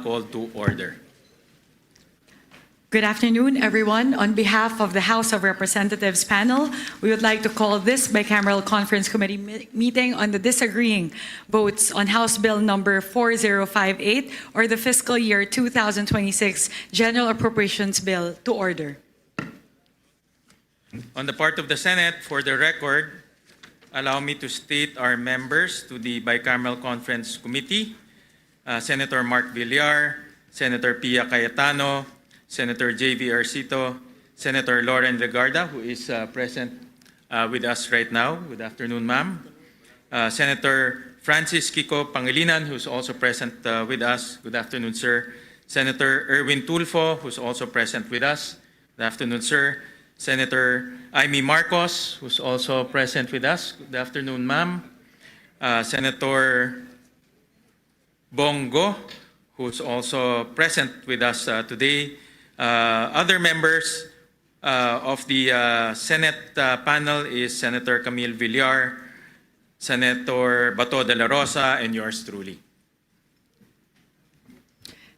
Called to order. Good afternoon, everyone. On behalf of the House of Representatives panel, we would like to call this bicameral conference committee meeting on the disagreeing votes on House Bill number 4058, or the fiscal year 2026 General Appropriations Bill, to order. On the part of the Senate, for the record, allow me to state our members to the bicameral conference committee. Senator Mark Villar, Senator Pia Cayetano, Senator J.V. Arcito, Senator Lauren Legarda, who is present with us right now. Good afternoon, ma'am. Senator Francis Kiko Pangilinan, who's also present with us. Good afternoon, sir. Senator Erwin Tulfo, who's also present with us. Good afternoon, sir. Senator Amy Marcos, who's also present with us. Good afternoon, ma'am. Senator Bombo, who's also present with us today. Other members of the Senate panel is Senator Camille Villar, Senator Bato de la Rosa, and yours truly.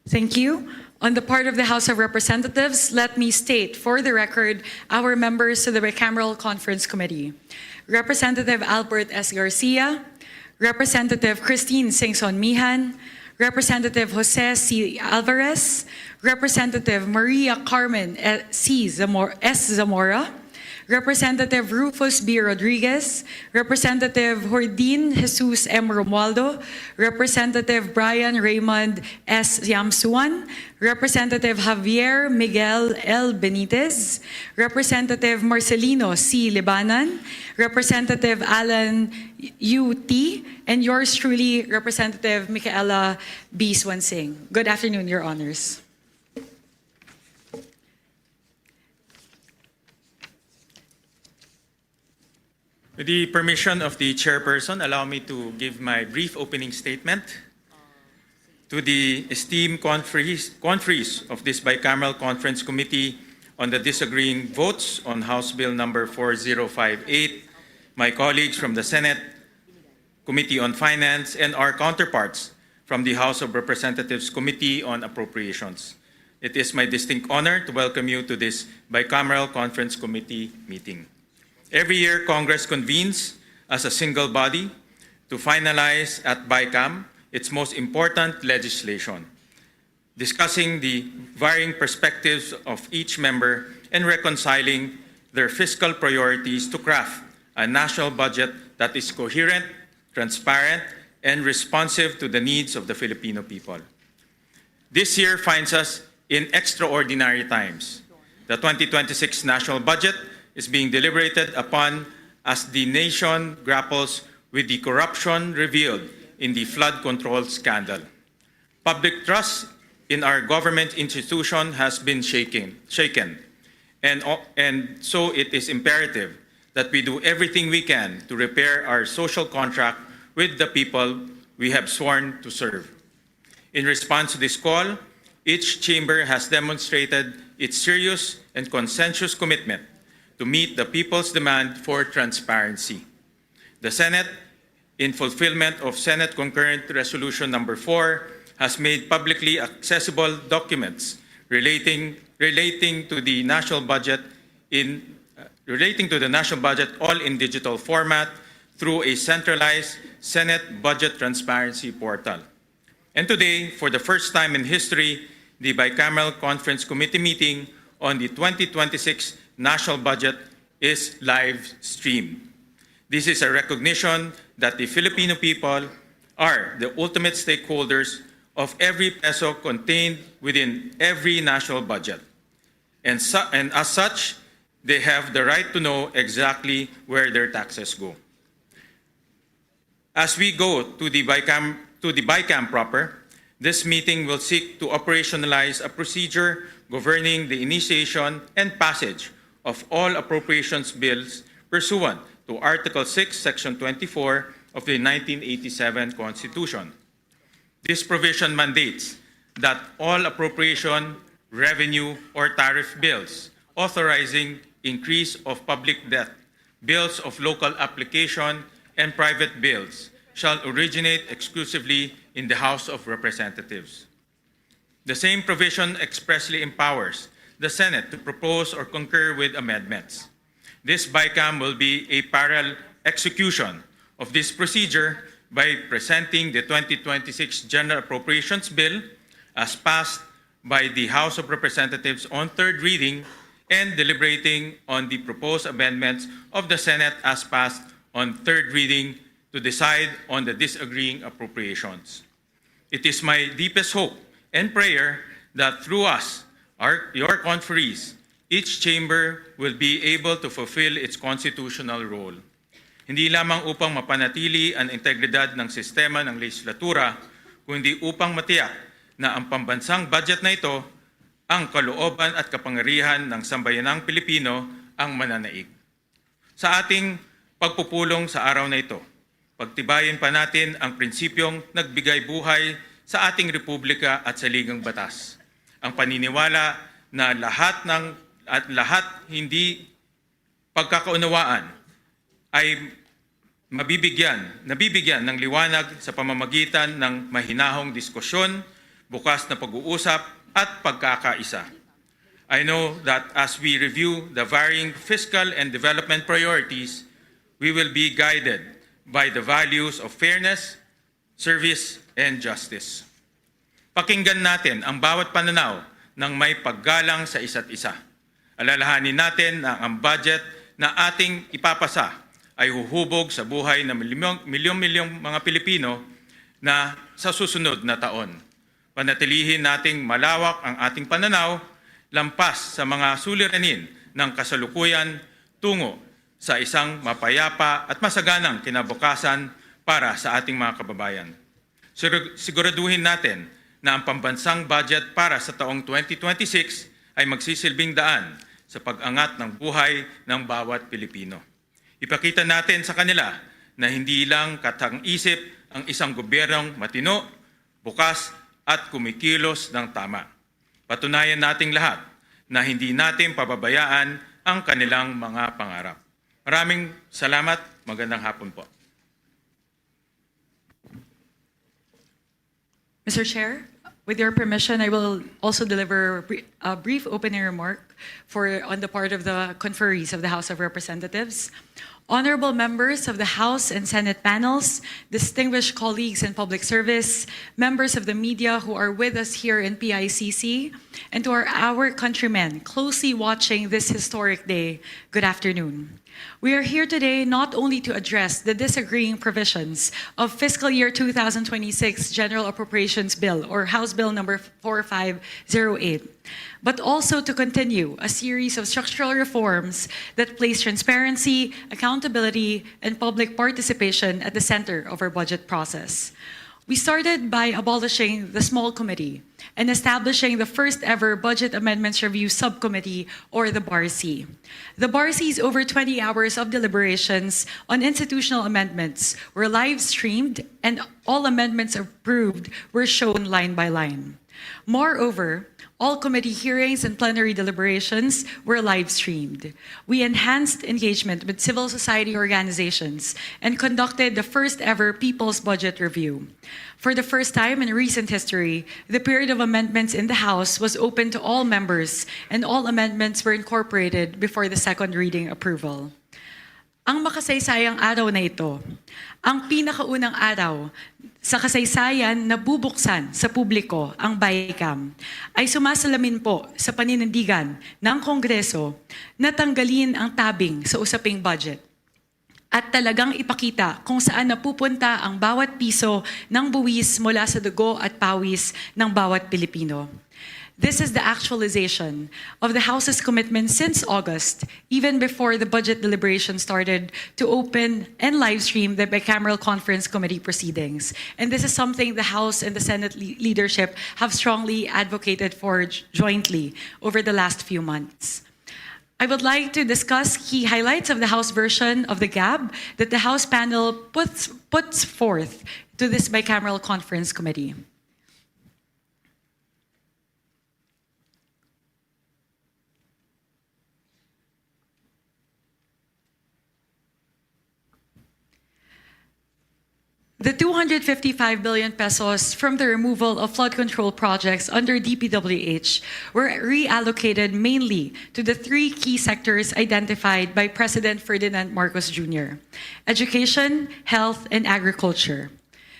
Thank you. On the part of the House of Representatives, let me state for the record our members to the bicameral conference committee. Representative Albert S. Garcia, Representative Christine Singson Mihan, Representative Jose C. Alvarez, Representative Maria Carmen C. S. Zamora, Representative Rufus B. Rodriguez, Representative Jordin Jesus M. Romualdo, Representative Brian Raymond S. Yamsuan, Representative Javier Miguel L. Benitez, Representative Marcelino C. Libanan, Representative Alan U. T., and yours truly, Representative Micaela B. Swansing. Good afternoon, Your Honors. With the permission of the chairperson, allow me to give my brief opening statement. To the esteemed conferees of this bicameral conference committee on the disagreeing votes on House Bill number 4058, my colleagues from the Senate Committee on Finance, and our counterparts from the House of Representatives Committee on Appropriations. It is my distinct honor to welcome you to this bicameral conference committee meeting. Every year, Congress convenes as a single body to finalize at BICAM its most important legislation, discussing the varying perspectives of each member and reconciling their fiscal priorities to craft a national budget that is coherent, transparent, and responsive to the needs of the Filipino people. This year finds us in extraordinary times. The 2026 national budget is being deliberated upon as the nation grapples with the corruption revealed in the flood control scandal. Public trust in our government institution has been shaken. And so it is imperative that we do everything we can to repair our social contract with the people we have sworn to serve. In response to this call, each chamber has demonstrated its serious and consensuous commitment to meet the people's demand for transparency. The Senate, in fulfillment of Senate Concurrent Resolution number 4, has made publicly accessible documents relating to the national budget all in digital format through a centralized Senate Budget Transparency Portal. And today, for the first time in history, the bicameral conference committee meeting on the 2026 national budget is live streamed. This is a recognition that the Filipino people are the ultimate stakeholders of every peso contained within every national budget. And as such, they have the right to know exactly where their taxes go. As we go to the BICAM proper, this meeting will seek to operationalize a procedure governing the initiation and passage of all appropriations bills pursuant to Article 6, Section 24 of the 1987 Constitution. This provision mandates that all appropriation, revenue, or tariff bills authorizing increase of public debt, bills of local application, and private bills shall originate exclusively in the House of Representatives. The same provision expressly empowers the Senate to propose or concur with amendments. This BICAM will be a parallel execution of this procedure by presenting the 2026 General Appropriations Bill as passed by the House of Representatives on third reading and deliberating on the proposed amendments of the Senate as passed on third reading to decide on the disagreeing appropriations. It is my deepest hope and prayer that through us, your conferees, each chamber will be able to fulfill its constitutional role. Hindi lamang upang mapanatili ang integridad ng sistema ng legislatura, kundi upang matiyak na ang pambansang budget na ito ang kalooban at kapangyarihan ng sambayanang Pilipino ang mananaig. Sa ating pagpupulong sa araw na ito, pagtibayin pa natin ang prinsipyong nagbigay buhay sa ating republika at sa ligang batas. Ang paniniwala na lahat hindi pagkakaunawaan ay nabibigyan ng liwanag sa pamamagitan ng mahinahong diskusyon, bukas na pag-uusap at pagkakaisa. I know that as we review the varying fiscal and development priorities, we will be guided by the values of fairness, service, and justice. Pakinggan natin ang bawat pananaw ng may paggalang sa isa't isa. Alalahanin natin na ang budget na ating ipapasa ay huhubog sa buhay ng milyong-milyong mga Pilipino na sa susunod na taon. Panatilihin nating malawak ang ating pananaw lampas sa mga suliranin ng kasalukuyan tungo sa isang mapayapa at masaganang kinabukasan para sa ating mga kababayan. Siguraduhin natin na ang pambansang budget para sa taong 2026 ay magsisilbing daan sa pag-angat ng buhay ng bawat Pilipino. Ipakita natin sa kanila na hindi lang katang-isip ang isang gobyernong matino, bukas at kumikilos ng tama. Patunayan nating lahat na hindi natin pababayaan ang kanilang mga pangarap. Maraming salamat. Magandang hapon po. Mr. Chair, with your permission, I will also deliver a brief opening remark on the part of the conferees of the House of Representatives. Honorable members of the House and Senate panels, distinguished colleagues in public service, members of the media who are with us here in PICC, and to our countrymen closely watching this historic day, good afternoon. We are here today not only to address the disagreeing provisions of fiscal year 2026 General Appropriations Bill, or House Bill number 4508, but also to continue a series of structural reforms that place transparency, accountability, and public participation at the center of our budget process. We started by abolishing the small committee and establishing the first ever Budget Amendments Review Subcommittee, or the BARC. The BARC's over 20 hours of deliberations on institutional amendments were live streamed, and all amendments approved were shown line by line. Moreover, all committee hearings and plenary deliberations were live streamed. We enhanced engagement with civil society organizations and conducted the first ever People's Budget Review. For the first time in recent history, the period of amendments in the House was open to all members, and all amendments were incorporated before the second reading approval. Ang makasaysayang araw na ito, ang pinakaunang araw sa kasaysayan na bubuksan sa publiko ang BICAM, ay sumasalamin po sa paninindigan ng Kongreso na tanggalin ang tabing sa usaping budget at talagang ipakita kung saan napupunta ang bawat piso ng buwis mula sa dugo at pawis ng bawat Pilipino. This is the actualization of the House's commitment since August, even before the budget deliberation started, to open and live stream the bicameral conference committee proceedings. And this is something the House and the Senate leadership have strongly advocated for jointly over the last few months. I would like to discuss key highlights of the House version of the GAB that the House panel puts forth to this bicameral conference committee. The 255 billion pesos from the removal of flood control projects under DPWH were reallocated mainly to the three key sectors identified by President Ferdinand Marcos Jr.: education, health, and agriculture.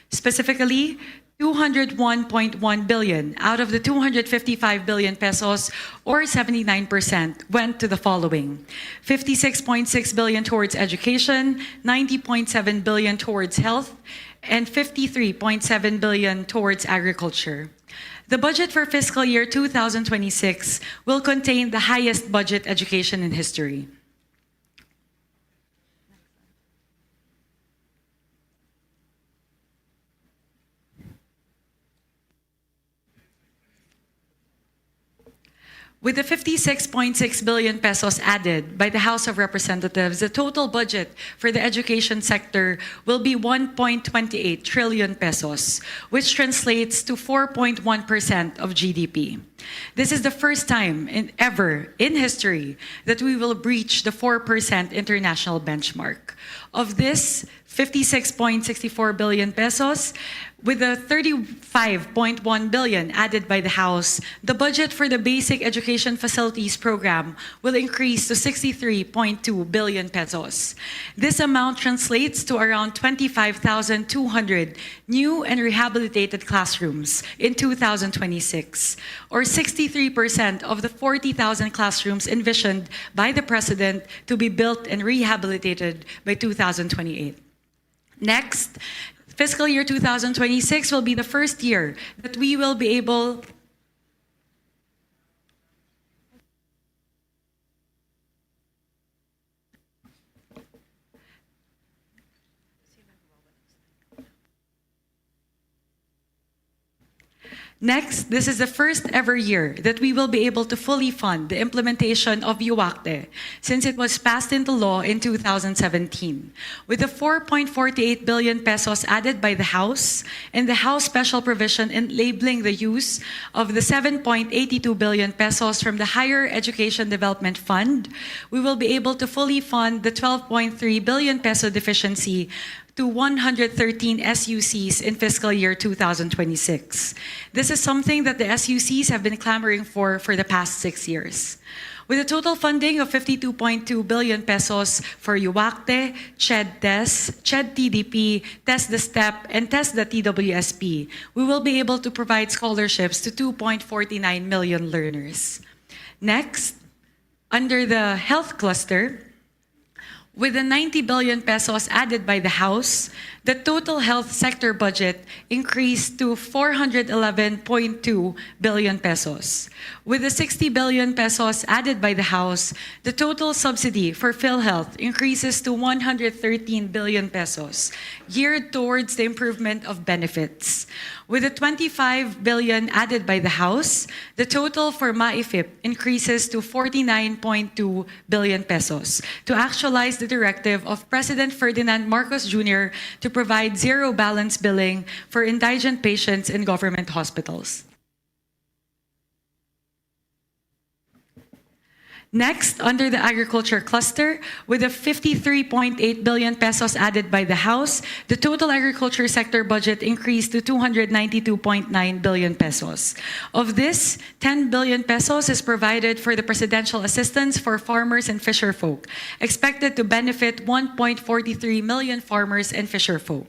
Specifically, 201.1 billion out of the 255 billion pesos, or 79%, went to the following: 56.6 billion towards education, 90.7 billion towards health, and 53.7 billion towards agriculture. The budget for fiscal year 2026 will contain the highest budget education in history. With the 56.6 billion pesos added by the House of Representatives, the total budget for the education sector will be 1.28 trillion pesos, which translates to 4.1% of GDP. This is the first time ever in history that we will breach the 4% international benchmark. Of this, 56.64 billion pesos, with the 35.1 billion added by the House, the budget for the Basic Education Facilities Program will increase to 63.2 billion pesos. This amount translates to around 25,200 new and rehabilitated classrooms in 2026, or 63% of the 40,000 classrooms envisioned by the President to be built and rehabilitated by 2028. Next, fiscal year 2026 will be the first year that we will be able Next, this is the first ever year that we will be able to fully fund the implementation of 𝐷𝐷, since it was passed into law in 2017. With the 4.48 billion pesos added by the House and the House special provision enabling the use of the 7.82 billion pesos from the Higher Education Development Fund, we will be able to fully fund the 12.3 billion peso deficiency to 113 SUCs in fiscal year 2026. This is something that the SUCs have been clamoring for the past 6 years. With a total funding of 52.2 billion pesos for 𝐷𝐷, 𝐁ED-TES, 𝐁ED-TDP, �TEST the STEP, and �TEST the TWSP, we will be able to provide scholarships to 2.49 million learners. Next, under the health cluster, with the 90 billion pesos added by the House, the total health sector budget increased to 411.2 billion pesos. With the 60 billion pesos added by the House, the total subsidy for PhilHealth increases to 113 billion pesos, geared towards the improvement of benefits. With the 25 billion added by the House, the total for MAIFIP increases to 49.2 billion pesos to actualize the directive of President Ferdinand Marcos Jr. to provide zero balance billing for indigent patients in government hospitals. Next, under the agriculture cluster, with the 53.8 billion pesos added by the House, the total agriculture sector budget increased to 292.9 billion pesos. Of this, 10 billion pesos is provided for the presidential assistance for farmers and fisherfolk, expected to benefit 1.43 million farmers and fisherfolk.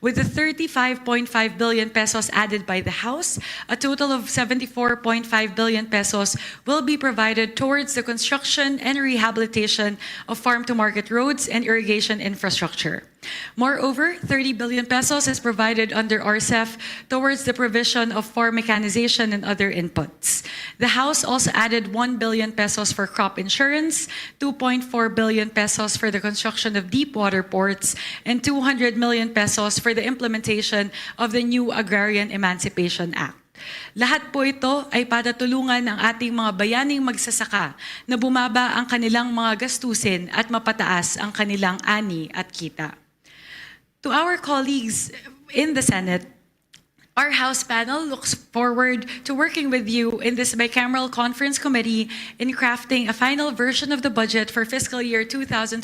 With the 35.5 billion pesos added by the House, a total of 74.5 billion pesos will be provided towards the construction and rehabilitation of farm-to-market roads and irrigation infrastructure. Moreover, 30 billion pesos is provided under RCEF towards the provision of farm mechanization and other inputs. The House also added 1 billion pesos for crop insurance, 2.4 billion pesos for the construction of deep water ports, and 200 million pesos for the implementation of the new Agrarian Emancipation Act. Lahat po ito ay patatulungan ang ating mga bayaning magsasaka na bumaba ang kanilang mga gastusin at mapataas ang kanilang ani at kita. To our colleagues in the Senate, Our House panel looks forward to working with you in this bicameral conference committee in crafting a final version of the budget for fiscal year 2026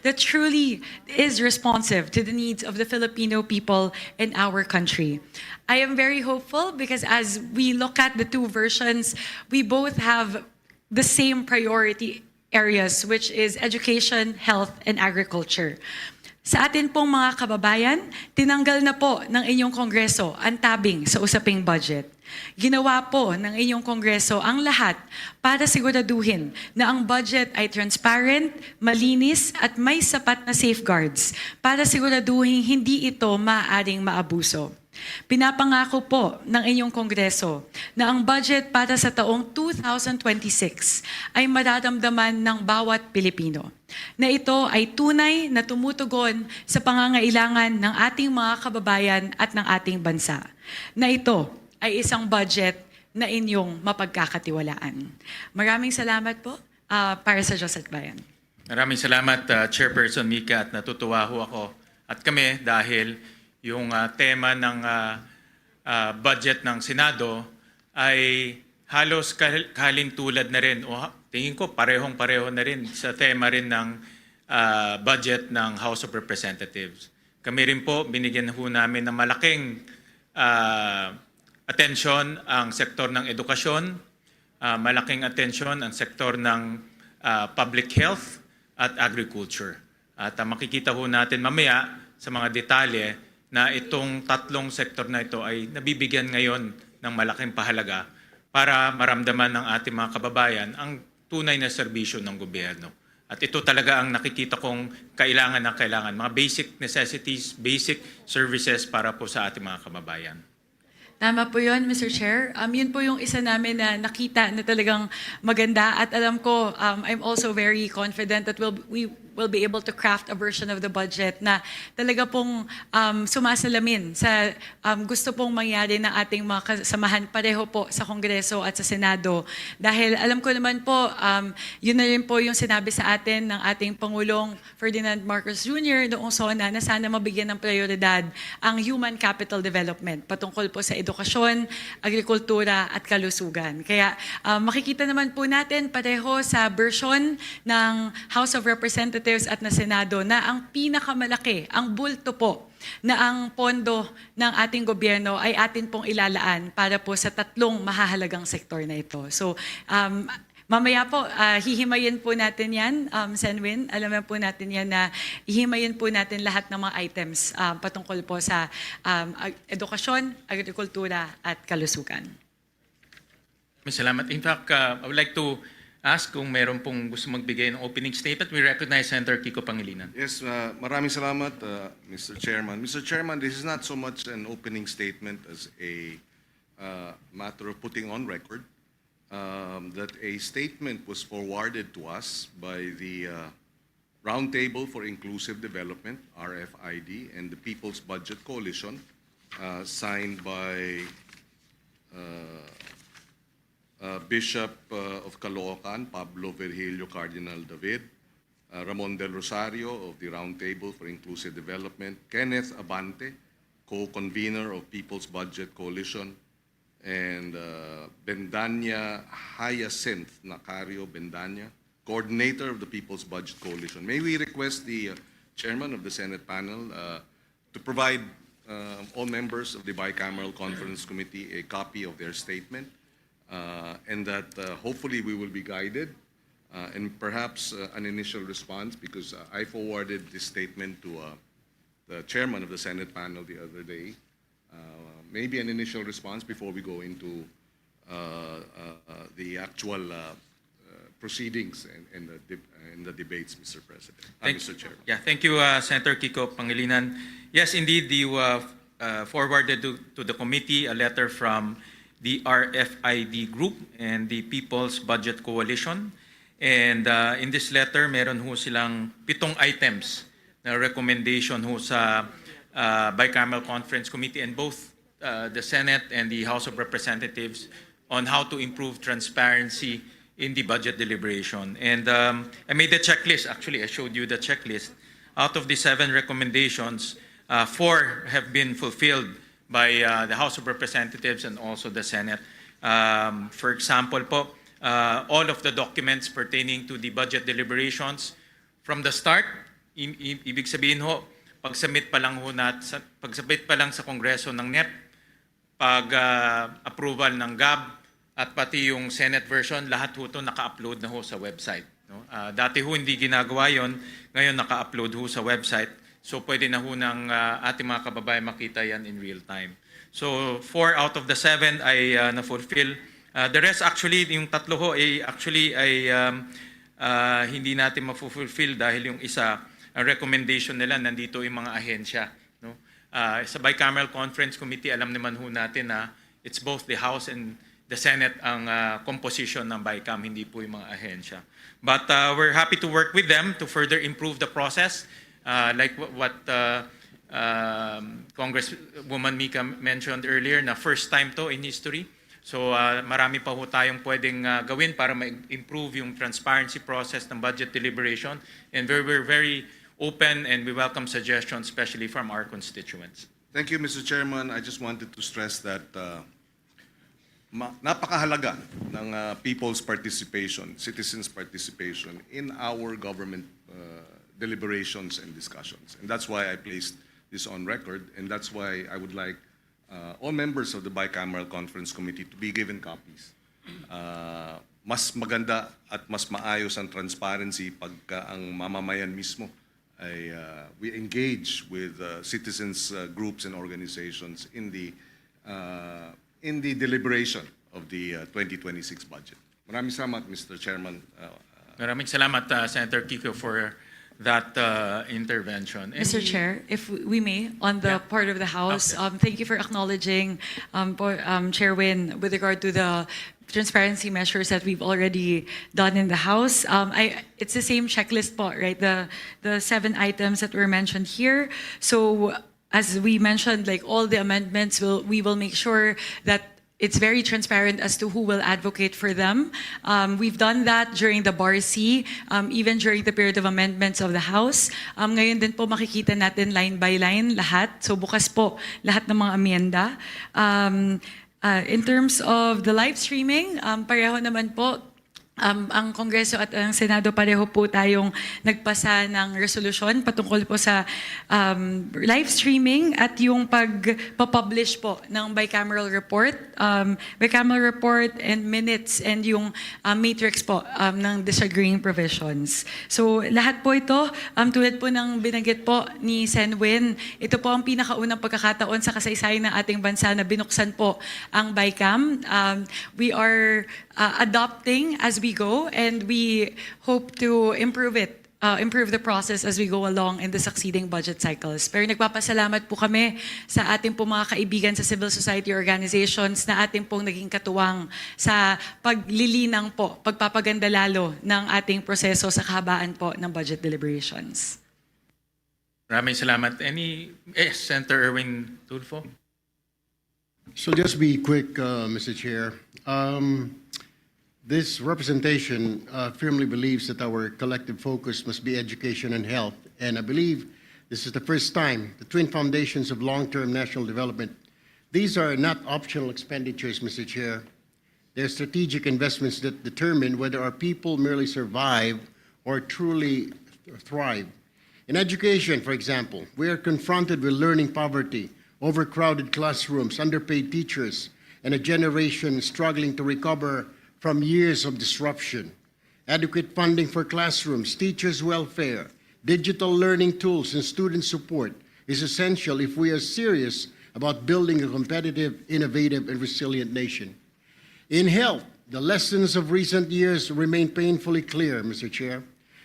that truly is responsive to the needs of the Filipino people in our country. I am very hopeful because as we look at the two versions, we both have the same priority areas, which is education, health, and agriculture. Sa atin pong mga kababayan, tinanggal na po ng inyong Kongreso ang tabing sa usaping budget. Ginawa po ng inyong Kongreso ang lahat para siguraduhin na ang budget ay transparent, malinis at may sapat na safeguards para siguraduhin hindi ito maaaring maabuso. Pinapangako po ng inyong Kongreso na ang budget para sa taong 2026 ay mararamdaman ng bawat Pilipino, na ito ay tunay na tumutugon sa pangangailangan ng ating mga kababayan at ng ating bansa, na ito ay isang budget na inyong mapagkakatiwalaan. Maraming salamat po para sa Diyos at Bayan. Maraming salamat, Chairperson Mika, at natutuwa ho ako at kami dahil yung tema ng budget ng Senado ay halos kalintulad na rin o tingin ko parehong-pareho na rin sa tema rin ng budget ng House of Representatives. Kami rin po, binigyan ho namin ng malaking atensyon ang sektor ng edukasyon, malaking atensyon ang sektor ng public health at agriculture. At makikita ho natin mamaya sa mga detalye na itong tatlong sektor na ito ay nabibigyan ngayon ng malaking pahalaga para maramdaman ng ating mga kababayan ang tunay na serbisyo ng gobyerno. At ito talaga ang nakikita kong kailangan ng kailangan, mga basic necessities, basic services para po sa ating mga kababayan. Tama po yun, Mr. Chair. Yun po yung isa namin na nakita na talagang maganda at alam ko, I'm also very confident that we will be able to craft a version of the budget na talaga pong sumasalamin sa gusto pong mangyari ng ating mga kasamahan pareho po sa Kongreso at sa Senado. Dahil alam ko naman po, yun na rin po yung sinabi sa atin ng ating Pangulong Ferdinand Marcos Jr. noong SONA na sana mabigyan ng prioridad ang human capital development patungkol po sa edukasyon, agrikultura at kalusugan. Kaya makikita naman po natin pareho sa version ng House of Representatives at na Senado na ang pinakamalaki, ang bulto po na ang pondo ng ating gobyerno ay atin pong ilalaan para po sa tatlong mahahalagang sektor na ito. So, mamaya po, hihimayin po natin yan, Senwin. Alam po natin yan na hihimayin po natin lahat ng mga items patungkol po sa edukasyon, agrikultura at kalusugan. Salamat. In fact, I would like to ask kung meron pong gusto magbigay ng opening statement. We recognize Senator Kiko Pangilinan. Yes, maraming salamat, Mr. Chairman. Mr. Chairman, this is not so much an opening statement as a matter of putting on record that a statement was forwarded to us by the Roundtable for Inclusive Development, RFID, and the People's Budget Coalition, signed by Bishop of Caloocan, Pablo Virgilio Cardinal David, Ramon del Rosario of the Roundtable for Inclusive Development, Kenneth Abante, co-convener of People's Budget Coalition, and Bendanya Hyacinth Nacario Bendanya, coordinator of the People's Budget Coalition. May we request the chairman of the Senate panel to provide all members of the Bicameral Conference Committee a copy of their statement, and that hopefully we will be guided and perhaps an initial response, because I forwarded this statement to the chairman of the Senate panel the other day. Maybe an initial response before we go into the actual proceedings and the debates, Mr. President. Mr. Chair. Yeah, thank you, Senator Kiko Pangilinan. Yes, indeed, you forwarded to the committee a letter from the RFID group and the People's Budget Coalition. And in this letter, meron ho silang 7 items na recommendation ho sa Bicameral Conference Committee and both the Senate and the House of Representatives on how to improve transparency in the budget deliberation. And I made the checklist. Actually, I showed you the checklist. Out of the 7 recommendations, 4 have been fulfilled by the House of Representatives and also the Senate. For example po, all of the documents pertaining to the budget deliberations from the start, ibig sabihin ho, pag-submit pa lang sa Kongreso ng NEP, pag-approval ng GAB, at pati yung Senate version, lahat ho ito naka-upload na ho sa website. No? Dati ho hindi ginagawa yon, ngayon naka-upload ho sa website. So pwede na ho ng ating mga kababayan makita yan in real time. So 4 out of the 7 ay na-fulfill. The rest actually, yung tatlo ho ay hindi natin ma-fulfill dahil yung isa, ang recommendation nila nandito yung mga ahensya. No? Sa Bicameral Conference Committee, alam naman ho natin na it's both the House and the Senate ang composition ng BICAM, hindi po yung mga ahensya. But we're happy to work with them to further improve the process, like what Congresswoman Mika mentioned earlier, na first time to in history. So marami pa ho tayong pwedeng gawin para ma-improve yung transparency process ng budget deliberation. And we're very open and we welcome suggestions, especially from our constituents. Thank you, Mr. Chairman. I just wanted to stress that napakahalaga ng people's participation, citizens' participation in our government deliberations and discussions. And that's why I placed this on record, and that's why I would like all members of the Bicameral Conference Committee to be given copies. Mas maganda at mas maayos ang transparency pagka ang mamamayan mismo ay we engage with citizens groups and organizations in the deliberation of the 2026 budget. Maraming salamat, Mr. Chairman. Maraming salamat, Senator Kiko, for that intervention. Mr. Chair, if we may, on the part of the House, thank you for acknowledging, Chair Win, with regard to the transparency measures that we've already done in the House. It's the same checklist po, right? The 7 items that were mentioned here. So as we mentioned, like all the amendments, we will make sure that it's very transparent as to who will advocate for them. We've done that during the BARC, even during the period of amendments of the House. Ngayon din po makikita natin line by line lahat. So bukas po lahat ng mga amyenda. In terms of the live streaming, pareho naman po, ang Kongreso at ang Senado pareho po tayong nagpasa ng resolusyon patungkol po sa live streaming at yung pagpapublish po ng bicameral report and minutes and yung matrix po ng disagreeing provisions. So lahat po ito, tulad po ng binanggit po ni Sen Win, ito po ang pinakaunang pagkakataon sa kasaysayan ng ating bansa na binuksan po ang BICAM. We are adopting as we go, and we hope to improve the process as we go along in the succeeding budget cycles. Pero nagpapasalamat po kami sa ating po mga kaibigan sa civil society organizations na ating pong naging katuwang sa paglilinang po, pagpapaganda lalo ng ating proseso sa kahabaan po ng budget deliberations. Maraming salamat. Senator Erwin Tulfo? So just be quick, Mr. Chair. This representation firmly believes that our collective focus must be education and health. And I believe this is the first time the twin foundations of long-term national development, these are not optional expenditures, Mr. Chair. They're strategic investments that determine whether our people merely survive or truly thrive. In education, for example, we are confronted with learning poverty, overcrowded classrooms, underpaid teachers, and a generation struggling to recover from years of disruption. Adequate funding for classrooms, teachers' welfare, digital learning tools, and student support is essential if we are serious about building a competitive, innovative, and resilient nation. In health, the lessons of recent years remain painfully clear, Mr. Chair.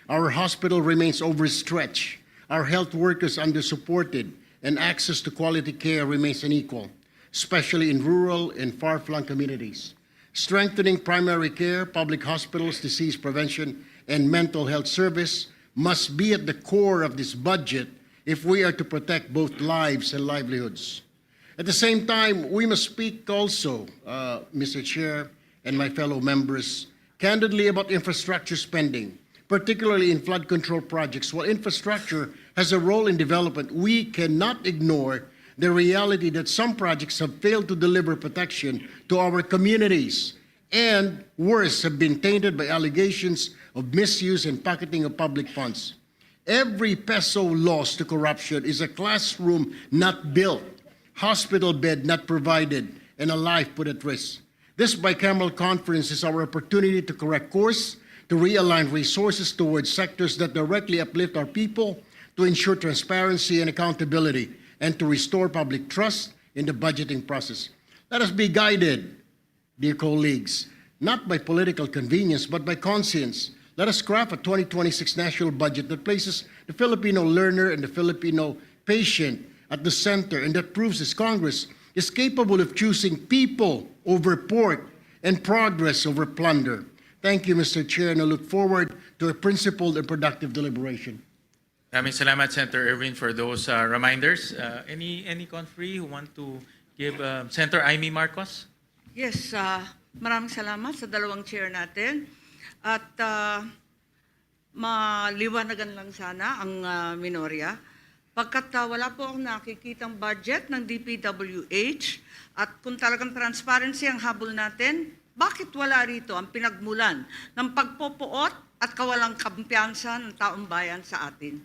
Our hospital remains overstretched, our health workers undersupported, and access to quality care remains unequal, especially in rural and far-flung communities. Strengthening primary care, public hospitals, disease prevention, and mental health service must be at the core of this budget if we are to protect both lives and livelihoods. At the same time, we must speak also, Mr. Chair and my fellow members, candidly about infrastructure spending, particularly in flood control projects. While infrastructure has a role in development, we cannot ignore the reality that some projects have failed to deliver protection to our communities and, worse, have been tainted by allegations of misuse and pocketing of public funds. Every peso lost to corruption is a classroom not built, hospital bed not provided, and a life put at risk. This bicameral conference is our opportunity to correct course, to realign resources towards sectors that directly uplift our people, to ensure transparency and accountability, and to restore public trust in the budgeting process. Let us be guided, dear colleagues, not by political convenience, but by conscience. Let us craft a 2026 national budget that places the Filipino learner and the Filipino patient at the center, and that proves this Congress is capable of choosing people over pork and progress over plunder. Thank you, Mr. Chair, and I look forward to a principled and productive deliberation. Maraming salamat, Senator Erwin, for those reminders. Any conferee who want to give Senator Amy Marcos? Yes, maraming salamat sa dalawang chair natin. At maliwanagan lang sana ang minorya. Pagkat wala po akong nakikitang budget ng DPWH at kung talagang transparency ang habol natin, bakit wala rito ang pinagmulan ng pagpopoot at kawalang kampiyansa ng taong bayan sa atin?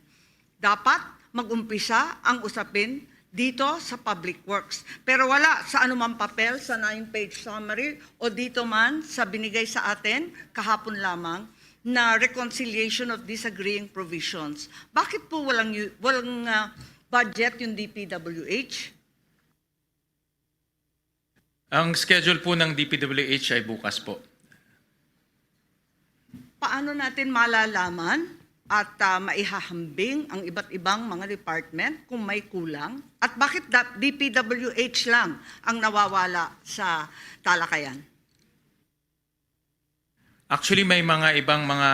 Dapat mag-umpisa ang usapin dito sa Public Works. Pero wala sa anumang papel sa 9-page summary o dito man sa binigay sa atin kahapon lamang na reconciliation of disagreeing provisions. Bakit po walang budget yung DPWH? Ang schedule po ng DPWH ay bukas po. Paano natin malalaman at maihahambing ang iba't ibang mga department kung may kulang? At bakit DPWH lang ang nawawala sa talakayan? Actually, may mga ibang mga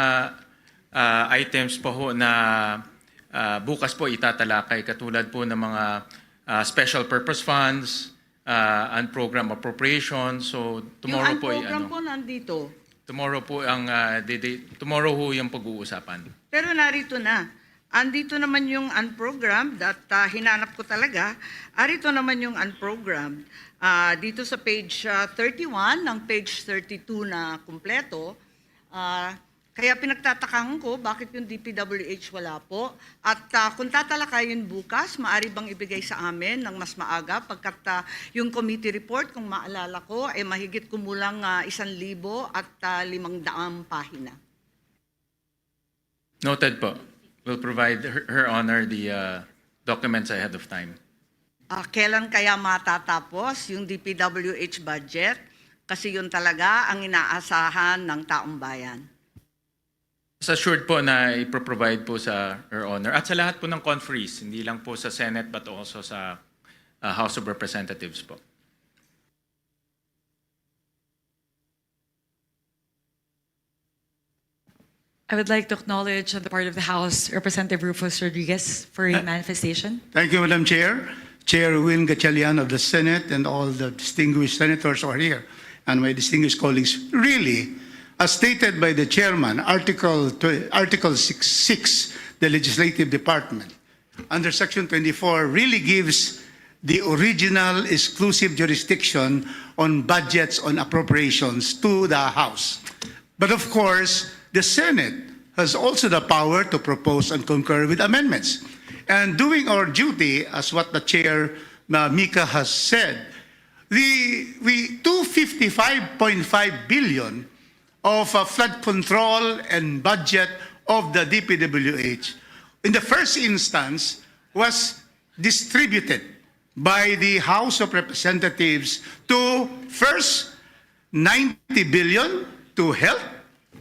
items po ho na bukas po itatalakay, katulad po ng mga special purpose funds, unprogrammed appropriations. So tomorrow yung po program po nandito. Tomorrow po ang tomorrow ho yung pag-uusapan. Pero narito na. Andito naman yung unprogrammed at hinanap ko talaga. Arito naman yung unprogrammed. Dito sa page 31 ng page 32 na kumpleto. Kaya pinagtatakahan ko bakit yung DPWH wala po. At kung tatalakayin bukas, maaari bang ibigay sa amin ng mas maaga pagkat yung committee report, kung maalala ko, ay mahigit kumulang 1,000 at 500 pahina. Noted po. We'll provide her honor the documents ahead of time. Kailan kaya matatapos yung DPWH budget? Kasi yun talaga ang inaasahan ng taong bayan. Assured po na ipro-provide po sa Her Honor at sa lahat po ng conferees, hindi lang po sa Senate but also sa House of Representatives po. I would like to acknowledge on the part of the House, Representative Rufus Rodriguez for a manifestation. Thank you, Madam Chair. Chair Win Gatchalian of the Senate and all the distinguished senators who are here and my distinguished colleagues. Really, as stated by the chairman, Article 6, the Legislative Department, under Section 24, really gives the original exclusive jurisdiction on budgets, on appropriations to the House. But of course, the Senate has also the power to propose and concur with amendments. And doing our duty, as what the Chair Mika has said, we 255.5 billion of flood control and budget of the DPWH, in the first instance, was distributed by the House of Representatives to first 90 billion to health,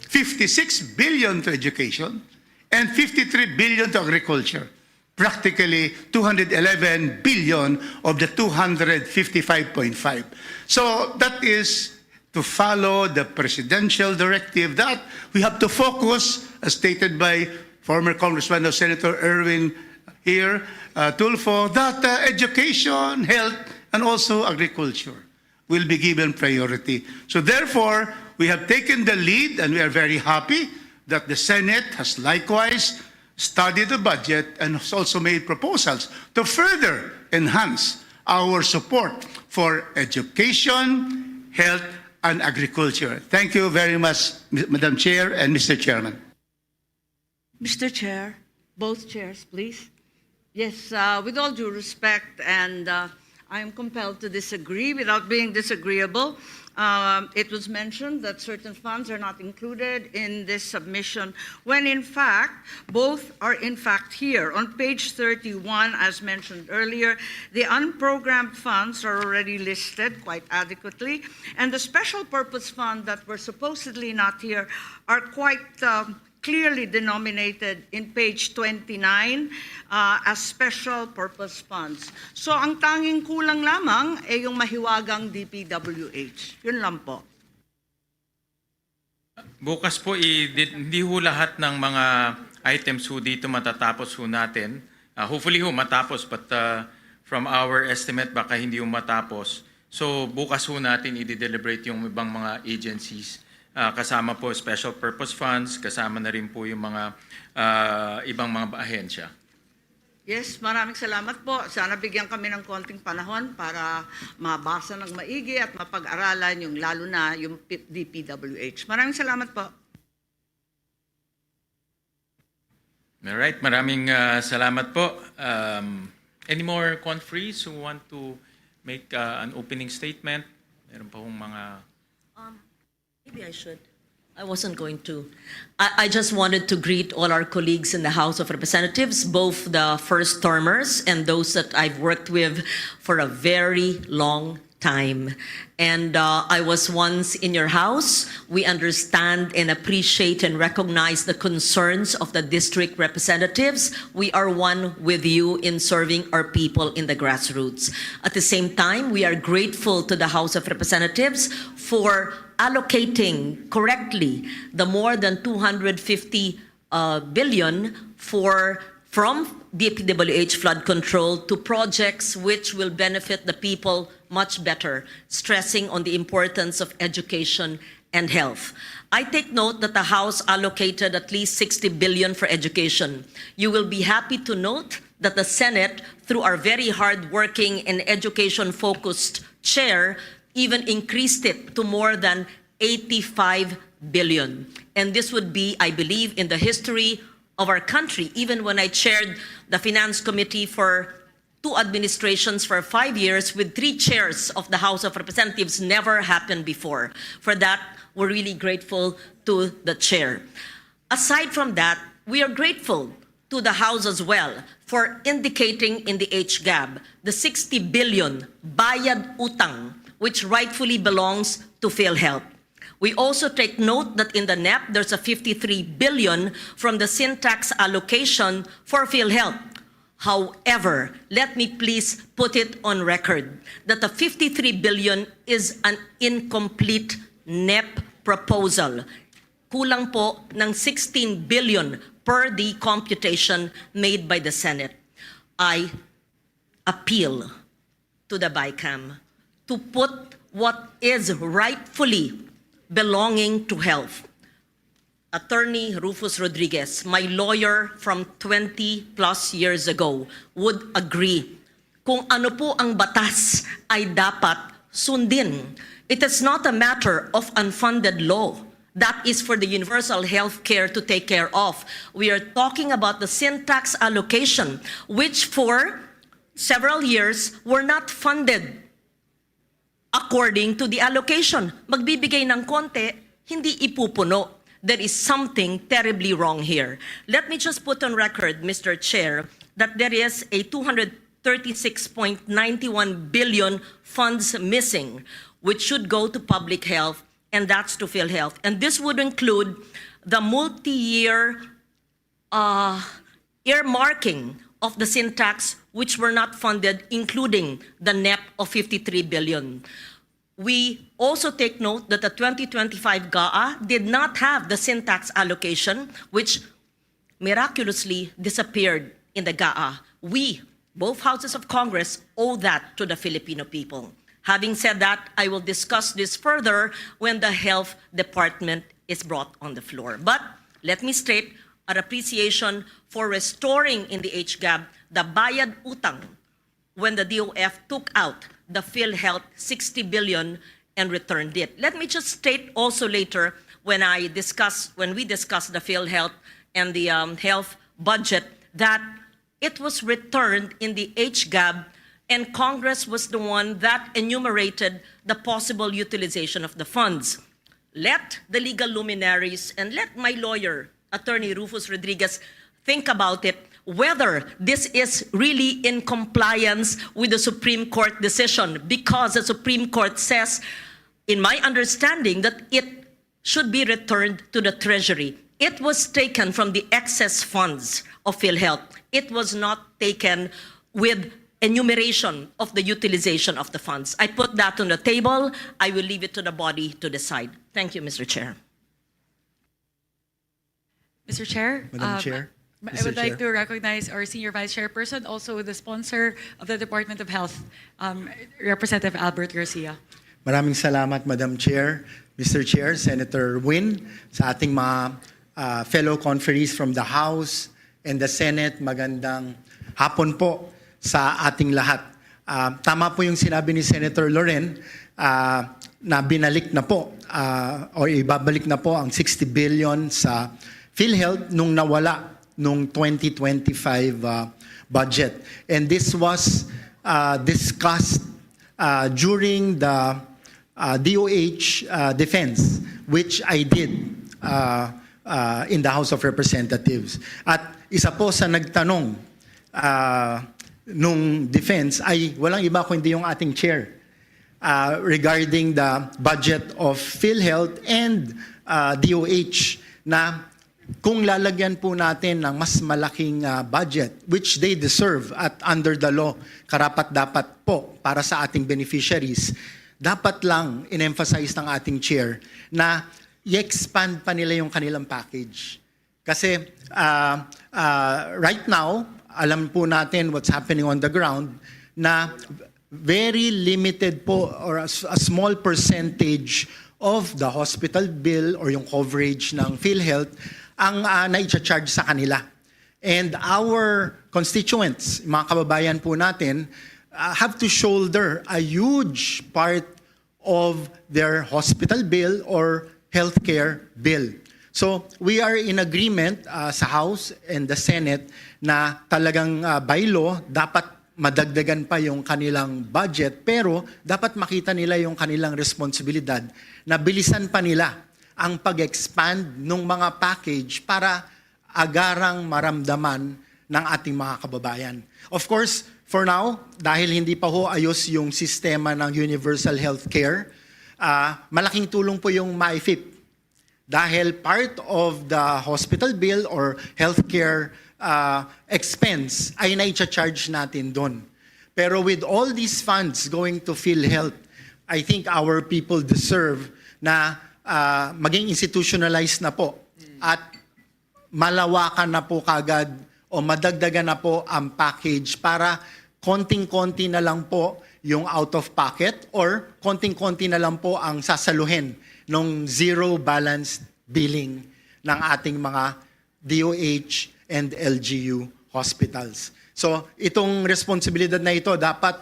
56 billion to education, and 53 billion to agriculture. Practically 211 billion of the 255.5. So that is to follow the presidential directive that we have to focus, as stated by former Congressman Senator Erwin here, Tulfo, that education, health, and also agriculture will be given priority. So therefore, we have taken the lead and we are very happy that the Senate has likewise studied the budget and has also made proposals to further enhance our support for education, health, and agriculture. Thank you very much, Madam Chair and Mr. Chairman. Mr. Chair, both chairs, please. Yes, with all due respect, and I am compelled to disagree without being disagreeable. It was mentioned that certain funds are not included in this submission, when in fact, both are in fact here. On page 31, as mentioned earlier, the unprogrammed funds are already listed quite adequately, and the special purpose fund that were supposedly not here are quite clearly denominated in page 29 as special purpose funds. So ang tanging kulang lamang ay yung mahiwagang DPWH. Yun lang po. Bukas po, hindi ho lahat ng mga items ho dito matatapos ho natin. Hopefully ho matapos, but from our estimate, baka hindi ho matapos. So bukas ho natin i-deliberate yung ibang mga agencies. Kasama po special purpose funds, kasama na rin po yung mga ibang mga ahensya. Yes, maraming salamat po. Sana bigyan kami ng konting panahon para mabasa ng maigi at mapag-aralan yung lalo na yung DPWH. Maraming salamat po. Alright, maraming salamat po. Any more conferees who want to make an opening statement? Meron pa hong mga... Maybe I should. I wasn't going to. I just wanted to greet all our colleagues in the House of Representatives, both the first termers and those that I've worked with for a very long time. And I was once in your house. We understand and appreciate and recognize the concerns of the district representatives. We are one with you in serving our people in the grassroots. At the same time, we are grateful to the House of Representatives for allocating correctly the more than 250 billion from DPWH flood control to projects which will benefit the people much better, stressing on the importance of education and health. I take note that the House allocated at least 60 billion for education. You will be happy to note that the Senate, through our very hard-working and education-focused chair, even increased it to more than 85 billion. And this would be, I believe, in the history of our country. Even when I chaired the Finance Committee for 2 administrations for 5 years with 3 chairs of the House of Representatives, never happened before. For that, we're really grateful to the chair. Aside from that, we are grateful to the House as well for indicating in the HGAB the 60 billion bayad utang which rightfully belongs to PhilHealth. We also take note that in the NEP, there's a 53 billion from the sin tax allocation for PhilHealth. However, let me please put it on record that the 53 billion is an incomplete NEP proposal. Kulang po ng 16 billion per the computation made by the Senate. I appeal to the BICAM to put what is rightfully belonging to health. Attorney Rufus Rodriguez, my lawyer from 20 plus years ago, would agree. Kung ano po ang batas ay dapat sundin. It is not a matter of unfunded law. That is for the universal health care to take care of. We are talking about the sin tax allocation, which for several years were not funded according to the allocation. Magbibigay ng konti, hindi ipupuno. There is something terribly wrong here. Let me just put on record, Mr. Chair, that there is a 236.91 billion funds missing, which should go to public health, and that's to PhilHealth. And this would include the multi-year earmarking of the sin tax, which were not funded, including the NEP of 53 billion. We also take note that the 2025 GAA did not have the sin tax allocation, which miraculously disappeared in the GAA. We, both houses of Congress, owe that to the Filipino people. Having said that, I will discuss this further when the Health Department is brought on the floor. But let me state our appreciation for restoring in the HGAB the bayad utang when the DOF took out the PhilHealth 60 billion and returned it. Let me just state also later when we discuss the PhilHealth and the health budget that it was returned in the HGAB, and Congress was the one that enumerated the possible utilization of the funds. Let the legal luminaries and let my lawyer, Attorney Rufus Rodriguez, think about it, whether this is really in compliance with the Supreme Court decision, because the Supreme Court says, in my understanding, that it should be returned to the Treasury. It was taken from the excess funds of PhilHealth. It was not taken with enumeration of the utilization of the funds. I put that on the table. I will leave it to the body to decide. Thank you, Mr. Chair. Mr. Chair? Madam Chair? I would like to recognize our Senior Vice Chairperson, also the sponsor of the Department of Health, Representative Albert Garcia. Maraming salamat, Madam Chair, Mr. Chair, Senator Win, sa ating mga fellow conferees from the House and the Senate. Magandang hapon po sa ating lahat. Tama po yung sinabi ni Senator Loren na binalik na po o ibabalik na po ang 60 billion sa PhilHealth nung nawala nung 2025 budget. And this was discussed during the DOH defense, which I did in the House of Representatives. At isa po sa nagtanong nung defense ay walang iba kundi yung ating chair regarding the budget of PhilHealth and DOH na kung lalagyan po natin ng mas malaking budget, which they deserve at under the law, karapat-dapat po para sa ating beneficiaries, dapat lang in-emphasize ng ating chair na i-expand pa nila yung kanilang package. Kasi right now, alam po natin what's happening on the ground na very limited po or a small percentage of the hospital bill or yung coverage ng PhilHealth ang na-charge sa kanila. And our constituents, mga kababayan po natin, have to shoulder a huge part of their hospital bill or healthcare bill. So we are in agreement sa House and the Senate na talagang by law dapat madagdagan pa yung kanilang budget, pero dapat makita nila yung kanilang responsibilidad na bilisan pa nila ang pag-expand ng mga package para agarang maramdaman ng ating mga kababayan. Of course, for now, dahil hindi pa ho ayos yung sistema ng universal healthcare, malaking tulong po yung MyFIP. Dahil part of the hospital bill or healthcare expense ay na-charge natin doon. Pero with all these funds going to PhilHealth, I think our people deserve na maging institutionalized na po at malawakan na po kagad o madagdagan na po ang package para konting-konti na lang po yung out of pocket or konting-konti na lang po ang sasaluhin ng zero balance billing ng ating mga DOH and LGU hospitals. So itong responsibilidad na ito dapat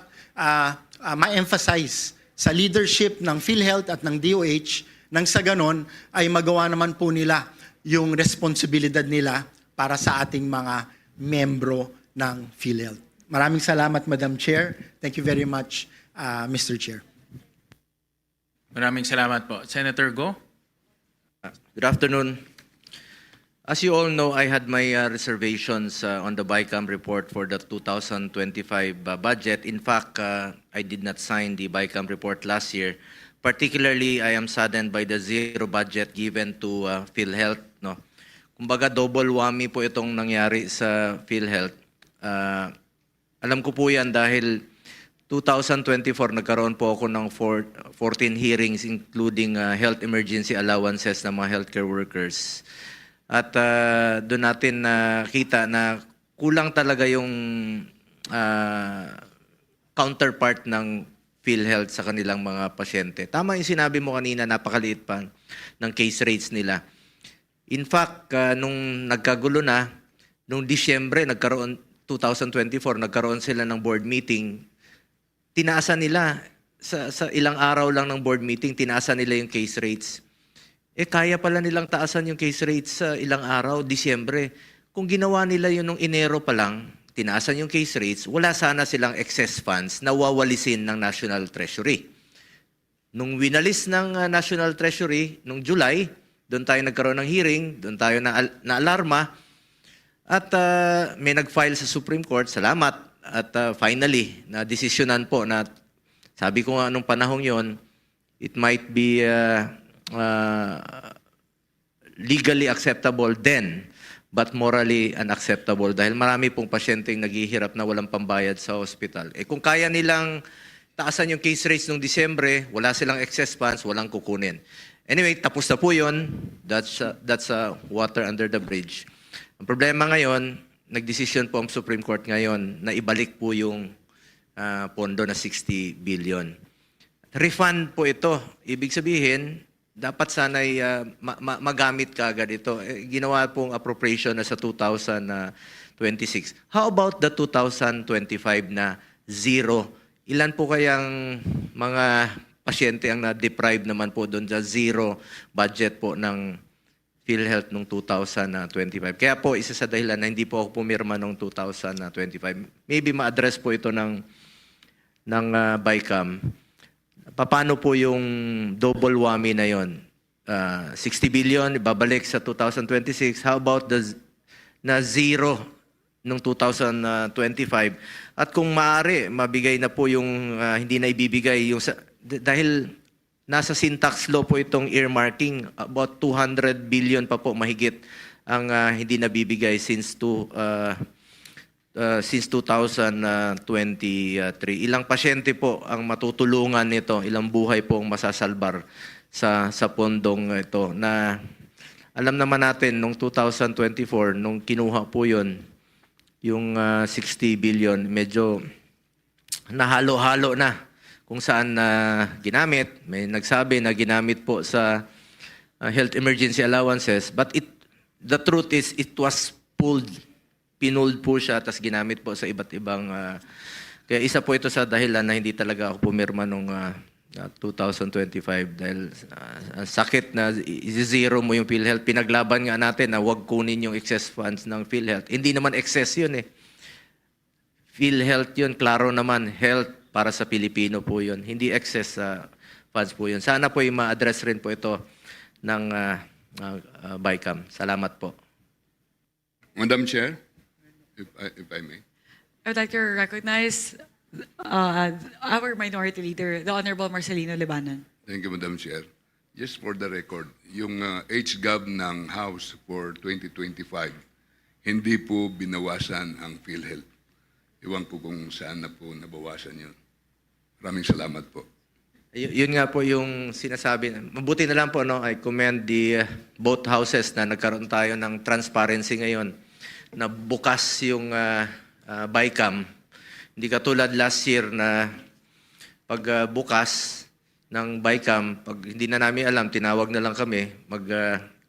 ma-emphasize sa leadership ng PhilHealth at ng DOH nang sa ganon ay magawa naman po nila yung responsibilidad nila para sa ating mga membro ng PhilHealth. Maraming salamat, Madam Chair. Thank you very much, Mr. Chair. Maraming salamat po. Senator Go? Good afternoon. As you all know, I had my reservations on the BICAM report for the 2025 budget. In fact, I did not sign the BICAM report last year. Particularly, I am saddened by the zero budget given to PhilHealth. No? Kumbaga, double whammy po itong nangyari sa PhilHealth. Alam ko po yan dahil 2024, nagkaroon po ako ng 14 hearings including health emergency allowances ng mga healthcare workers. At doon natin nakita na kulang talaga yung counterpart ng PhilHealth sa kanilang mga pasyente. Tama yung sinabi mo kanina, napakaliit pa ng case rates nila. In fact, nung nagkagulo na, nung Disyembre, nagkaroon 2024, nagkaroon sila ng board meeting, tinaasan nila, sa ilang araw lang ng board meeting, tinaasan nila yung case rates. Kaya pala nilang taasan yung case rates sa ilang araw, Disyembre. Kung ginawa nila yun nung Enero pa lang, tinaasan yung case rates, wala sana silang excess funds na wawalisin ng National Treasury. Nung winalis ng National Treasury, nung July, doon tayo nagkaroon ng hearing, doon tayo na alarma, at may nag-file sa Supreme Court, salamat, at finally, na-desisyonan po na, sabi ko nga nung panahong yon, it might be legally acceptable then, but morally unacceptable dahil marami pong pasyenteng naghihirap na walang pambayad sa hospital. Kung kaya nilang taasan yung case rates noong Disyembre, wala silang excess funds, walang kukunin. Anyway, tapos na po yun. That's water under the bridge. Ang problema ngayon, nagdesisyon po ang Supreme Court ngayon na ibalik po yung pondo na 60 billion. Refund po ito. Ibig sabihin, dapat sana'y magamit ka agad ito. Ginawa pong appropriation na sa 2026. How about the 2025 na zero? Ilan po kayang mga pasyente ang na-deprive naman po doon sa zero budget po ng PhilHealth noong 2025? Kaya po, isa sa dahilan na hindi po ako pumirma noong 2025. Maybe ma-address po ito ng BICAM. Paano po yung double whammy na yon? 60 billion, ibabalik sa 2026. How about na zero noong 2025? At kung maaari, mabigay na po yung hindi na ibibigay. Dahil nasa syntax law po itong earmarking, about 200 billion pa po mahigit ang hindi nabibigay since 2023. Ilang pasyente po ang matutulungan nito, ilang buhay po ang masasalbar sa pondong ito na alam naman natin nung 2024 nung kinuha po yun yung 60 billion medyo nahalo-halo na kung saan ginamit. May nagsabi na ginamit po sa health emergency allowances, but the truth is it was pinold po siya, tas ginamit po sa iba't ibang... kaya isa po ito sa dahilan na hindi talaga ako pumirma noong 2025 dahil sakit na zero mo yung PhilHealth. Pinaglaban nga natin na huwag kunin yung excess funds ng PhilHealth. Hindi naman excess yun eh. PhilHealth yun, klaro naman, health para sa Pilipino po yun. Hindi excess funds po yun. Sana po ma-address rin po ito ng BICAM. Salamat po. Madam Chair, if I may. I would like to recognize our Minority Leader, the Honorable Marcelino Libanan. Thank you, Madam Chair. Just for the record, yung HGAV ng House for 2025, hindi po binawasan ang PhilHealth. Iwan ko kung saan na po nabawasan yun. Maraming salamat po. Yun nga po yung sinasabi. Mabuti na lang po, no? I commend the both houses na nagkaroon tayo ng transparency ngayon na bukas yung BICAM. Hindi katulad last year na pag bukas ng BICAM, pag hindi na namin alam, tinawag na lang kami,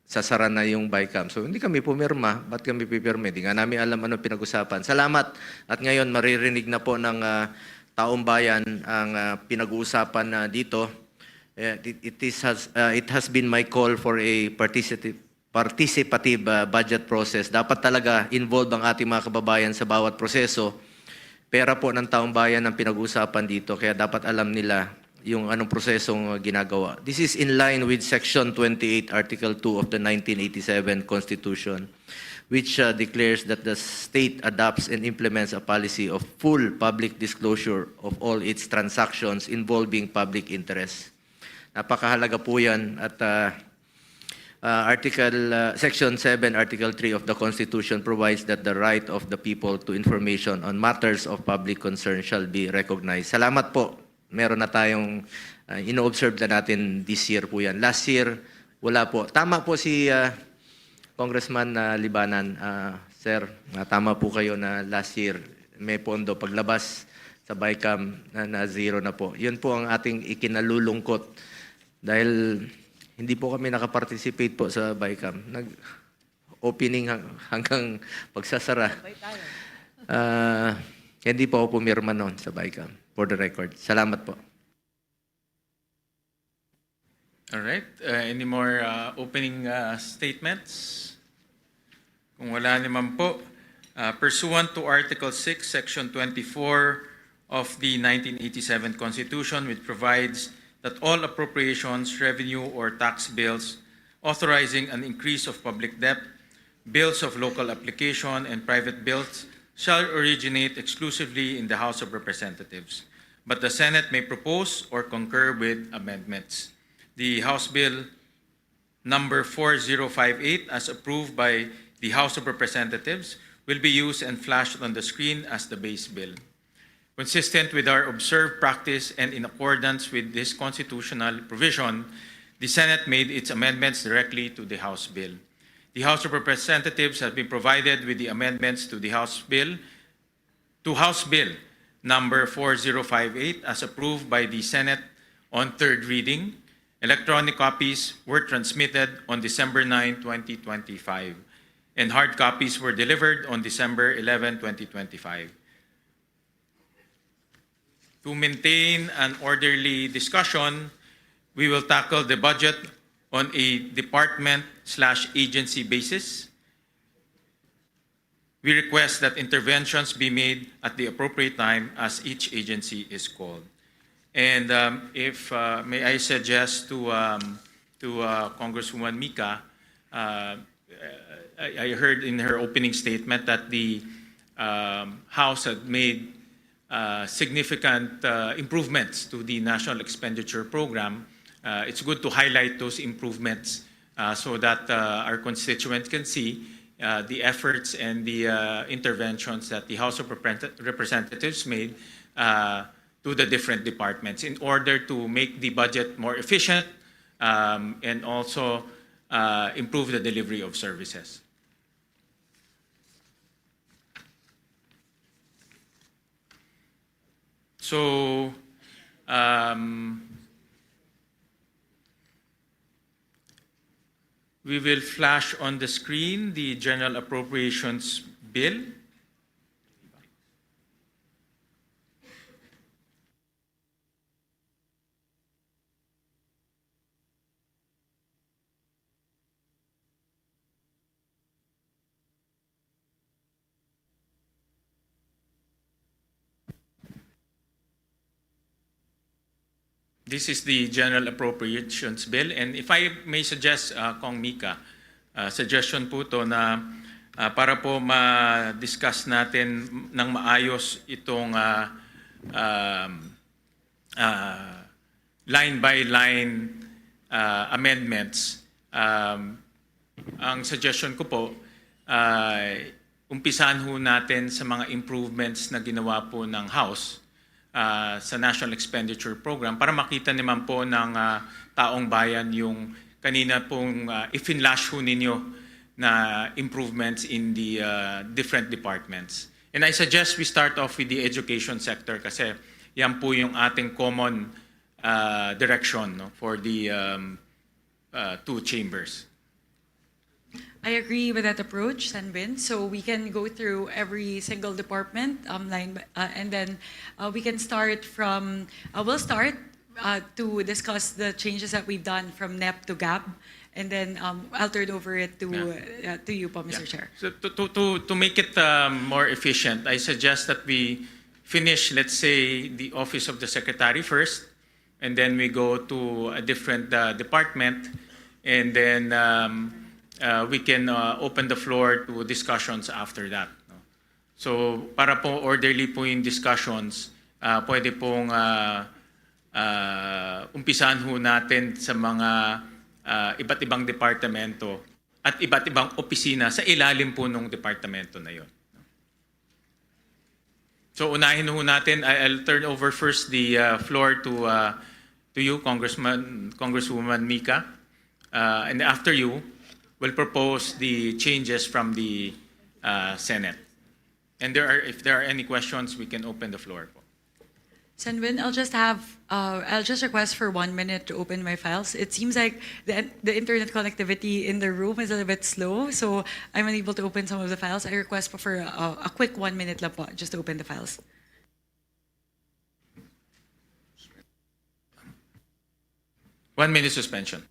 sasara na yung BICAM. So hindi kami pumirma. Ba't kami pipirma? Hindi nga namin alam ano pinag-usapan. Salamat. At ngayon maririnig na po ng taong bayan ang pinag-uusapan dito. It has been my call for a participative budget process. Dapat talaga involved ang ating mga kababayan sa bawat proseso. Pera po ng taong bayan ang pinag-uusapan dito, kaya dapat alam nila yung anong prosesong ginagawa. This is in line with Section 28, Article 2 of the 1987 Constitution, which declares that the state adopts and implements a policy of full public disclosure of all its transactions involving public interest. Napakahalaga po yan at Section 7, Article 3 of the Constitution provides that the right of the people to information on matters of public concern shall be recognized. Salamat po. Meron na tayong ino-observe na natin this year po yan. Last year, wala po. Tama po si Congressman Libanan. Sir, tama po kayo na last year may pondo. Paglabas sa BICAM na zero na po. Yun po ang ating ikinalulungkot dahil hindi po kami nakaparticipate po sa BICAM. Nag-opening hanggang pagsasara. Hindi po ako pumirma noon sa BICAM, for the record. Salamat po. All right. Any more opening statements? Kung wala naman po, pursuant to Article 6, Section 24 of the 1987 Constitution, which provides that all appropriations, revenue, or tax bills authorizing an increase of public debt, bills of local application, and private bills shall originate exclusively in the House of Representatives, but the Senate may propose or concur with amendments. The House Bill number 4058, as approved by the House of Representatives, will be used and flashed on the screen as the base bill. Consistent with our observed practice and in accordance with this constitutional provision, the Senate made its amendments directly to the House bill. The House of Representatives has been provided with the amendments to House Bill number 4058 as approved by the Senate on third reading. Electronic copies were transmitted on December 9, 2025, and hard copies were delivered on December 11, 2025. To maintain an orderly discussion, we will tackle the budget on a department/agency basis. We request that interventions be made at the appropriate time as each agency is called. And if may I suggest to Congresswoman Mica, I heard in her opening statement that the House had made significant improvements to the National Expenditure Program. It's good to highlight those improvements so that our constituents can see the efforts and the interventions that the House of Representatives made to the different departments in order to make the budget more efficient and also improve the delivery of services. So, we will flash on the screen the General Appropriations Bill. This is the General Appropriations Bill. And if I may suggest, Kong Mica, suggestion po to na para po ma-discuss natin ng maayos itong line-by-line amendments. Ang suggestion ko po, umpisahan ho natin sa mga improvements na ginawa po ng House sa National Expenditure Program para makita naman po ng taong bayan yung kanina pong i-finlash ho ninyo na improvements in the different departments. And I suggest we start off with the education sector kasi yan po yung ating common direction, no, for the two chambers. I agree with that approach, Sanbin. So we can go through every single department and then we can start from, we'll start to discuss the changes that we've done from NEP to GAP, and then I'll turn over it to you, Mr. Chair. So to make it more efficient, I suggest that we finish, let's say, the Office of the Secretary first, and then we go to a different department, and then we can open the floor to discussions after that. No? So para po orderly po yung discussions, pwede pong umpisahan ho natin sa mga iba't ibang departamento at iba't ibang opisina sa ilalim po ng departamento na yon. So unahin ho natin, I'll turn over first the floor to you, Congresswoman Mica, and after you, will propose the changes from the Senate. And if there are any questions, we can open the floor. Senwin, I'll just request for 1 minute to open my files. It seems like the internet connectivity in the room is a little bit slow, so I'm unable to open some of the files. I request for a quick 1 minute lang po, just to open the files. One minute suspension.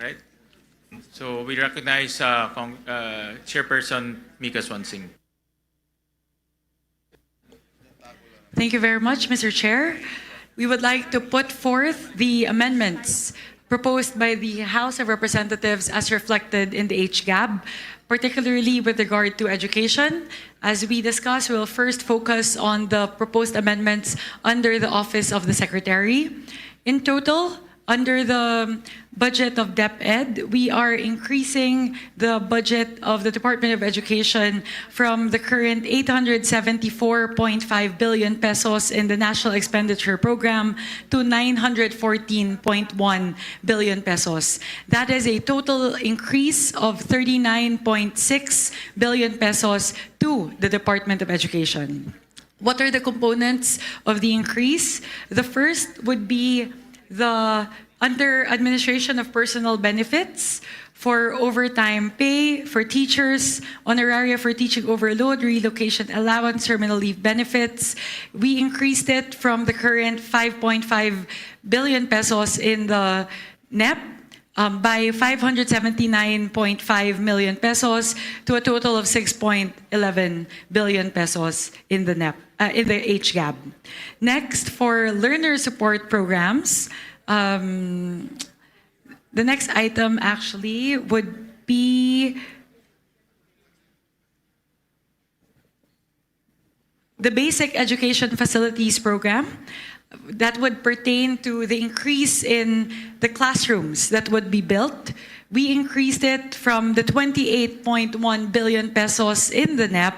Right? So we recognize Chairperson Ms. Swansing. Thank you very much, Mr. Chair. We would like to put forth the amendments proposed by the House of Representatives as reflected in the 𝐻𝐈𝐿, particularly with regard to education. As we discussed, we'll first focus on the proposed amendments under the Office of the Secretary. In total, under the budget of DepEd, we are increasing the budget of the Department of Education from the current 874.5 billion pesos in the National Expenditure Program to 914.1 billion pesos. That is a total increase of 39.6 billion pesos to the Department of Education. What are the components of the increase? The first would be the under administration of personal benefits for overtime pay for teachers, honoraria for teaching overload, relocation allowance, terminal leave benefits. We increased it from the current 5.5 billion pesos in the NEP by 579.5 million pesos to a total of 6.11 billion pesos in the NEP, in the 𝐻𝐈𝐿. Next, for learner support programs, the next item actually would be the Basic Education Facilities Program. That would pertain to the increase in the classrooms that would be built. We increased it from the 28.1 billion pesos in the NEP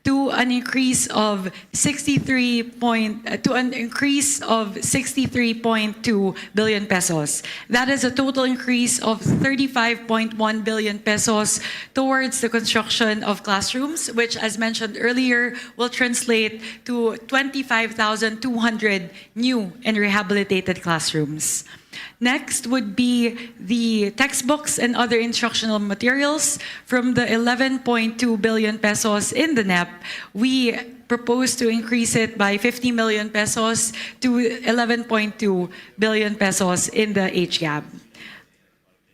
to an increase of 63.2 billion pesos. That is a total increase of 35.1 billion pesos towards the construction of classrooms, which, as mentioned earlier, will translate to 25,200 new and rehabilitated classrooms. Next would be the textbooks and other instructional materials. From the 11.2 billion pesos in the NEP, we propose to increase it by 50 million pesos to 11.2 billion pesos in the 𝐻𝐈𝐿.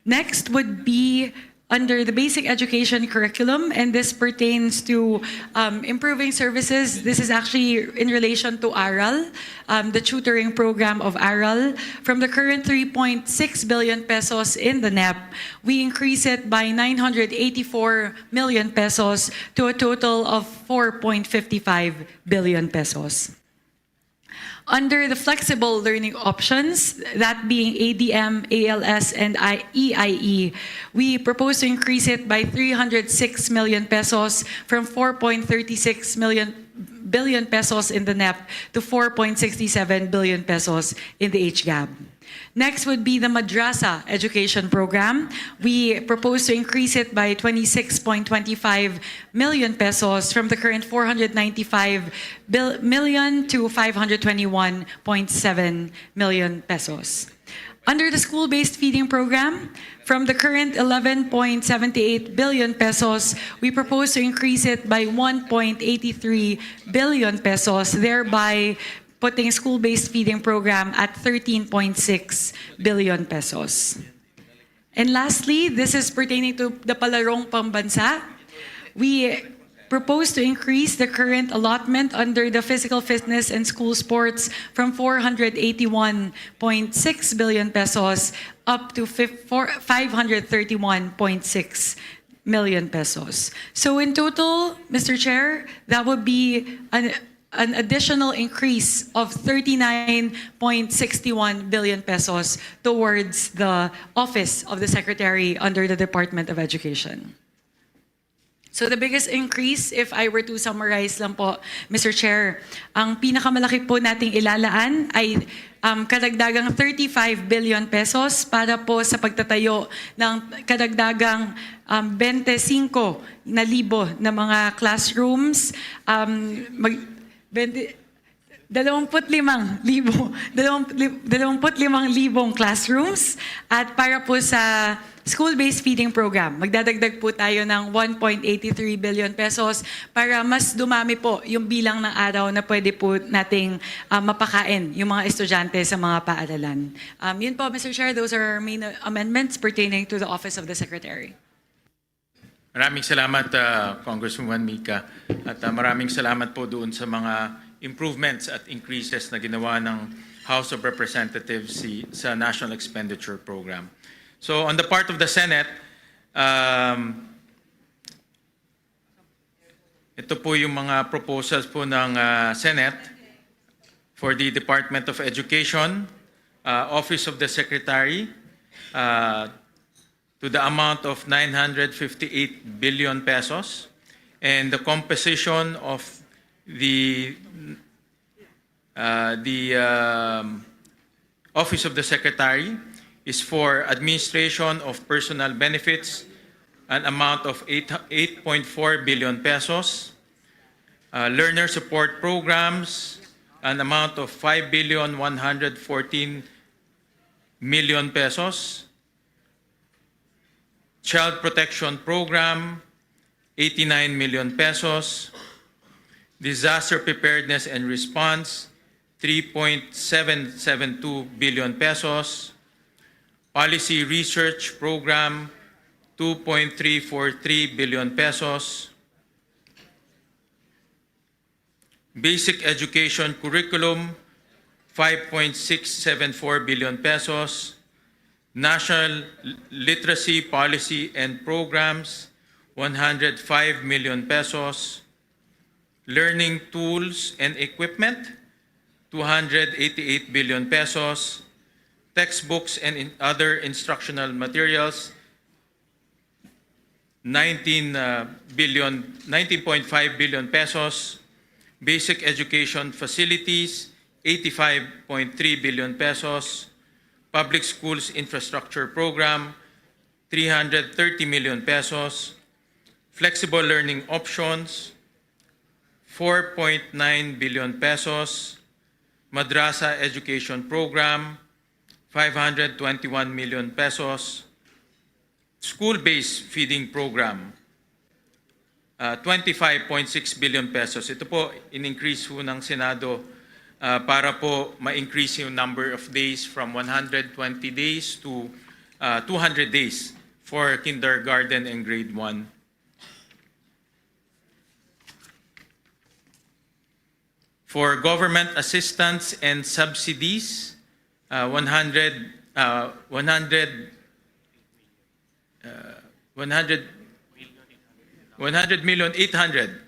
Next would be under the basic education curriculum, and this pertains to improving services. This is actually in relation to ARAL, the tutoring program of ARAL. From the current 3.6 billion pesos in the NEP, we increase it by 984 million pesos to a total of 4.55 billion pesos. Under the flexible learning options, that being ADM, ALS, and EIE, we propose to increase it by 306 million pesos from 4.36 billion pesos in the NEP to 4.67 billion pesos in the 𝐻𝐈𝐿. Next would be the Madrasa Education Program. We propose to increase it by 26.25 million pesos from the current 495 million to 521.7 million pesos. Under the school-based feeding program, from the current 11.78 billion pesos, we propose to increase it by 1.83 billion pesos, thereby putting school-based feeding program at 13.6 billion pesos. And lastly, this is pertaining to the Palarong Pambansa. We propose to increase the current allotment under the physical fitness and school sports from 481.6 billion pesos up to 531.6 million pesos. So in total, Mr. Chair, that would be an additional increase of 39.61 billion pesos towards the Office of the Secretary under the Department of Education. So the biggest increase, if I were to summarize lang po, Mr. Chair, ang pinakamalaki po nating ilalaan ay kadagdagang 35 billion pesos para po sa pagtatayo ng kadagdagang 25,000 na mga classrooms, 25,000 classrooms at para po sa school-based feeding program, magdadagdag po tayo ng 1.83 billion pesos para mas dumami po yung bilang ng araw na pwede po nating mapakain yung mga estudyante sa mga paaralan. Yun po, Mr. Chair, those are our main amendments pertaining to the Office of the Secretary. Maraming salamat, Congresswoman Mika. At maraming salamat po doon sa mga improvements at increases na ginawa ng House of Representatives sa National Expenditure Program. So on the part of the Senate, ito po yung mga proposals po ng Senate for the Department of Education, Office of the Secretary, to the amount of 958 billion pesos, and the composition of the Office of the Secretary is for administration of personal benefits, an amount of 8.4 billion pesos, learner support programs, an amount of 5,114,000,000 pesos, child protection program, 89 million pesos, disaster preparedness and response, 3.772 billion pesos, policy research program, 2.343 billion pesos, basic education curriculum, 5.674 billion pesos, national literacy policy and programs, 105 million pesos, learning tools and equipment, 288 billion pesos, textbooks and other instructional materials, 19.5 billion pesos, basic education facilities, 85.3 billion pesos, public schools infrastructure program, 330 million pesos, flexible learning options, 4.9 billion pesos, madrasa education program, 521 million pesos, school-based feeding program, 25.6 billion pesos. Ito po, in-increase po ng Senado para po ma-increase yung number of days from 120 days to 200 days for kindergarten and grade 1. For government assistance and subsidies, 100 million 800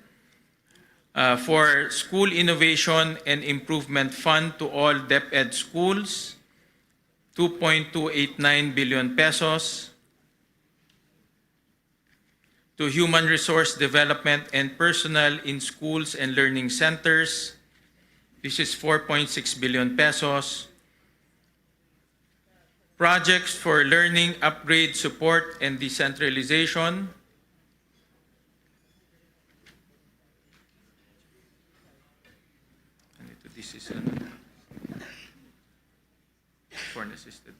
for School Innovation and Improvement Fund to all DepEd schools, 2.289 billion pesos. To Human Resource Development and Personnel in Schools and Learning Centers, this is 4.6 billion pesos. Projects for learning, upgrade, support, and decentralization, this is foreign assisted.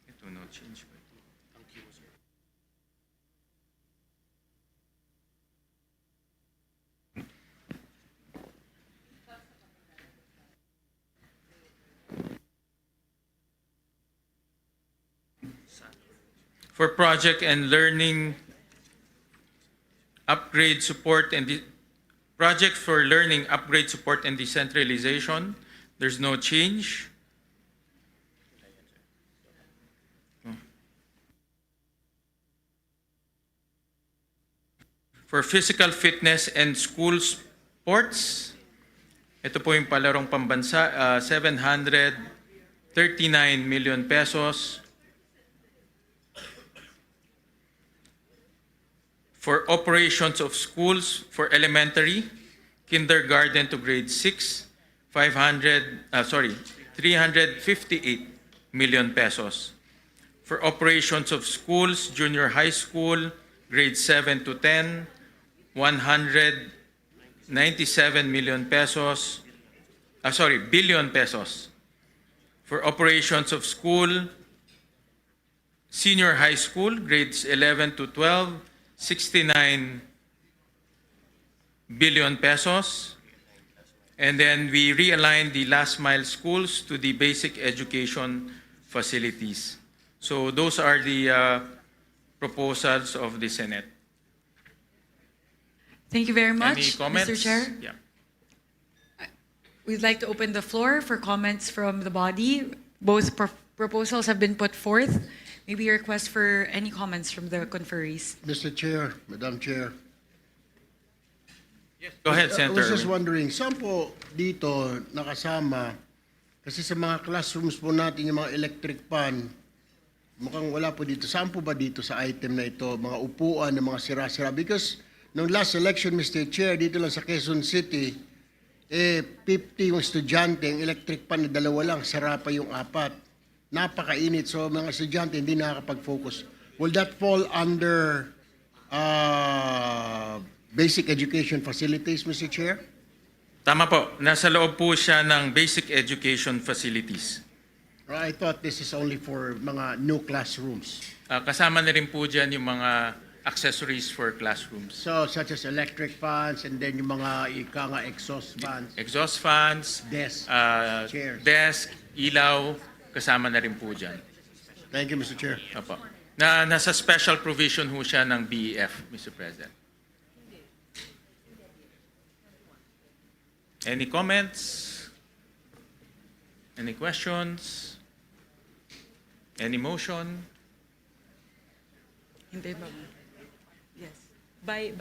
Ito no change. For project and learning upgrade support and project for learning upgrade support and decentralization, there's no change. For physical fitness and school sports, ito po yung palarong pambansa, 739 million pesos. For operations of schools for elementary, kindergarten to grade 6, 358 million pesos. For operations of schools, junior high school, grades 7 to 10, 197 million pesos. Billion pesos. For operations of school, senior high school, grades 11 to 12, 69 billion pesos. And then we realigned the last mile schools to the basic education facilities. So those are the proposals of the Senate. Thank you very Any much, comments? Mr. Chair. Yeah. We'd like to open the floor for comments from the body. Both proposals have been put forth. Maybe a request for any comments from the conferees. Mr. Chair, Madam Chair. Go ahead, I Senator. was just Erwin. wondering, saan po dito nakasama? Kasi sa mga classrooms po natin, yung mga electric fan, mukhang wala po dito. Saan po ba dito sa item na ito? Mga upuan, ng mga sira-sira? Because nung last election, Mr. Chair, dito lang sa Quezon City, 50 yung estudyante, ang electric fan na dalawa lang, sara pa yung 4. Napakainit. So mga estudyante hindi nakakapag-focus. Will that fall under basic education facilities, Mr. Chair? Tama po. Nasa loob po siya ng basic education facilities. I thought this is only for mga new classrooms. Kasama na rin po dyan yung mga accessories for classrooms. So, such as electric fans and then yung mga exhaust fans, Exhaust fans, desks, chairs. desk, ilaw, kasama na rin po dyan. Thank you, Mr. Chair. Opo. Nasa special provision ho siya ng BEF, Mr. President. Any comments? Any questions? Any motion? Hindi ba? Yes. By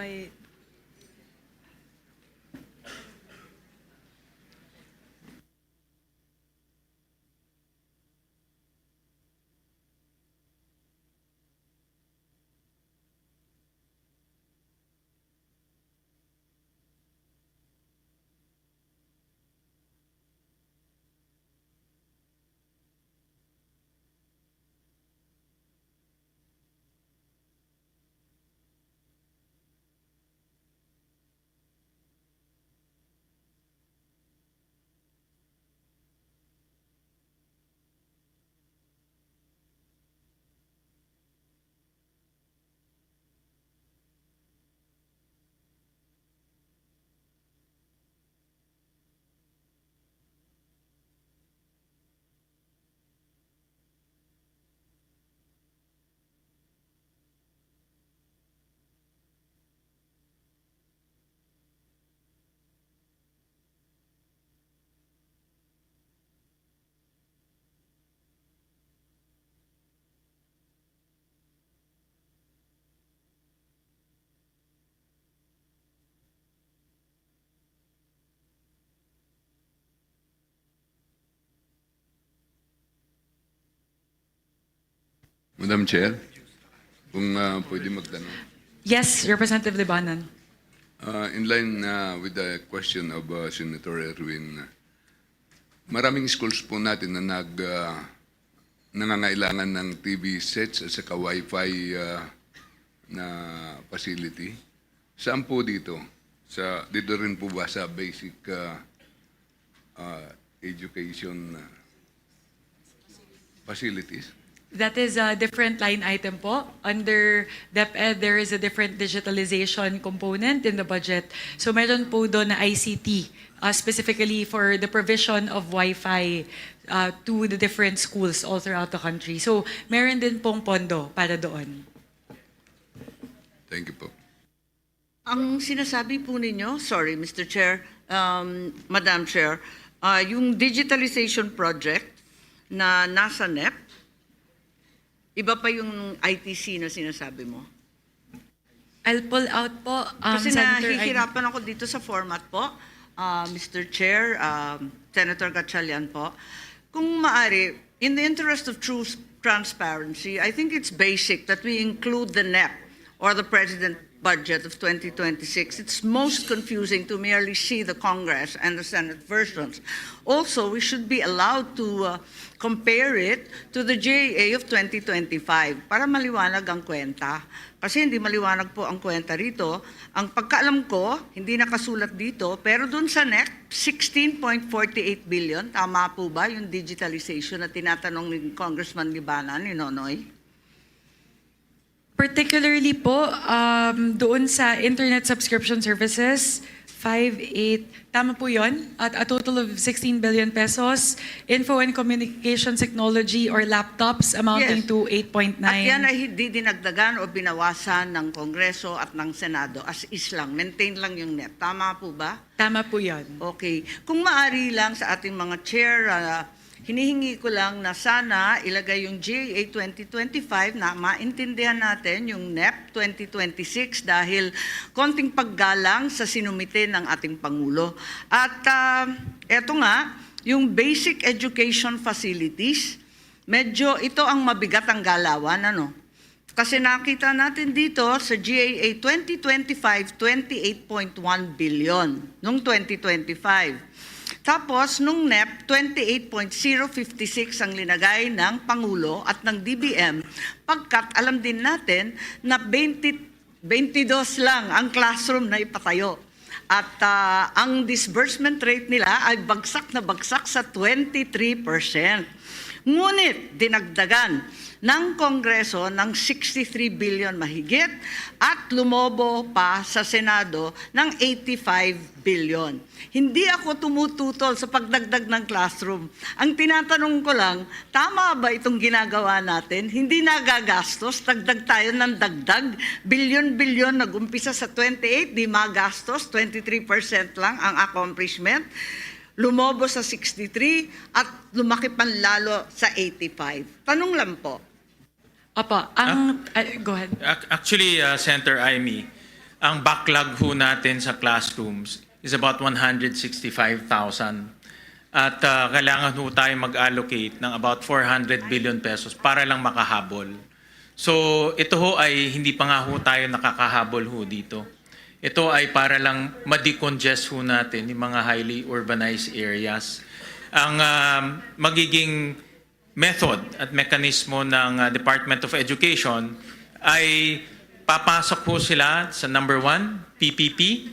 Madam Chair, kung pwede magtanong. yes, Representative Libanan. In line with the question of Senator Erwin, maraming schools po natin na nangangailangan ng TV sets at saka Wi-Fi na facility. Saan po dito? Dito rin po ba sa basic education facilities? That is a different line item po. Under DepEd, there is a different digitalization component in the budget. So meron po doon na ICT, specifically for the provision of Wi-Fi to the different schools all throughout the country. So meron din pong pondo para doon. Thank you po. Ang sinasabi po ninyo, sorry Mr. Chair, Madam Chair, yung digitalization project na nasa NEP, iba pa yung ITC na sinasabi mo. I'll pull out po, Kasi Senator, nahihirapan ako dito sa format po, Mr. Chair, Senator Gatchalian po. Kung maari, in the interest of true transparency, I think it's basic that we include the NEP or the President budget of 2026. It's most confusing to merely see the Congress and the Senate versions. Also, we should be allowed to compare it to the GAA of 2025 para maliwanag ang kwenta. Kasi hindi maliwanag po ang kwenta rito. Ang pagkaalam ko, hindi nakasulat dito, pero dun sa NEC, 16.48 billion, tama po ba yung digitalization na tinatanong ni Congressman Libanan, ni Nonoy? Particularly po, doon sa internet subscription services, 5.8, tama po yun, at a total of 16 billion pesos. Info and communications technology or laptops amounting Yes. to 8.9. At yan ay hindi dinagdagan o binawasan ng Kongreso at ng Senado. As is lang, maintain lang yung NEP. Tama po ba? Tama po yun. Okay. Kung maaari lang sa ating mga chair, hinihingi ko lang na sana ilagay yung GAA 2025 na maintindihan natin yung NEP 2026 dahil konting paggalang sa sinumite ng ating Pangulo. At eto nga, yung basic education facilities, medyo ito ang mabigat ang galawan, ano? Kasi nakita natin dito sa GAA 2025, 28.1 billion noong 2025. Tapos, nung NEP, 28.056 ang linagay ng Pangulo at ng DBM, pagkat alam din natin na 22 lang ang classroom na ipatayo. At ang disbursement rate nila ay bagsak na bagsak sa 23%. Ngunit dinagdagan ng Kongreso ng 63 billion mahigit at lumobo pa sa Senado ng 85 billion. Hindi ako tumututol sa pagdagdag ng classroom. Ang tinatanong ko lang, tama ba itong ginagawa natin? Hindi nagagastos, dagdag tayo ng dagdag, bilyon-bilyon nag-umpisa sa 28, di magastos, 23% lang ang accomplishment. Lumobo sa 63 at lumaki panlalo sa 85. Tanong lang po. Opo, go ahead. Actually, Senator Amy, ang backlog ho natin sa classrooms is about 165,000. At kailangan ho tayo mag-allocate ng about 400 billion pesos para lang makahabol. So ito ho ay hindi pa nga ho tayo nakakahabol ho dito. Ito ay para lang ma-decongest ho natin yung mga highly urbanized areas. Ang magiging method at mekanismo ng Department of Education ay papasok ho sila sa number 1, PPP,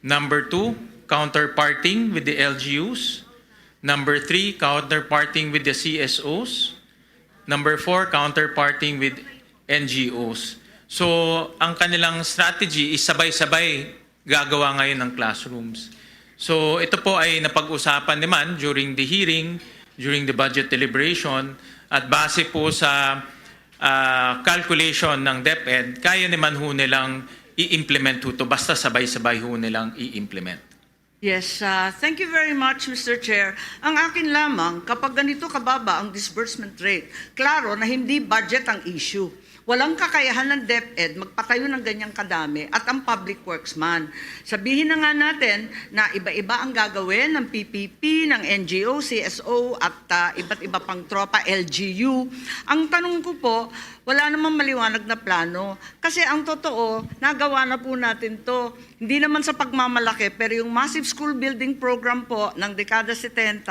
number 2, counterparting with the LGUs, number 3, counterparting with the CSOs, number 4, counterparting with NGOs. So, ang kanilang strategy is sabay-sabay gagawa ngayon ng classrooms. So, ito po ay napag-usapan naman during the hearing, during the budget deliberation, at base po sa calculation ng DepEd, kaya naman ho nilang i-implement ito, basta sabay-sabay ho nilang i-implement. Yes, thank you very much, Mr. Chair. Ang akin lamang, kapag ganito kababa ang disbursement rate, klaro na hindi budget ang issue. Walang kakayahan ng DepEd magpatayo ng ganyang kadami at ang public works man. Sabihin na nga natin na iba-iba ang gagawin ng PPP, ng NGO, CSO at iba't iba pang tropa, LGU. Ang tanong ko po, wala namang maliwanag na plano. Kasi ang totoo, nagawa na po natin to. Hindi naman sa pagmamalaki, pero yung massive school building program po ng dekada 70,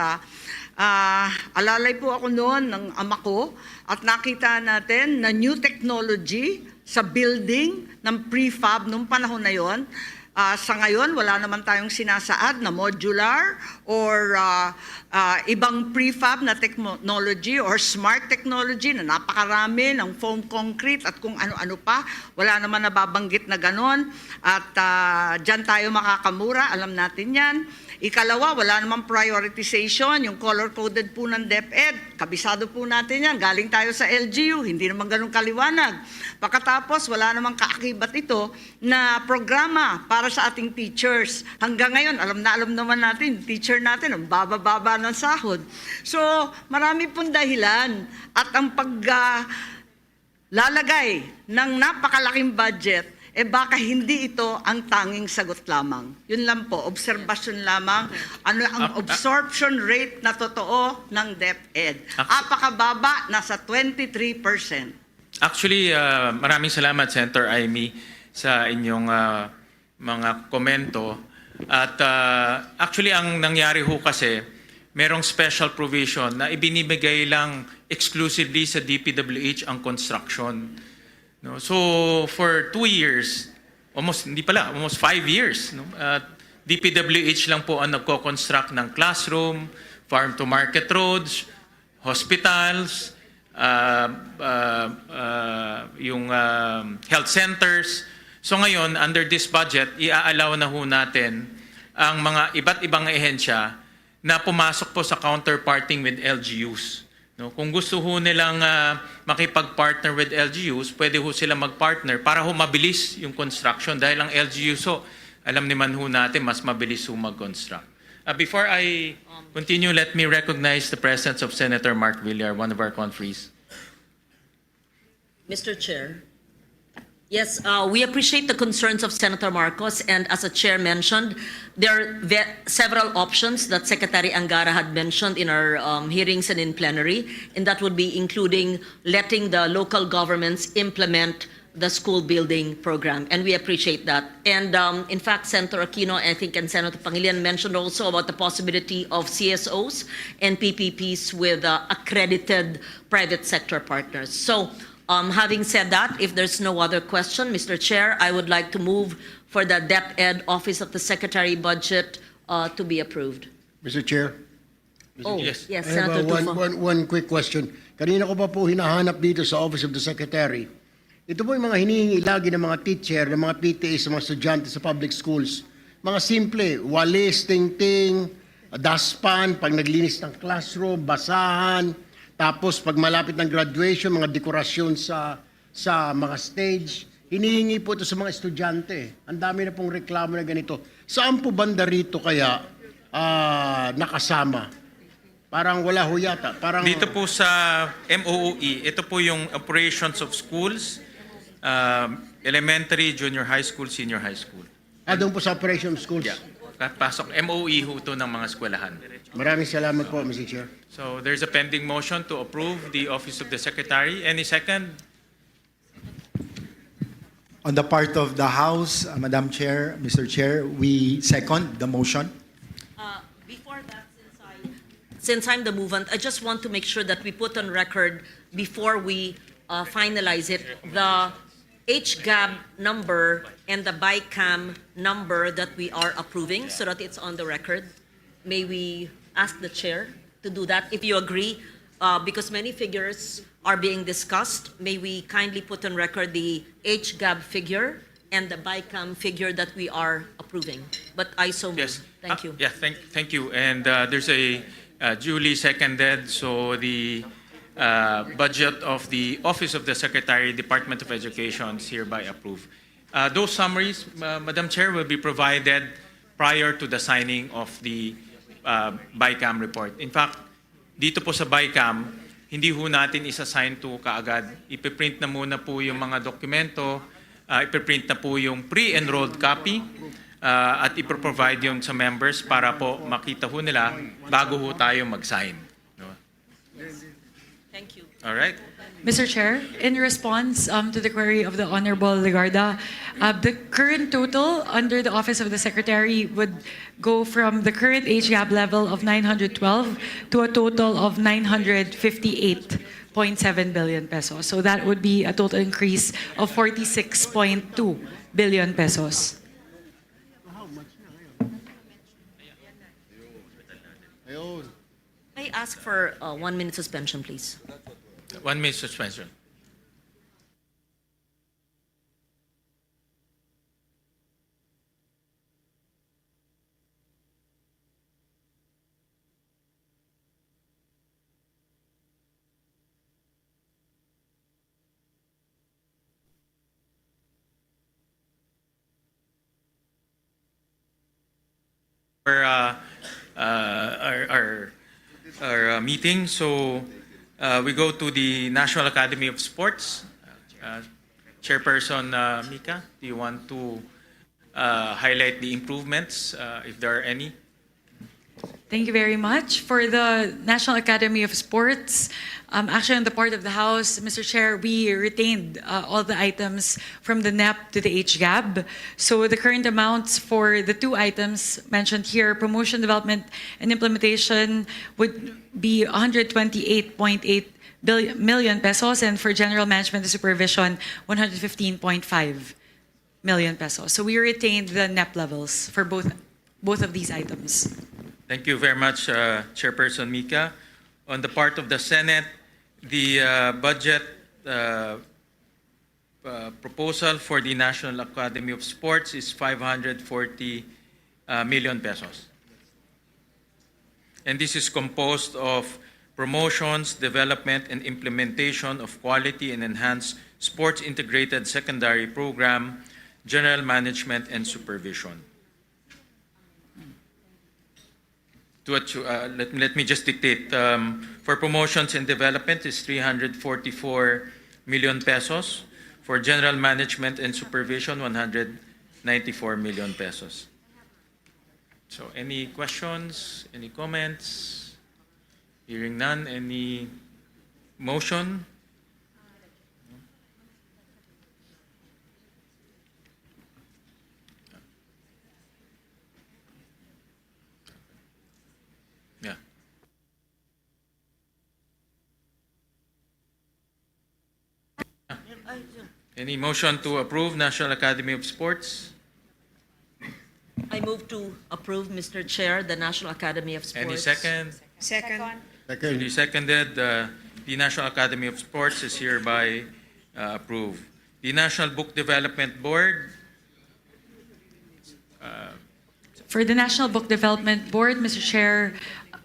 alalay po ako noon ng ama ko at nakita natin na new technology sa building ng prefab nung panahon na yon. Sa ngayon, wala naman tayong sinasaad na modular or ibang prefab na technology or smart technology na napakarami ng foam concrete at kung ano-ano pa. Wala naman nababanggit na ganon. At dyan tayo makakamura, alam natin yan. Ikalawa, wala namang prioritization, yung color-coded po ng DepEd. Kabisado po natin yan. Galing tayo sa LGU, hindi naman ganun kaliwanag. Pagkatapos, wala namang kaakibat ito na programa para sa ating teachers. Hanggang ngayon, alam naman natin, teacher natin, ang baba-baba ng sahod. So, marami pong dahilan. At ang lalagay ng napakalaking budget, baka hindi ito ang tanging sagot lamang. Yun lang po, obserbasyon lamang. Ano ang absorption rate na totoo ng DepEd? Apakababa, nasa 23%. Actually, maraming salamat, Senator Amy, sa inyong mga komento. At actually, ang nangyari ho kasi, merong special provision na ibinibigay lang exclusively sa DPWH ang construction. No? So, for 2 years, almost 5 years, no? DPWH lang po ang nagko-construct ng classroom, farm-to-market roads, hospitals, yung health centers. So ngayon, under this budget, i-allow na ho natin ang mga iba't ibang ehensya na pumasok po sa counterparting with LGUs. No? Kung gusto ho nilang makipag-partner with LGUs, pwede ho sila mag-partner para ho mabilis yung construction dahil ang LGUs ho, alam naman ho natin, mas mabilis ho mag-construct. Before I continue, let me recognize the presence of Senator Mark Villar, one of our conferees. Mr. Chair. Yes, we appreciate the concerns of Senator Marcos, and as the chair mentioned, there are several options that Secretary Angara had mentioned in our hearings and in plenary, and that would be including letting the local governments implement the school building program, and we appreciate that. And in fact, Senator Aquino, I think, and Senator Pangilinan mentioned also about the possibility of CSOs and PPPs with accredited private sector partners. So, having said that, if there's no other question, Mr. Chair, I would like to move for the DepEd Office of the Secretary budget to be approved. Mr. Chair? Oh, Yes. yes, I have Senator Tulfo. one quick question. Kanina ko pa po hinahanap dito sa Office of the Secretary. Ito po yung mga hinihingi lagi ng mga teacher, ng mga PTA sa mga estudyante sa public schools. Mga simple, walis, ting-ting, dustpan, pag naglinis ng classroom, basahan, tapos pag malapit ng graduation, mga dekorasyon sa mga stage. Hinihingi po ito sa mga estudyante. Ang dami na pong reklamo na ganito. Saan po banda rito kaya nakasama? Parang wala ho yata. Parang, Dito po sa MOOE, ito po yung operations of schools, elementary, junior high school, senior high school. doon po sa operation of schools. Yeah. Pasok, MOE ho ito ng mga eskwelahan. Maraming salamat po, Mr. Chair. So there's a pending motion to approve the Office of the Secretary. Any second? On the part of the House, Madam Chair, Mr. Chair, we second the motion. Before that, since I'm the movant, I just want to make sure that we put on record before we finalize it, the HGAB number and the BICAM number that we are approving so that it's on the record. May we ask the chair to do that, if you agree, because many figures are being discussed. May we kindly put on record the HGAB figure and the BICAM figure that we are approving? But I so move. Yes. Thank you. Yeah, thank you. And there's a duly seconded, so the budget of the Office of the Secretary, Department of Education is hereby approved. Those summaries, Madam Chair, will be provided prior to the signing of the BICAM report. In fact, dito po sa BICAM, hindi ho natin isa-sign to kaagad. Ipiprint na muna po yung mga dokumento, ipiprint na po yung pre-enrolled copy, at iproprovide yun sa members para po makita ho nila bago ho tayo mag-sign. No? Thank you. All right? Mr. Chair, in response to the query of the Honorable Legarda, the current total under the Office of the Secretary would go from the current HGAB level of 912 to a total of 958.7 billion pesos. So that would be a total increase of 46.2 billion pesos. I ask for 1 minute suspension, please. 1 minute suspension. Our meeting. So we go to the National Academy of Sports. Chairperson Mika, do you want to highlight the improvements, if there are any? Thank you very much. For the National Academy of Sports, actually on the part of the House, Mr. Chair, we retained all the items from the NEP to the HGAB. So the current amounts for the two items mentioned here, promotion, development, and implementation, would be 128.8 million pesos, and for general management and supervision, 115.5 million pesos. So we retained the NEP levels for both of these items. Thank you very much, Chairperson Mika. On the part of the Senate, the budget proposal for the National Academy of Sports is 540 million pesos. And this is composed of promotions, development, and implementation of quality and enhanced sports integrated secondary program, general management, and supervision. Let me just dictate. For promotions and development is 344 million pesos. For general management and supervision, 194 million pesos. So any questions, any comments? Hearing none, any motion? Yeah. Any motion to approve National Academy of Sports? I move to approve, Mr. Chair, the National Academy of Sports. Any second? Second. Duly seconded. The National Academy of Sports is hereby approved. The National Book Development Board. For the National Book Development Board, Mr. Chair,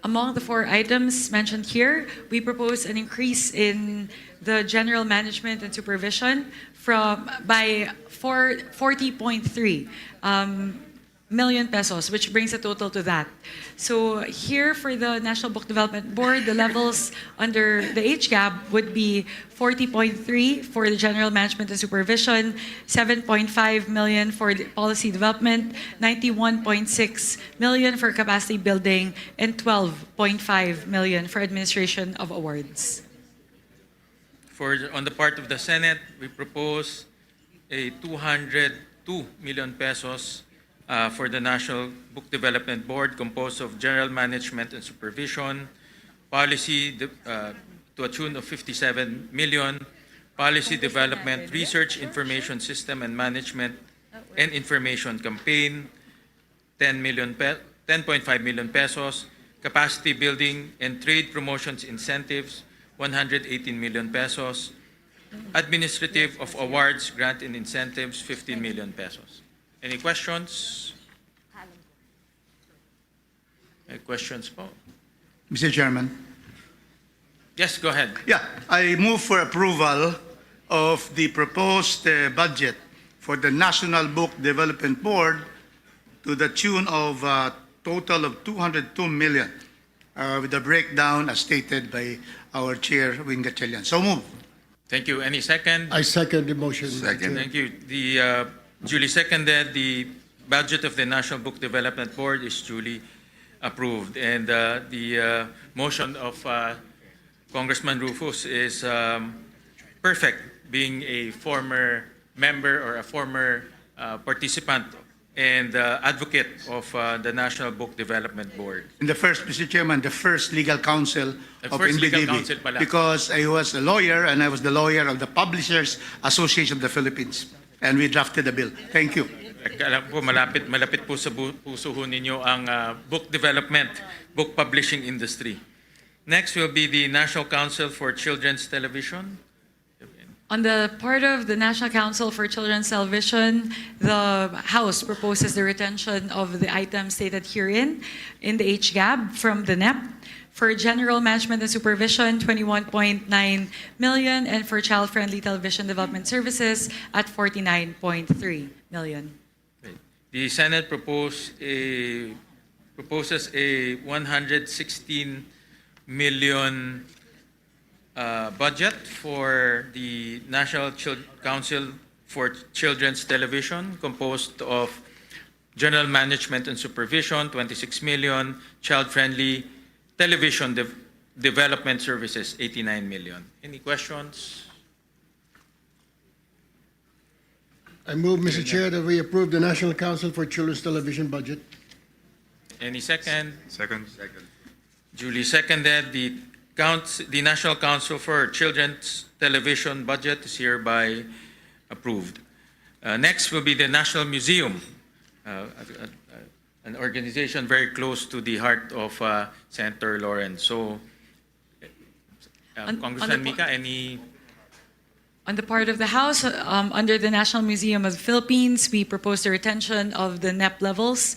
among the four items mentioned here, we propose an increase in the general management and supervision by 40.3 million pesos, which brings a total to that. So here for the National Book Development Board, the levels under the HGAB would be 40.3 for the general management and supervision, 7.5 million for the policy development, 91.6 million for capacity building, and 12.5 million for administration of awards. On the part of the Senate, we propose a 202 million pesos for the National Book Development Board, composed of general management and supervision, policy to a tune of 57 million, policy development, research, information system and management, and information campaign, 10.5 million pesos, capacity building and trade promotions incentives, 118 million pesos, administrative of awards, grant and incentives, 15 million pesos. Any questions? Any questions po? Mr. Chairman. Yes, go ahead. Yeah, I move for approval of the proposed budget for the National Book Development Board to the tune of a total of 202 million, with a breakdown as stated by our Chair, Wing Gatchalian. So move. Thank you. Any second? I second the motion. Second. Thank you. The duly seconded. The budget of the National Book Development Board is duly approved, and the motion of Congressman Rufus is perfect, being a former member or a former participant and advocate of the National Book Development Board. In the first, Mr. Chairman, the first legal counsel The of first legal NBDB, counsel pala. because I was a lawyer and I was the lawyer of the Publishers Association of the Philippines, and we drafted the bill. Thank you. Alam po, malapit po sa puso ho ninyo ang book development, book publishing industry. Next will be the National Council for Children's Television. On the part of the National Council for Children's Television, the House proposes the retention of the items stated herein in the HGAB from the NEP. For general management and supervision, 21.9 million, and for child-friendly television development services at 49.3 million. The Senate proposes a 116 million budget for the National Council for Children's Television, composed of General Management and Supervision, 26 million. Child-friendly television development services, 89 million. Any questions? I move, Mr. Chair, that we approve the National Council for Children's Television budget. Any second? Second. Duly seconded. The National Council for Children's Television budget is hereby approved. Next will be the National Museum, an organization very close to the heart of Senator Lawrence. So, On Congressman the po- Mika, any? On the part of the House, under the National Museum of the Philippines, we propose the retention of the NEP levels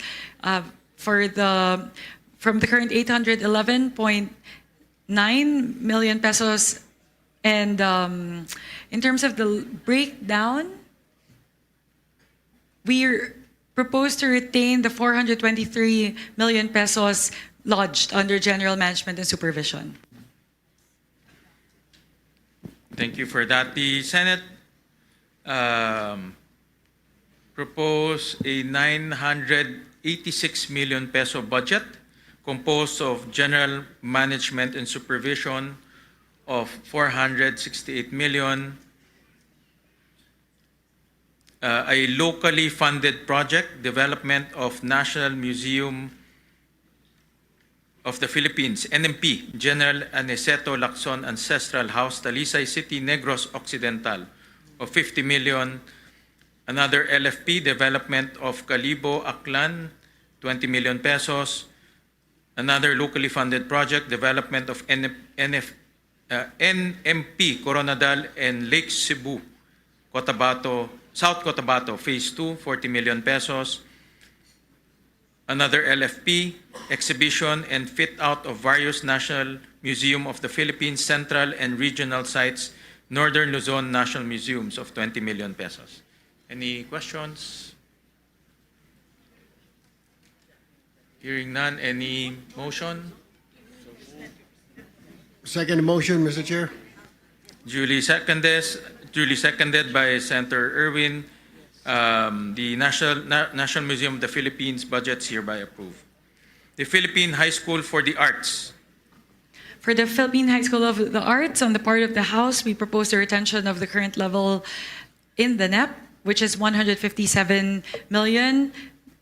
from the current 811.9 million pesos. And in terms of the breakdown, we propose to retain the 423 million pesos lodged under General Management and Supervision. Thank you for that. The Senate proposed a 986 million peso budget composed of General Management and Supervision of 468 million, a locally funded project, development of National Museum of the Philippines, NMP, General Aniceto Lacson Ancestral House, Talisay City, Negros Occidental, of 50 million. Another LFP, development of Calibo, Aklan, 20 million pesos. Another locally funded project, development of NMP, Coronadal and Lake Cebu, South Cotabato, Phase 2, 40 million pesos. Another LFP, exhibition and fit out of various National Museum of the Philippines, Central and Regional Sites, Northern Luzon National Museums of 20 million pesos. Any questions? Hearing none, any motion? Second motion, Mr. Chair. Duly seconded by Senator Erwin. The National Museum of the Philippines budgets hereby approved. The Philippine High School for the Arts. For the Philippine High School of the Arts, on the part of the House, we propose the retention of the current level in the NEP, which is 157 million,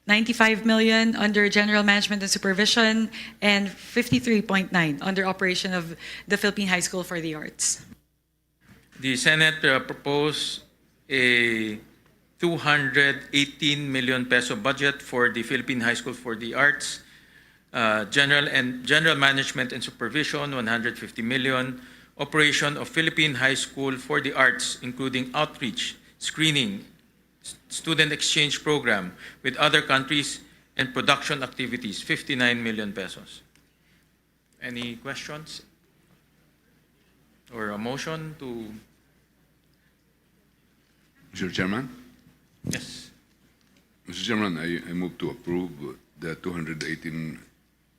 95 million under General Management and Supervision, and 53.9 under operation of the Philippine High School for the Arts. The Senate proposed a 218 million peso budget for the Philippine High School for the Arts. General Management and Supervision, 150 million. Operation of Philippine High School for the Arts, including outreach, screening, student exchange program with other countries, and production activities, 59 million pesos. Any questions? Or a motion to? Mr. Chairman? Yes. Mr. Chairman, I move to approve the 218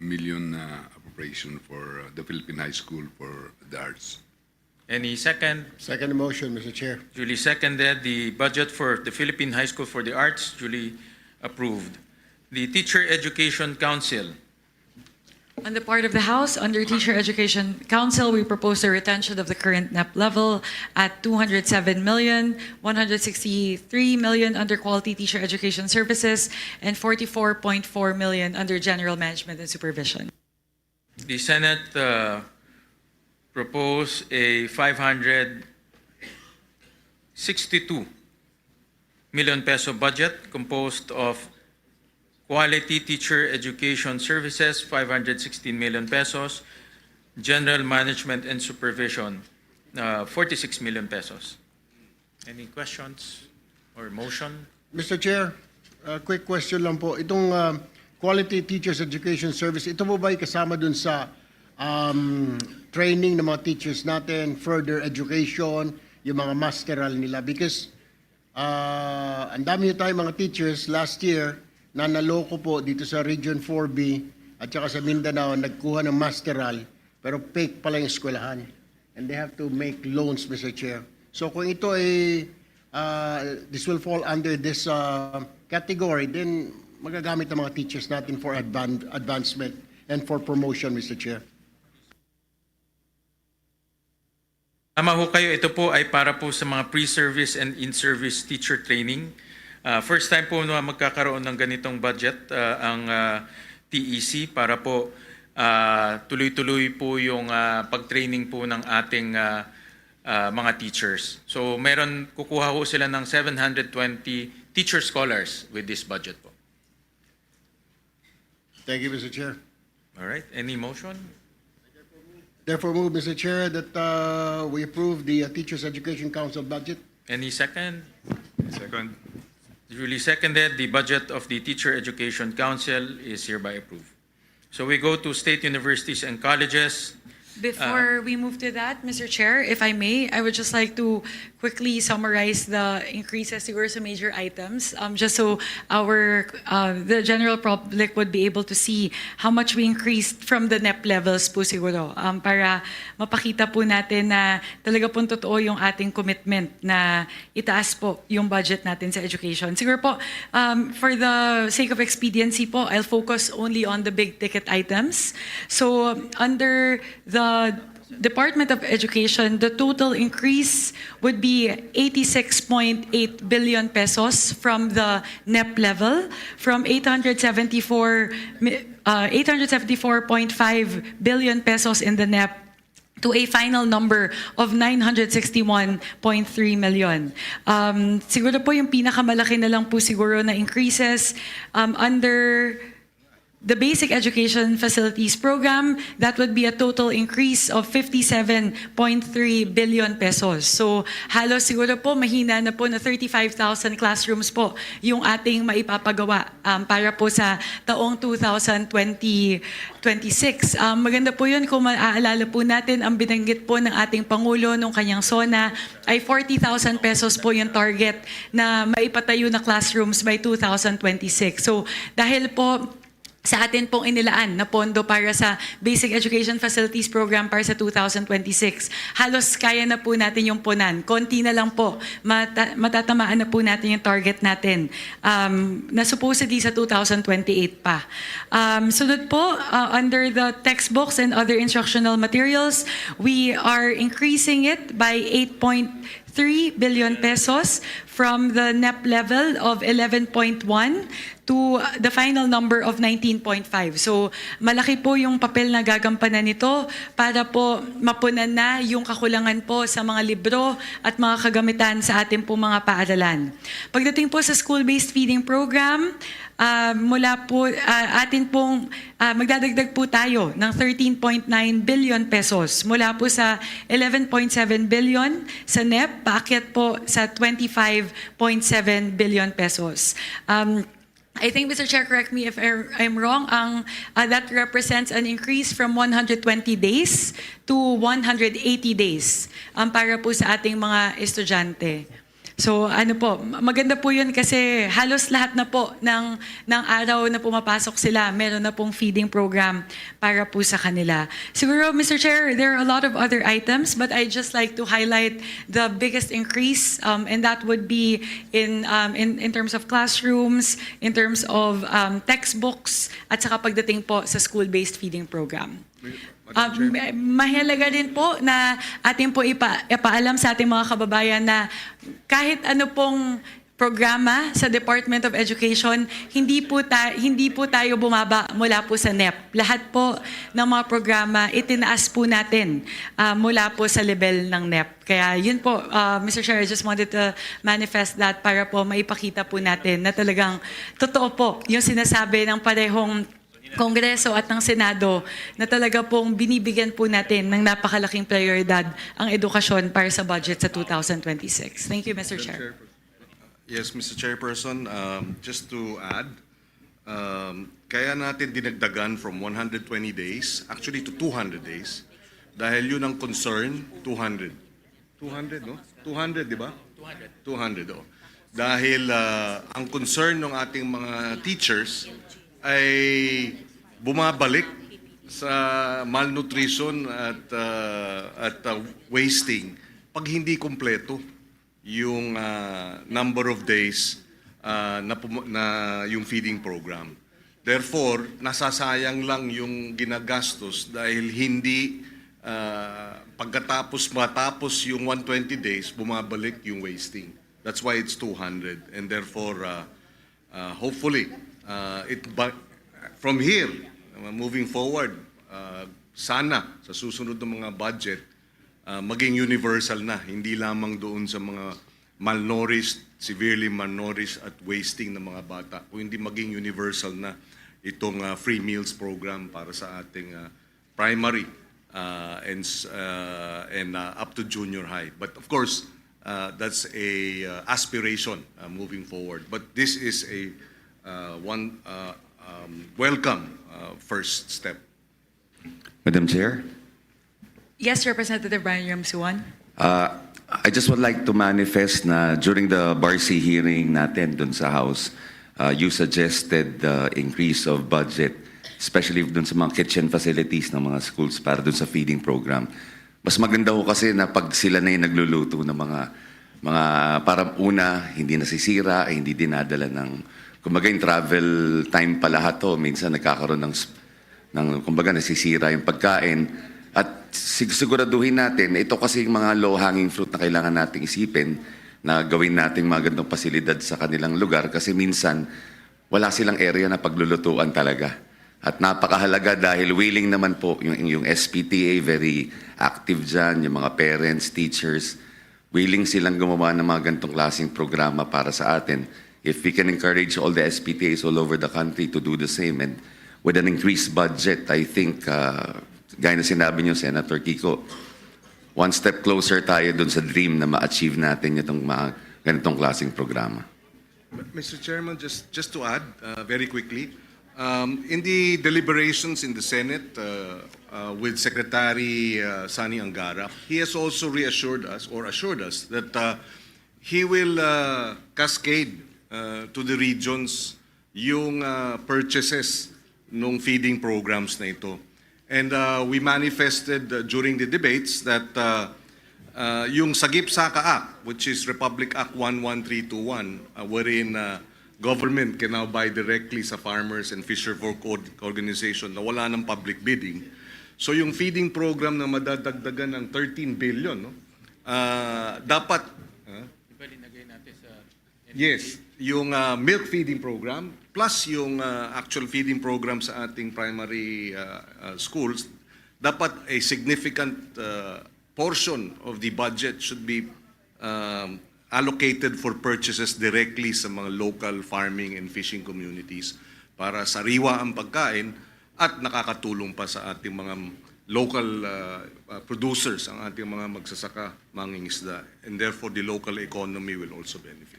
million appropriation for the Philippine High School for the Arts. Any second? Second motion, Mr. Chair. Duly seconded. The budget for the Philippine High School for the Arts, duly approved. The Teacher Education Council. On the part of the House, under Teacher Education Council, we propose the retention of the current NEP level at 207 million, 163 million under Quality Teacher Education Services, and 44.4 million under General Management and Supervision. The Senate proposed a 562 million peso budget composed of Quality Teacher Education Services, 516 million pesos. General Management and Supervision, 46 million pesos. Any questions or motion? Mr. Chair, quick question lang po. Itong Quality Teachers Education Service, ito po ba ay kasama dun sa training ng mga teachers natin, further education, yung mga masteral nila? Because ang dami tayong mga teachers last year na naloko po dito sa Region 4B at saka sa Mindanao, nagkuha ng masteral pero fake pala yung eskwelahan. And they have to make loans, Mr. Chair. So kung ito ay, this will fall under this category, then magagamit ng mga teachers natin for advancement and for promotion, Mr. Chair. Tama ho kayo, ito po ay para po sa mga pre-service and in-service teacher training. First time po na magkakaroon ng ganitong budget ang TEC para po tuloy-tuloy po yung pag-training po ng ating mga teachers. So meron, kukuha ho sila ng 720 teacher scholars with this budget po. Thank you, Mr. Chair. All right, any motion? Therefore move, Mr. Chair, that we approve the Teachers Education Council budget. Any second? Second. Duly seconded, the budget of the Teacher Education Council is hereby approved. So we go to state universities and colleges. Before we move to that, Mr. Chair, if I may, I would just like to quickly summarize the increases siguro sa major items, just so the general public would be able to see how much we increased from the NEP levels po siguro, para mapakita po natin na talaga po totoo yung ating commitment na itaas po yung budget natin sa education. Siguro po, for the sake of expediency po, I'll focus only on the big ticket items. So under the Department of Education, the total increase would be 86.8 billion pesos from the NEP level, from 874.5 billion pesos in the NEP to a final number of 961.3 million. Siguro po yung pinakamalaki na lang po siguro na increases under the Basic Education Facilities Program, that would be a total increase of 57.3 billion pesos. So halos siguro po mahina na po na 35,000 classrooms po yung ating maipapagawa para po sa taong 2026. Maganda po yun kung maaalala po natin, ang binanggit po ng ating Pangulo nung kanyang SONA ay 40,000 pesos po yung target na maipatayo na classrooms by 2026. So dahil po sa atin pong inilaan na pondo para sa Basic Education Facilities Program para sa 2026. Halos kaya na po natin yung punan. Konti na lang po. Matatamaan na po natin yung target natin na supposedly sa 2028 pa. Sunod po, under the textbooks and other instructional materials, we are increasing it by 8.3 billion pesos from the NEP level of 11.1 to the final number of 19.5. So malaki po yung papel na gagampanan nito para po mapunan na yung kakulangan po sa mga libro at mga kagamitan sa ating po mga paaralan. Pagdating po sa school-based feeding program, mula po atin pong magdadagdag po tayo ng 13.9 billion pesos mula po sa 11.7 billion sa NEP, paakyat po sa 25.7 billion pesos. I think, Mr. Chair, correct me if I'm wrong, that represents an increase from 120 days to 180 days para po sa ating mga estudyante. So ano po, maganda po yun kasi halos lahat na po ng araw na pumapasok sila, meron na pong feeding program para po sa kanila. Siguro, Mr. Chair, there are a lot of other items, but I just like to highlight the biggest increase, and that would be in terms of classrooms, in terms of textbooks, at saka pagdating po sa school-based feeding program. Mahalaga din po na ating po ipaalam sa ating mga kababayan na kahit ano pong programa sa Department of Education, hindi po tayo bumaba mula po sa NEP. Lahat po ng mga programa, itinaas po natin mula po sa level ng NEP. Kaya yun po, Mr. Chair, I just wanted to manifest that para po maipakita po natin na talagang totoo po yung sinasabi ng parehong Kongreso at ng Senado na talaga pong binibigyan po natin ng napakalaking prioridad ang edukasyon para sa budget sa 2026. Thank you, Mr. Chair. Yes, Mr. Chairperson, just to add, kaya natin dinagdagan from 120 days, actually to 200 days, dahil yun ang concern, 200. 200, no? 200, di ba? 200, oh. Dahil ang concern ng ating mga teachers ay bumabalik sa malnutrition at wasting pag hindi kumpleto yung number of days na yung feeding program. Therefore, nasasayang lang yung ginagastos dahil hindi matapos yung 120 days, bumabalik yung wasting. That's why it's 200. And therefore, hopefully, from here, moving forward, sana sa susunod ng mga budget, maging universal na, hindi lamang doon sa mga malnourished, severely malnourished at wasting ng mga bata, kung hindi maging universal na itong free meals program para sa ating primary and up to junior high. But of course, that's a aspiration moving forward. But this is a welcome first step. Madam Chair, Yes, Representative Brian Ramsuan. I just would like to manifest na during the BARC hearing natin dun sa House, you suggested the increase of budget, especially dun sa mga kitchen facilities ng mga schools para dun sa feeding program. Mas maganda ho kasi na pag sila na yung nagluluto ng mga para una, hindi nasisira, hindi dinadala ng, kumbaga yung travel time pa lahat ho, minsan nagkakaroon ng kumbaga nasisira yung pagkain. At siguraduhin natin, ito kasi yung mga low-hanging fruit na kailangan nating isipin na gawin nating mga ganitong pasilidad sa kanilang lugar kasi minsan wala silang area na paglulutuan talaga. At napakahalaga dahil willing naman po yung SPTA, very active dyan, yung mga parents, teachers, willing silang gumawa ng mga ganitong klaseng programa para sa atin. If we can encourage all the SPTAs all over the country to do the same and with an increased budget, I think gaya na sinabi niyo, Senator Kiko, one step closer tayo dun sa dream na ma-achieve natin itong mga ganitong klaseng programa. Mr. Chairman, just to add very quickly, in the deliberations in the Senate with Secretary Sani Angara, he has also reassured us or assured us that he will cascade to the regions yung purchases ng feeding programs na ito. And we manifested during the debates that yung Sagip-Saka Act, which is Republic Act 11321, wherein government can now buy directly sa farmers and fisherfolk organization na wala ng public bidding. So yung feeding program na madadagdagan ng 13 billion, no? Dapat, yes, yung milk feeding program, plus yung actual feeding program sa ating primary schools, dapat a significant portion of the budget should be allocated for purchases directly sa mga local farming and fishing communities para sariwa ang pagkain at nakakatulong pa sa ating mga local producers, ang ating mga magsasaka, mangingisda, and therefore the local economy will also benefit.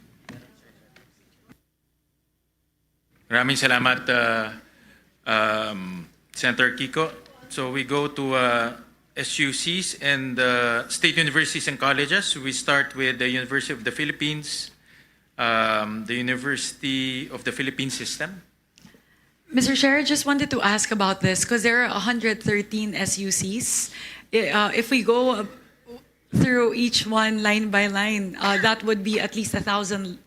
Maraming salamat, Senator Kiko. So we go to SUCs and state universities and colleges. We start with the University of the Philippines, the University of the Philippines System. Mr. Chair, I just wanted to ask about this because there are 113 SUCs. If we go through each one line by line, that would be at least 1,000,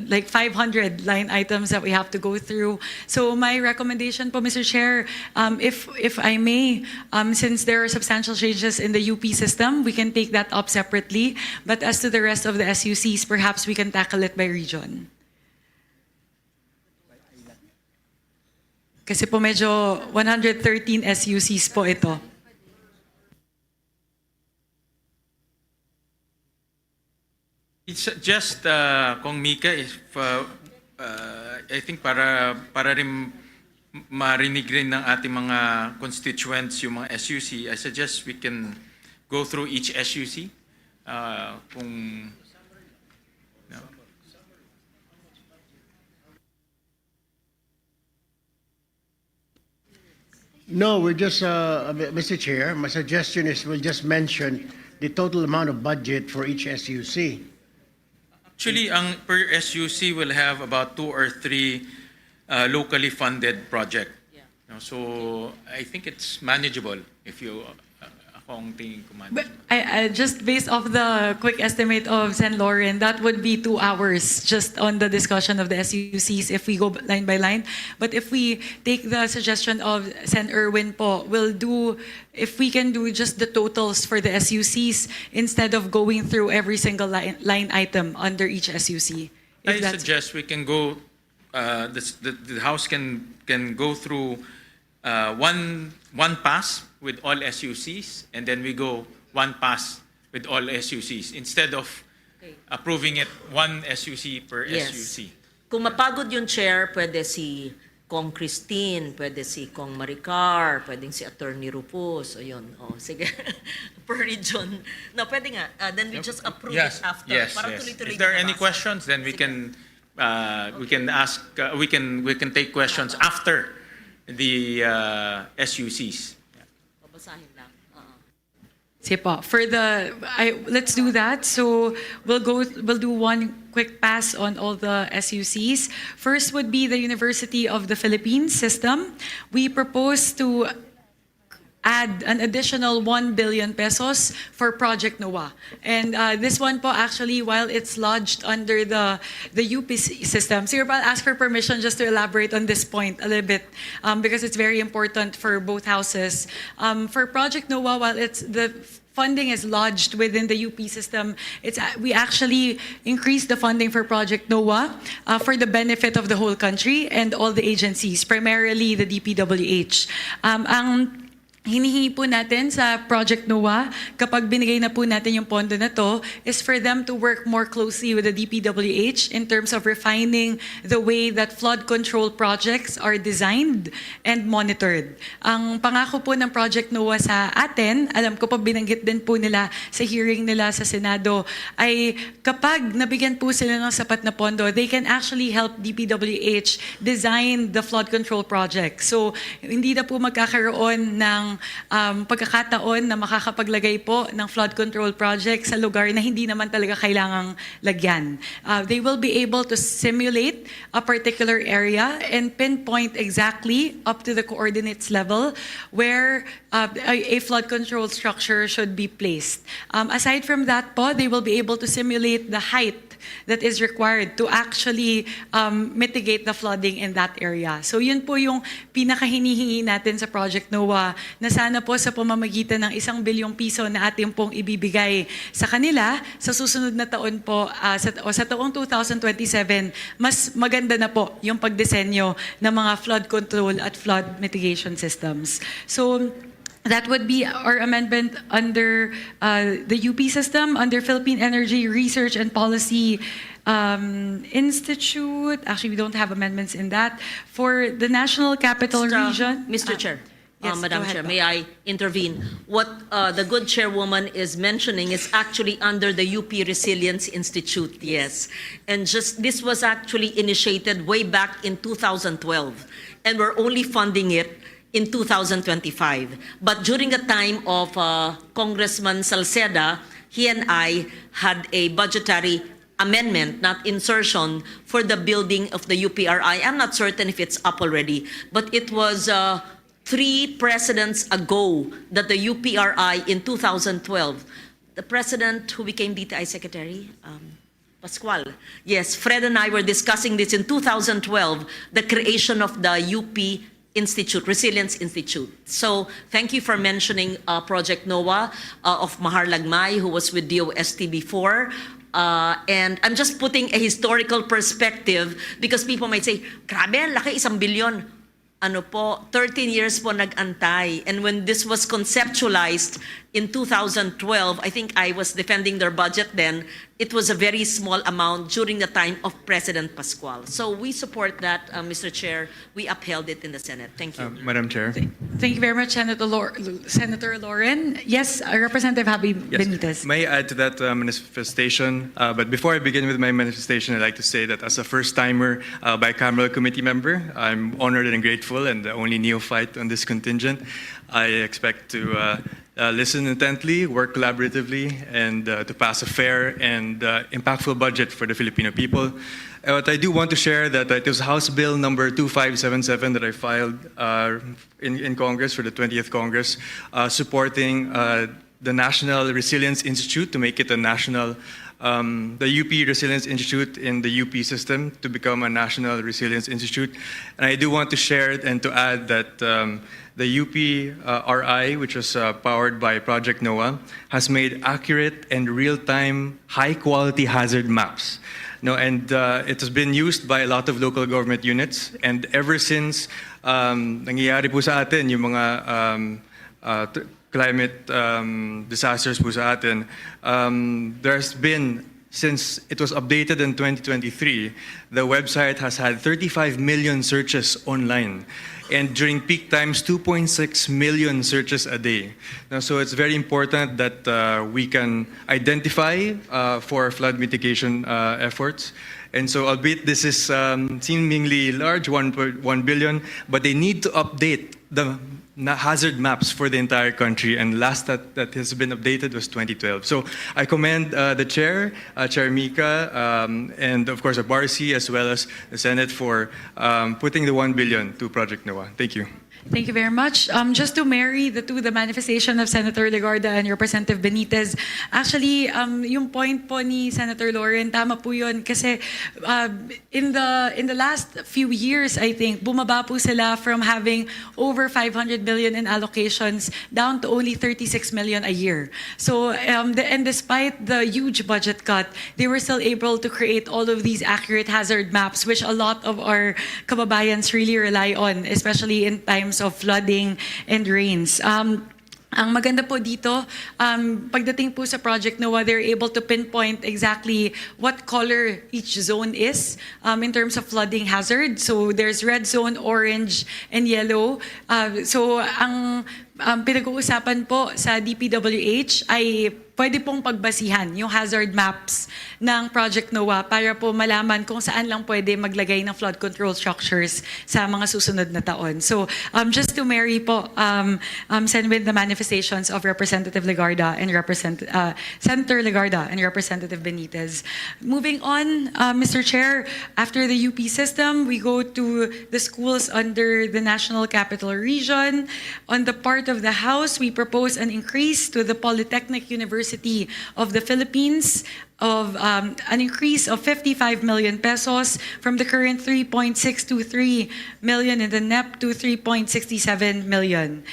like 500 line items that we have to go through. So my recommendation po, Mr. Chair, if I may, since there are substantial changes in the UP system, we can take that up separately. But as to the rest of the SUCs, perhaps we can tackle it by region. Kasi po medyo 113 SUCs po ito. It's just, Kong Mika, if, I think para rin marinig rin ng ating mga constituents yung mga SUC, I suggest we can go through each SUC. Kung, no. No, we're just, Mr. Chair, my suggestion is we'll just mention the total amount of budget for each SUC. Actually, ang per SUC will have about 2 or 3 locally funded projects. So I think it's manageable if you Ako ang tingin ko man. But I just based off the quick estimate of Sen. Lauren, that would be 2 hours just on the discussion of the SUCs if we go line by line. But if we take the suggestion of Sen. Erwin po, we'll do, if we can do just the totals for the SUCs instead of going through every single line item under each SUC. I suggest we can go, the House can go through one pass with all SUCs, and then we go one pass with all SUCs instead of approving it one SUC per Yes. SUC. Kung mapagod yung chair, pwede si Kong Christine, pwede si Kong Maricar, pwedeng si Attorney Rufus, o yun. O, sige. Per region. No, pwede nga. Then we just approve it after. Yes, Parang yes. tuloy-tuloy If there are na any nabasa. questions, then we can ask, we can take questions after the SUCs. Babasahin lang. Sige po. Let's do that. So we'll do one quick pass on all the SUCs. First would be the University of the Philippines system. We propose to add an additional 1 billion pesos for Project NOAA. And this one po actually, while it's lodged under the UP system, so I'll ask for permission just to elaborate on this point a little bit because it's very important for both houses. For Project NOAA, while the funding is lodged within the UP system, we actually increased the funding for Project NOAA for the benefit of the whole country and all the agencies, primarily the DPWH. Ang hinihingi po natin sa Project NOAA, kapag binigay na po natin yung pondo na to, is for them to work more closely with the DPWH in terms of refining the way that flood control projects are designed and monitored. Ang pangako po ng Project NOAA sa atin, alam ko po binanggit din po nila sa hearing nila sa Senado, ay kapag nabigyan po sila ng sapat na pondo, they can actually help DPWH design the flood control project. So, hindi na po magkakaroon ng pagkakataon na makakapaglagay po ng flood control project sa lugar na hindi naman talaga kailangang lagyan. They will be able to simulate a particular area and pinpoint exactly up to the coordinates level where a flood control structure should be placed. Aside from that po, they will be able to simulate the height that is required to actually mitigate the flooding in that area. So yun po yung pinakahinihingi natin sa Project NOAA na sana po sa pamamagitan ng 1 bilyong piso na ating pong ibibigay sa kanila sa susunod na taon po sa taong 2027, mas maganda na po yung pagdisenyo ng mga flood control at flood mitigation systems. So that would be our amendment under the UP system, under Philippine Energy Research and Policy Institute. Actually, we don't have amendments in that. For the National Capital Region. Mr. Chair. Yes, Madam go ahead Chair, po. may I intervene? What the good chairwoman is mentioning is actually under the UP Resilience Institute, yes. And this was actually initiated way back in 2012, and we're only funding it in 2025. But during the time of Congressman Salceda, he and I had a budgetary amendment, not insertion, for the building of the UPRI. I'm not certain if it's up already, but it was 3 presidents ago that the UPRI in 2012, the president who became DTI Secretary, Pascual. Yes, Fred and I were discussing this in 2012, the creation of the UP Institute, Resilience Institute. So thank you for mentioning Project NOAA of Mahar Lagmay, who was with DOST before. And I'm just putting a historical perspective because people might say, grabe, ang laki, 1 bilyon. Ano po, 13 years po nag-antay. And when this was conceptualized in 2012, I think I was defending their budget then, it was a very small amount during the time of President Pascual. So we support that, Mr. Chair. We upheld it in the Senate. Thank you. Madam Chair. Thank you very much, Senator Lauren. Yes, Representative Javi Benitez. May I add to that manifestation? But before I begin with my manifestation, I'd like to say that as a first-timer bicameral committee member, I'm honored and grateful and the only neophyte on this contingent. I expect to listen intently, work collaboratively, and to pass a fair and impactful budget for the Filipino people. What I do want to share that it was House Bill number 2577 that I filed in Congress for the 20th Congress, supporting the National Resilience Institute to make it a national, the UP Resilience Institute in the UP system to become a National Resilience Institute. And I do want to share and to add that the UP RI, which was powered by Project NOAA, has made accurate and real-time, high-quality hazard maps. No, and it has been used by a lot of local government units. And ever since nangyayari po sa atin yung mga climate disasters po sa atin, there's been, since it was updated in 2023, the website has had 35 million searches online. And during peak times, 2.6 million searches a day. Now, so it's very important that we can identify for flood mitigation efforts. And so, albeit this is seemingly large, 1.1 billion, but they need to update the hazard maps for the entire country, and last that has been updated was 2012. So I commend the Chair, Chair Mika, and of course the BARC as well as the Senate for putting the 1 billion to Project NOAA. Thank you. Thank you very much. Just to marry the manifestation of Senator Legarda and Representative Benitez, actually, yung point po ni Senator Lauren, tama po yun. Kasi in the last few years, I think, bumaba po sila from having over 500 billion in allocations down to only 36 million a year. So, and despite the huge budget cut, they were still able to create all of these accurate hazard maps, which a lot of our kababayans really rely on, especially in times of flooding and rains. Ang maganda po dito, pagdating po sa Project NOAA, they're able to pinpoint exactly what color each zone is in terms of flooding hazard. So there's red zone, orange, and yellow. So ang pinag-uusapan po sa DPWH ay pwede pong pagbasihan yung hazard maps ng Project NOAA para po malaman kung saan lang pwede maglagay ng flood control structures sa mga susunod na taon. So just to marry po, send with the manifestations of Representative Legarda and Senator Legarda and Representative Benitez. Moving on, Mr. Chair, after the UP system, we go to the schools under the National Capital Region. On the part of the House, we propose an increase to the Polytechnic University of the Philippines of an increase of 55 million pesos from the current 3.623 million in the NEP to 3.67 million.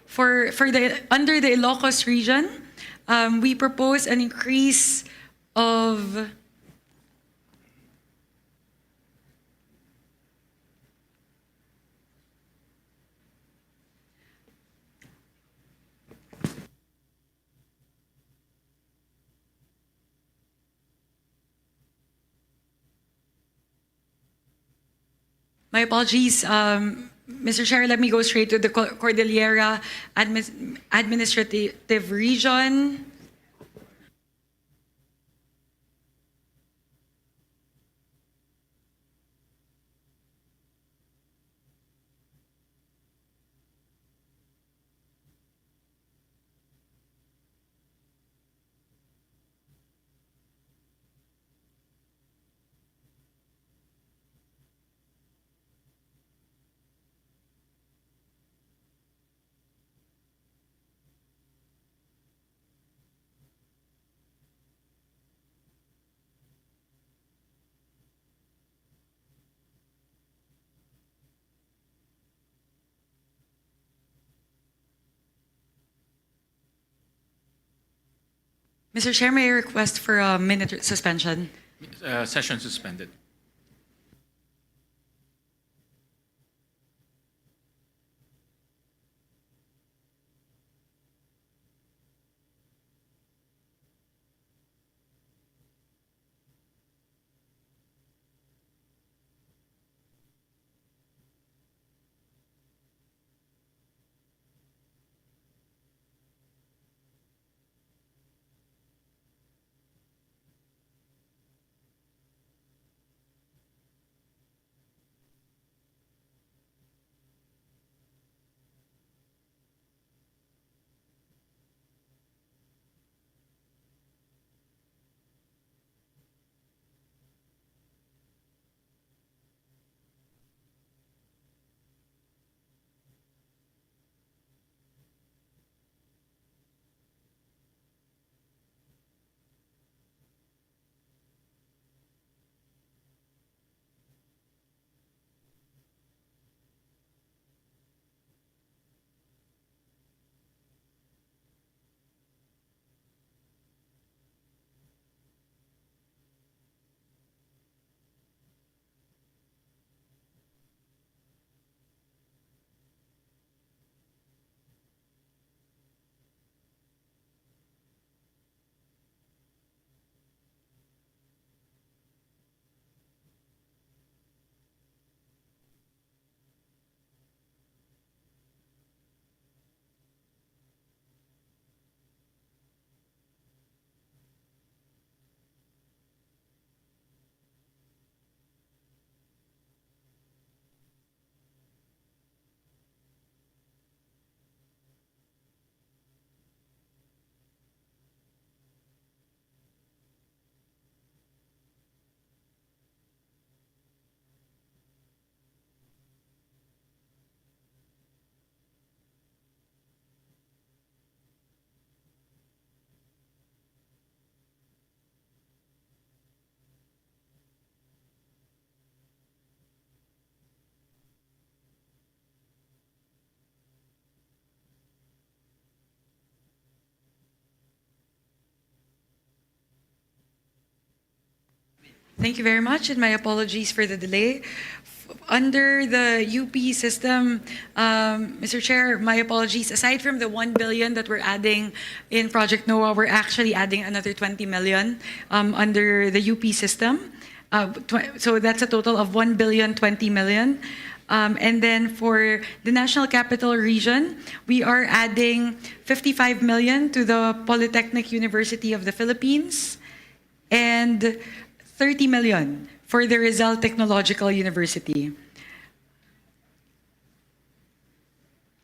For the under the Ilocos region, we propose an increase of my apologies, Mr. Chair, let me go straight to the Cordillera Administrative Region. Mr. Chair, may I request for a minute suspension? Session suspended. Thank you very much, and my apologies for the delay. Under the UP system, Mr. Chair, my apologies. Aside from the 1 billion that we're adding in Project NOAA, we're actually adding another 20 million under the UP system. So that's a total of 1 billion 20 million. And then for the National Capital Region, we are adding 55 million to the Polytechnic University of the Philippines and 30 million for the Rizal Technological University.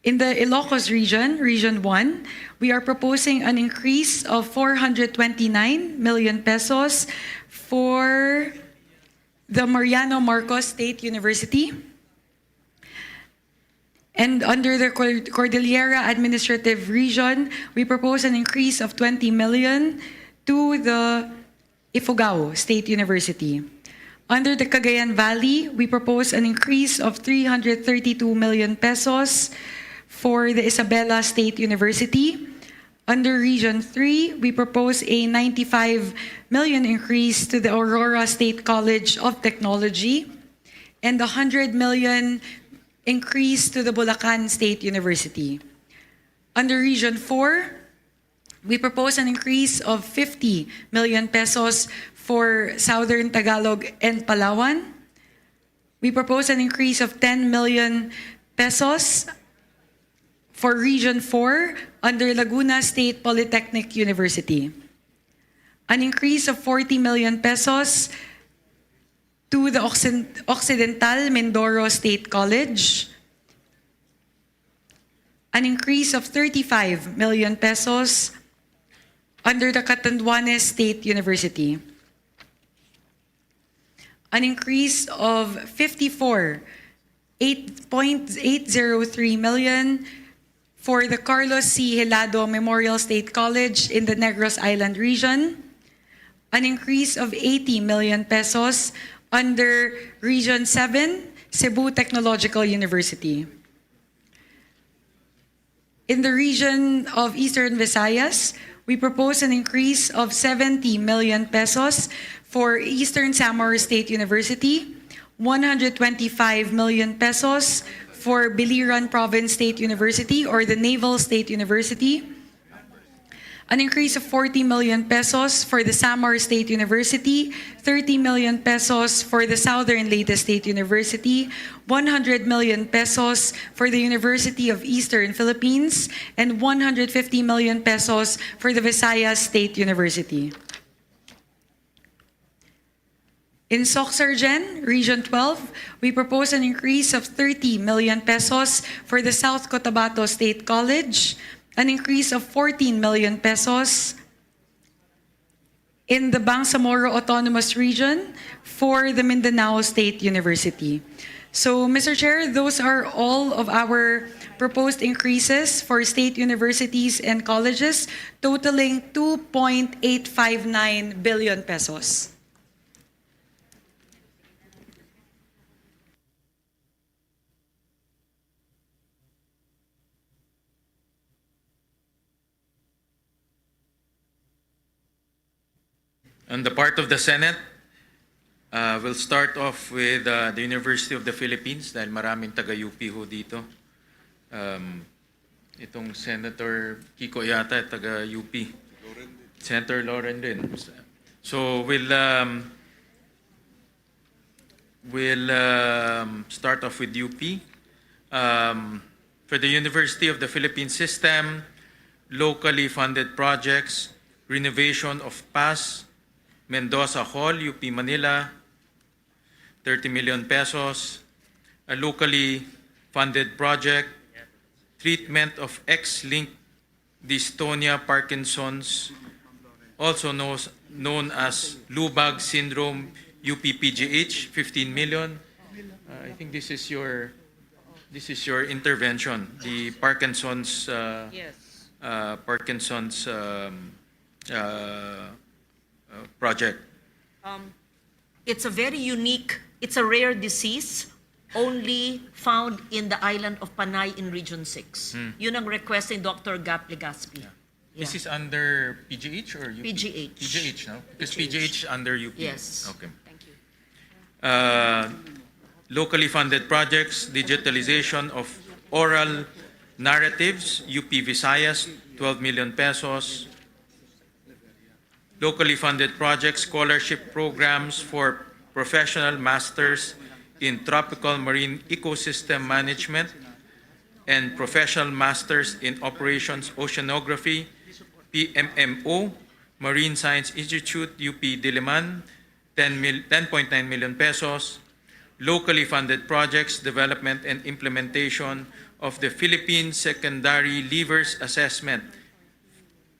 In the Ilocos region, Region 1, we are proposing an increase of 429 million pesos for the Mariano Marcos State University. And under the Cordillera Administrative Region, we propose an increase of 20 million to the Ifugao State University. Under the Cagayan Valley, we propose an increase of 332 million pesos for the Isabela State University. Under Region 3, we propose a 95 million increase to the Aurora State College of Technology and 100 million increase to the Bulacan State University. Under Region 4, we propose an increase of 50 million pesos for Southern Tagalog and Palawan. We propose an increase of 10 million pesos for Region 4 under Laguna State Polytechnic University. An increase of 40 million pesos to the Occidental Mindoro State College. An increase of 35 million pesos under the Catanduanes State University. An increase of 8.803 million for the Carlos C. Helado Memorial State College in the Negros Island region. An increase of 80 million pesos under Region 7, Cebu Technological University. In the region of Eastern Visayas, we propose an increase of 70 million pesos for Eastern Samar State University, 125 million pesos for Biliran Province State University or the Naval State University, an increase of 40 million pesos for the Samar State University, 30 million pesos for the Southern Leyte State University, 100 million pesos for the University of Eastern Philippines, and 150 million pesos for the Visayas State University. In Sorsogon, Region 12, we propose an increase of 30 million pesos for the South Cotabato State College, an increase of 14 million pesos in the Bangsamoro Autonomous Region for the Mindanao State University. So, Mr. Chair, those are all of our proposed increases for state universities and colleges, totaling 2.859 billion pesos. On the part of the Senate, we'll start off with the University of the Philippines dahil maraming taga-UP ho dito. Itong Senator Kiko yata taga-UP. Senator Loren din. So we'll start off with UP. For the University of the Philippines system, locally funded projects, renovation of PAS, Mendoza Hall, UP Manila, 30 million pesos. A locally funded project, treatment of X-linked dystonia Parkinson's, also known as Lubag syndrome, UP-PGH, 15 million. I think this is your intervention, the Parkinson's project. It's a very unique, it's a rare disease only found in the island of Panay in Region 6. Yun ang request ni Dr. Gap Legaspi. Yeah. This is under PGH or UP? PGH. PGH, no? Because PGH under UP. Yes. Okay. Thank you. Locally funded projects, digitalization of oral narratives, UP Visayas, 12 million pesos. Locally funded projects, scholarship programs for professional masters in tropical marine ecosystem management and professional masters in operations oceanography, PMMO, Marine Science Institute, UP Diliman, 10.9 million pesos. Locally funded projects, development and implementation of the Philippine Secondary Leavers Assessment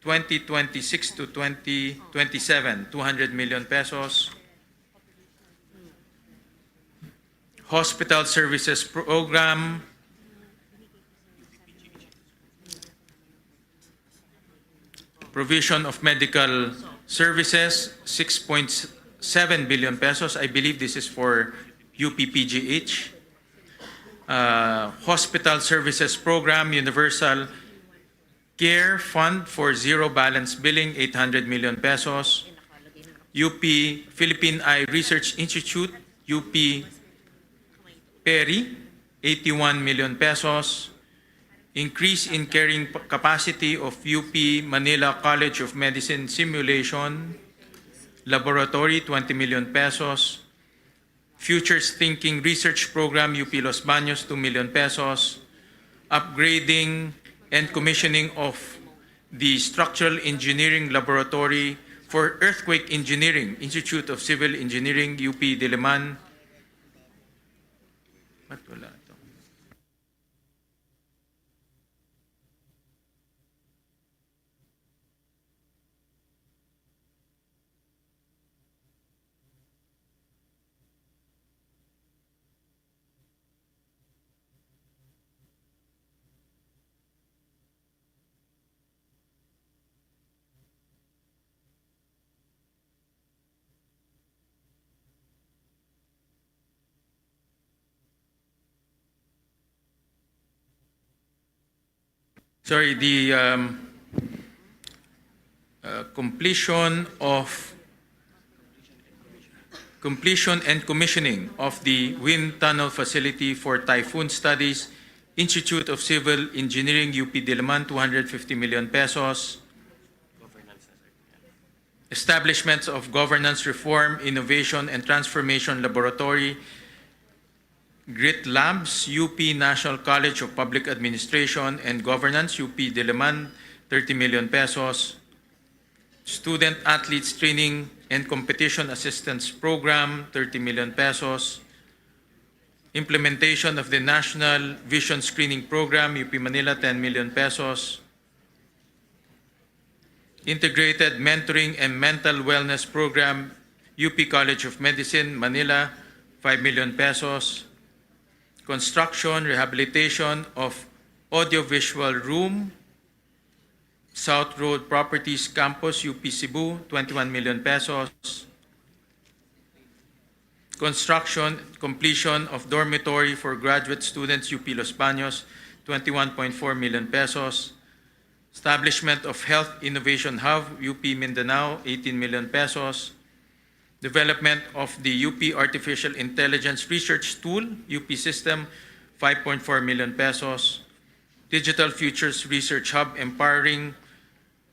2026 to 2027, 200 million pesos. Hospital Services Program, provision of medical services, 6.7 billion pesos. I believe this is for UPPGH. Hospital Services Program, Universal Care Fund for Zero Balance Billing, 800 million pesos. UP Philippine Eye Research Institute, UP PERI, 81 million pesos. Increase in carrying capacity of UP Manila College of Medicine Simulation Laboratory, 20 million pesos. Futures Thinking Research Program, UP Los Baños, 2 million pesos. Upgrading and commissioning of the Structural Engineering Laboratory for Earthquake Engineering, Institute of Civil Engineering, UP Diliman. Ba't wala ito? Sorry, the completion and commissioning of the wind tunnel facility for typhoon studies, Institute of Civil Engineering, UP Diliman, 250 million pesos. Establishments of Governance Reform, Innovation and Transformation Laboratory, GRIT Labs, UP National College of Public Administration and Governance, UP Diliman, 30 million pesos. Student Athletes Training and Competition Assistance Program, 30 million pesos. Implementation of the National Vision Screening Program, UP Manila, 10 million pesos. Integrated Mentoring and Mental Wellness Program, UP College of Medicine, Manila, 5 million pesos. Construction, rehabilitation of audiovisual room, South Road Properties Campus, UP Cebu, 21 million pesos. Construction, completion of dormitory for graduate students, UP Los Baños, 21.4 million pesos. Establishment of Health Innovation Hub, UP Mindanao, 18 million pesos. Development of the UP Artificial Intelligence Research Tool, UP System, 5.4 million pesos. Digital Futures Research Hub, empowering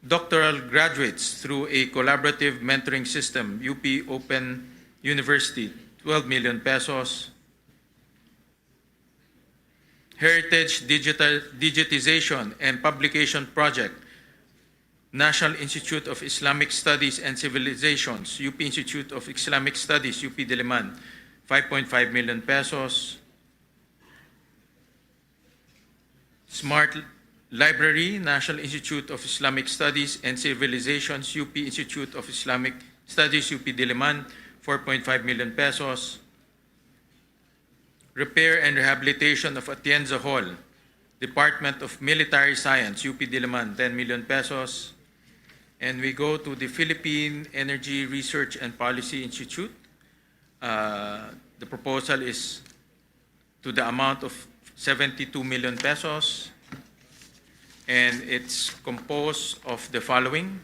doctoral graduates through a collaborative mentoring system, UP Open University, 12 million pesos. Heritage Digitization and Publication Project, National Institute of Islamic Studies and Civilizations, UP Institute of Islamic Studies, UP Diliman, 5.5 million pesos. Smart Library, National Institute of Islamic Studies and Civilizations, UP Institute of Islamic Studies, UP Diliman, 4.5 million pesos. Repair and Rehabilitation of Atienza Hall, Department of Military Science, UP Diliman, 10 million pesos. And we go to the Philippine Energy Research and Policy Institute. The proposal is to the amount of 72 million pesos. And it's composed of the following: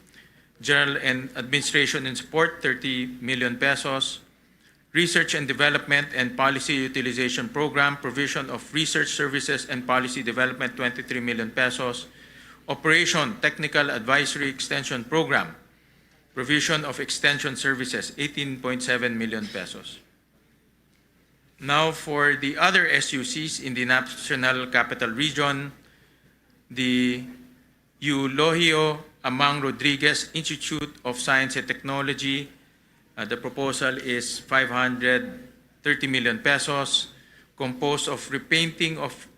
General and Administration and Support, 30 million pesos. Research and Development and Policy Utilization Program, provision of research services and policy development, 23 million pesos. Operation Technical Advisory Extension Program, provision of extension services, 18.7 million pesos. Now for the other SUCs in the National Capital Region, the Eulogio Amang Rodriguez Institute of Science and Technology, the proposal is 530 million pesos, composed of repainting of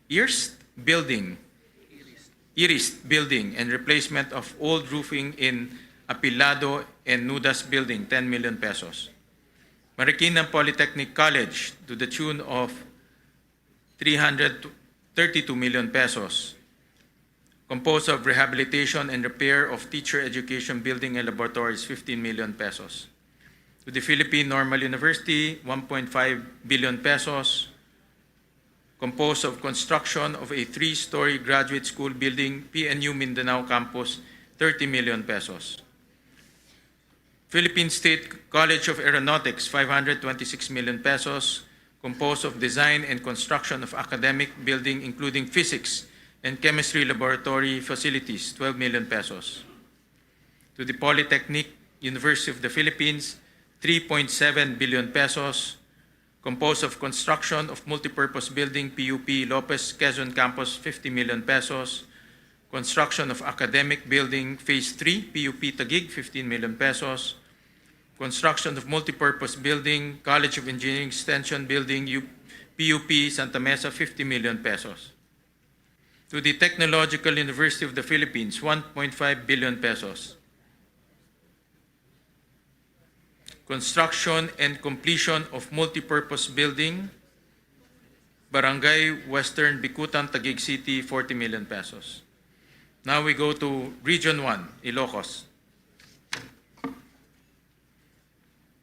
Iris building and replacement of old roofing in Apilado and Nudas building, 10 million pesos. Marikina Polytechnic College to the tune of 332 million pesos, composed of rehabilitation and repair of teacher education building and laboratories, 15 million pesos. To the Philippine Normal University, 1.5 billion pesos, composed of construction of a 3-story graduate school building, PNU Mindanao Campus, 30 million pesos. Philippine State College of Aeronautics, 526 million pesos, composed of design and construction of academic building including physics and chemistry laboratory facilities, 12 million pesos. To the Polytechnic University of the Philippines, 3.7 billion pesos, composed of construction of multipurpose building, PUP Lopez Quezon Campus, 50 million pesos, construction of academic building, Phase 3, PUP Taguig, 15 million pesos, construction of multipurpose building, College of Engineering Extension building, PUP Santa Mesa, 50 million pesos. To the Technological University of the Philippines, 1.5 billion pesos. Construction and completion of multipurpose building, Barangay Western Bicutan, Taguig City, 40 million pesos. Now we go to Region 1, Ilocos.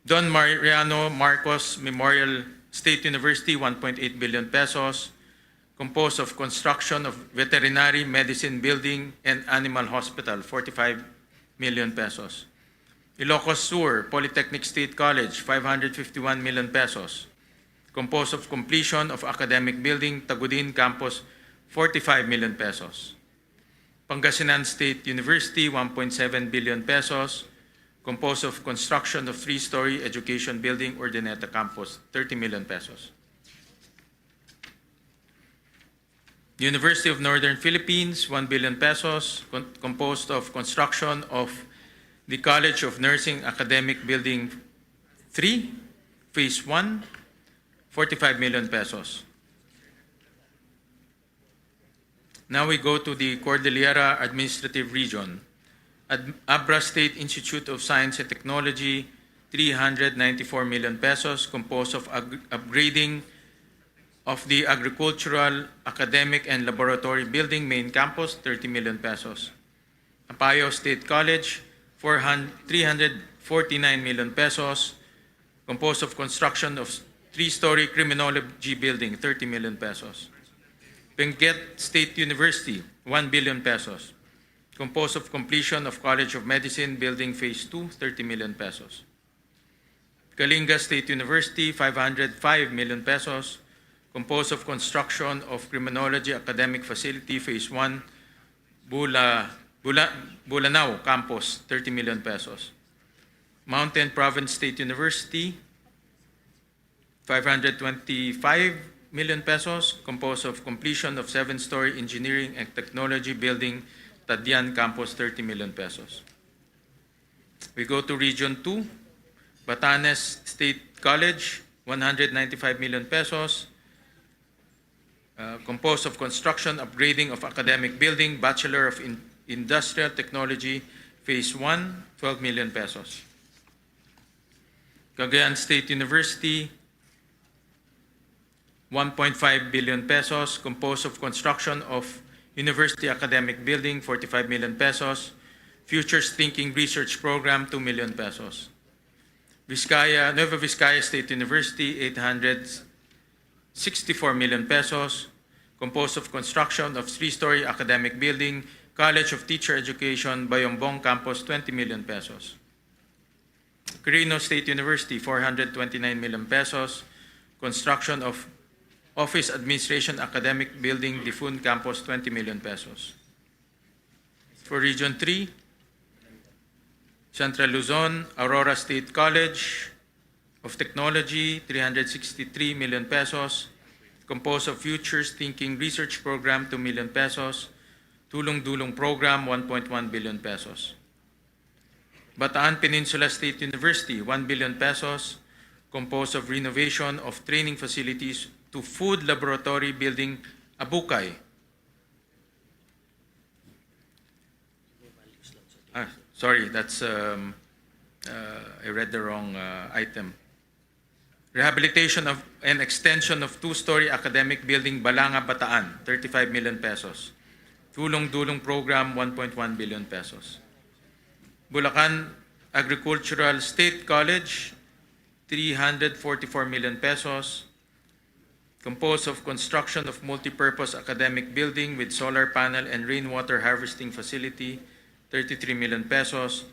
Don Mariano Marcos Memorial State University, 1.8 billion pesos, composed of construction of veterinary medicine building and animal hospital, 45 million pesos. Ilocos Sur Polytechnic State College, 551 million pesos, composed of completion of academic building, Tagudin Campus, 45 million pesos. Pangasinan State University, 1.7 billion pesos, composed of construction of 3-story education building, Urdaneta Campus, 30 million pesos. University of Northern Philippines, 1 billion pesos, composed of construction of the College of Nursing Academic Building 3, Phase 1, 45 million pesos. Now we go to the Cordillera Administrative Region. Abra State Institute of Science and Technology, 394 million pesos, composed of upgrading of the Agricultural, Academic, and Laboratory Building Main Campus, 30 million pesos. Apayao State College, 349 million pesos, composed of construction of 3-story Criminology Building, 30 million pesos. Benguet State University, 1 billion pesos, composed of completion of College of Medicine Building Phase 2, 30 million pesos. Kalinga State University, 505 million pesos, composed of construction of Criminology Academic Facility Phase 1, Bulanao Campus, 30 million pesos. Mountain Province State University, 525 million pesos, composed of completion of 7-story Engineering and Technology Building, Tadian Campus, 30 million pesos. We go to Region 2, Batanes State College, 195 million pesos, composed of construction, upgrading of academic building, Bachelor of Industrial Technology, Phase 1, 12 million pesos. Cagayan State University, 1.5 billion pesos, composed of construction of University Academic Building, 45 million pesos, Futures Thinking Research Program, 2 million pesos. Nueva Vizcaya State University, 864 million pesos, composed of construction of 3-story academic building, College of Teacher Education, Bayombong Campus, 20 million pesos. Quirino State University, 429 million pesos. Construction of Office Administration Academic Building, Difun Campus, 20 million pesos. For Region 3, Central Luzon, Aurora State College of Technology, 363 million pesos. Composed of Futures Thinking Research Program, 2 million pesos. Tulong Dulong Program, 1.1 billion pesos. Bataan Peninsula State University, 1 billion pesos. Composed of renovation of training facilities to Food Laboratory Building, Abukay. Sorry, that's I read the wrong item. Rehabilitation of and extension of two-story academic building, Balanga, Bataan, 35 million pesos. Tulong Dulong Program, 1.1 billion pesos. Bulacan Agricultural State College, 344 million pesos. Composed of construction of multipurpose academic building with solar panel and rainwater harvesting facility, 33 million pesos.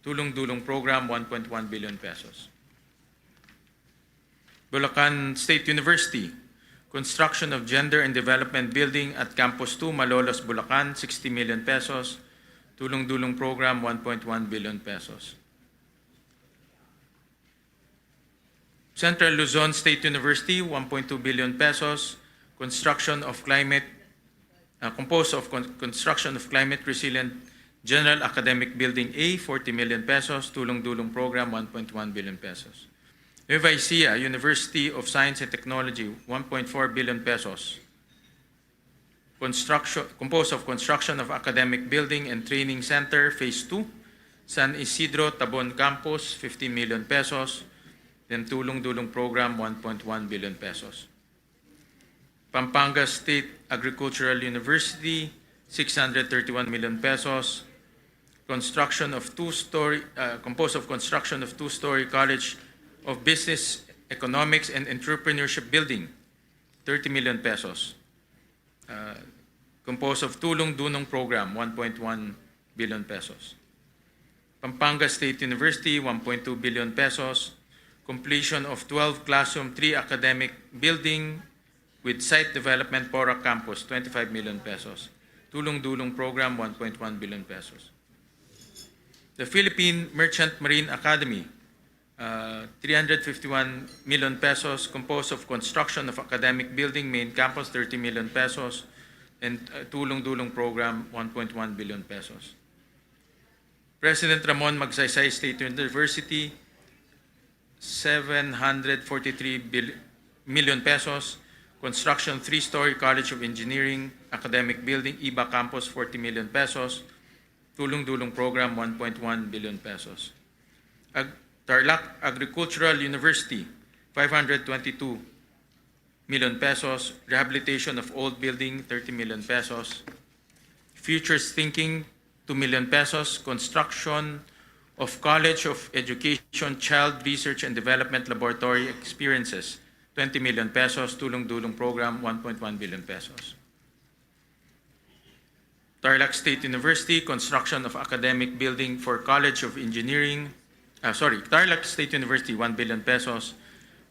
Tulong Dulong Program, 1.1 billion pesos. Bulacan State University, construction of Gender and Development Building at Campus 2, Malolos, Bulacan, 60 million pesos. Tulong Dulong Program, 1.1 billion pesos. Central Luzon State University, 1.2 billion pesos. Construction of construction of climate resilient General Academic Building A, 40 million pesos. Tulong Dulong Program, 1.1 billion pesos. 𝐻𝐿𝐼𝐻𝐿 University of Science and Technology, 1.4 billion pesos. Composed of construction of academic building and training center, Phase 2, San Isidro Tabon Campus, 15 million pesos. Then Tulong Dulong Program, 1.1 billion pesos. Pampanga State Agricultural University, 631 million pesos. Construction of composed of construction of two-story College of Business, Economics, and Entrepreneurship Building, 30 million pesos. Composed of Tulong Dulong Program, 1.1 billion pesos. Pampanga State University, 1.2 billion pesos. Completion of 12 Classroom 3 Academic Building with Site Development, Porac Campus, 25 million pesos. Tulong Dulong Program, 1.1 billion pesos. The Philippine Merchant Marine Academy, 351 million pesos, composed of construction of academic building, main campus, 30 million pesos, and Tulong Dulong Program, 1.1 billion pesos. President Ramon Magsaysay State University, 743 million pesos, construction 3-story College of Engineering, academic building, IBA Campus, 40 million pesos, Tulong Dulong Program, 1.1 billion pesos. Tarlac Agricultural University, 522 million pesos. Rehabilitation of old building, 30 million pesos. Futures Thinking, 2 million pesos. Construction of College of Education Child Research and Development Laboratory Experiences, 20 million pesos. Tulong Dulong Program, 1.1 billion pesos. Tarlac State University, construction of academic building for College of Engineering, Tarlac State University, 1 billion pesos.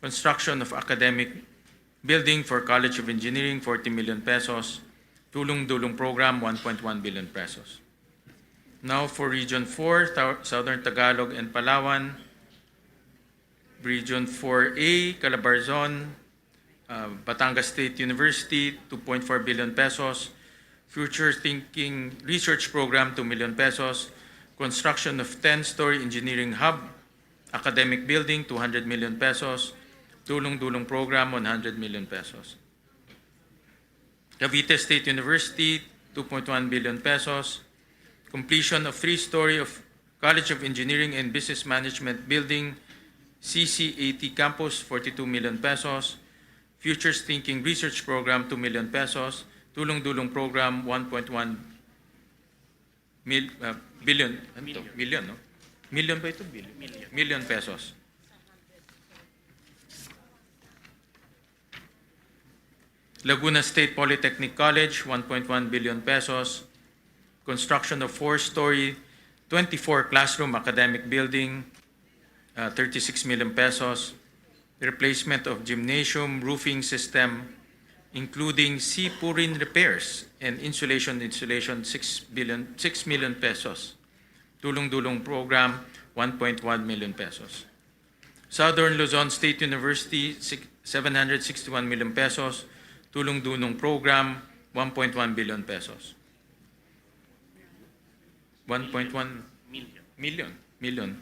Construction of academic building for College of Engineering, 40 million pesos. Tulong Dulong Program, 1.1 billion pesos. Now for Region 4, Southern Tagalog and Palawan. Region 4A, Calabarzon, Batangas State University, 2.4 billion pesos. Future Thinking Research Program, 2 million pesos. Construction of 10-story engineering hub, academic building, 200 million pesos. Tulong Dulong Program, 100 million pesos. Cavite State University, 2.1 billion pesos. Completion of 3-story of College of Engineering and Business Management Building, CCAT Campus, 42 million pesos. Futures Thinking Research Program, 2 million pesos. Tulong Dulong Program, 1.1 billion. Million, no? Million ba ito? Billion. Million pesos. Laguna State Polytechnic College, 1.1 billion pesos. Construction of 4-story, 24 classroom academic building. 36 million pesos. Replacement of gymnasium roofing system, including sea-pouring repairs and insulation, 6 million pesos. Tulong-dulong program, 1.1 million pesos. Southern Luzon State University, 761 million pesos. Tulong-dulong program, 1.1 billion pesos. 1.1 million.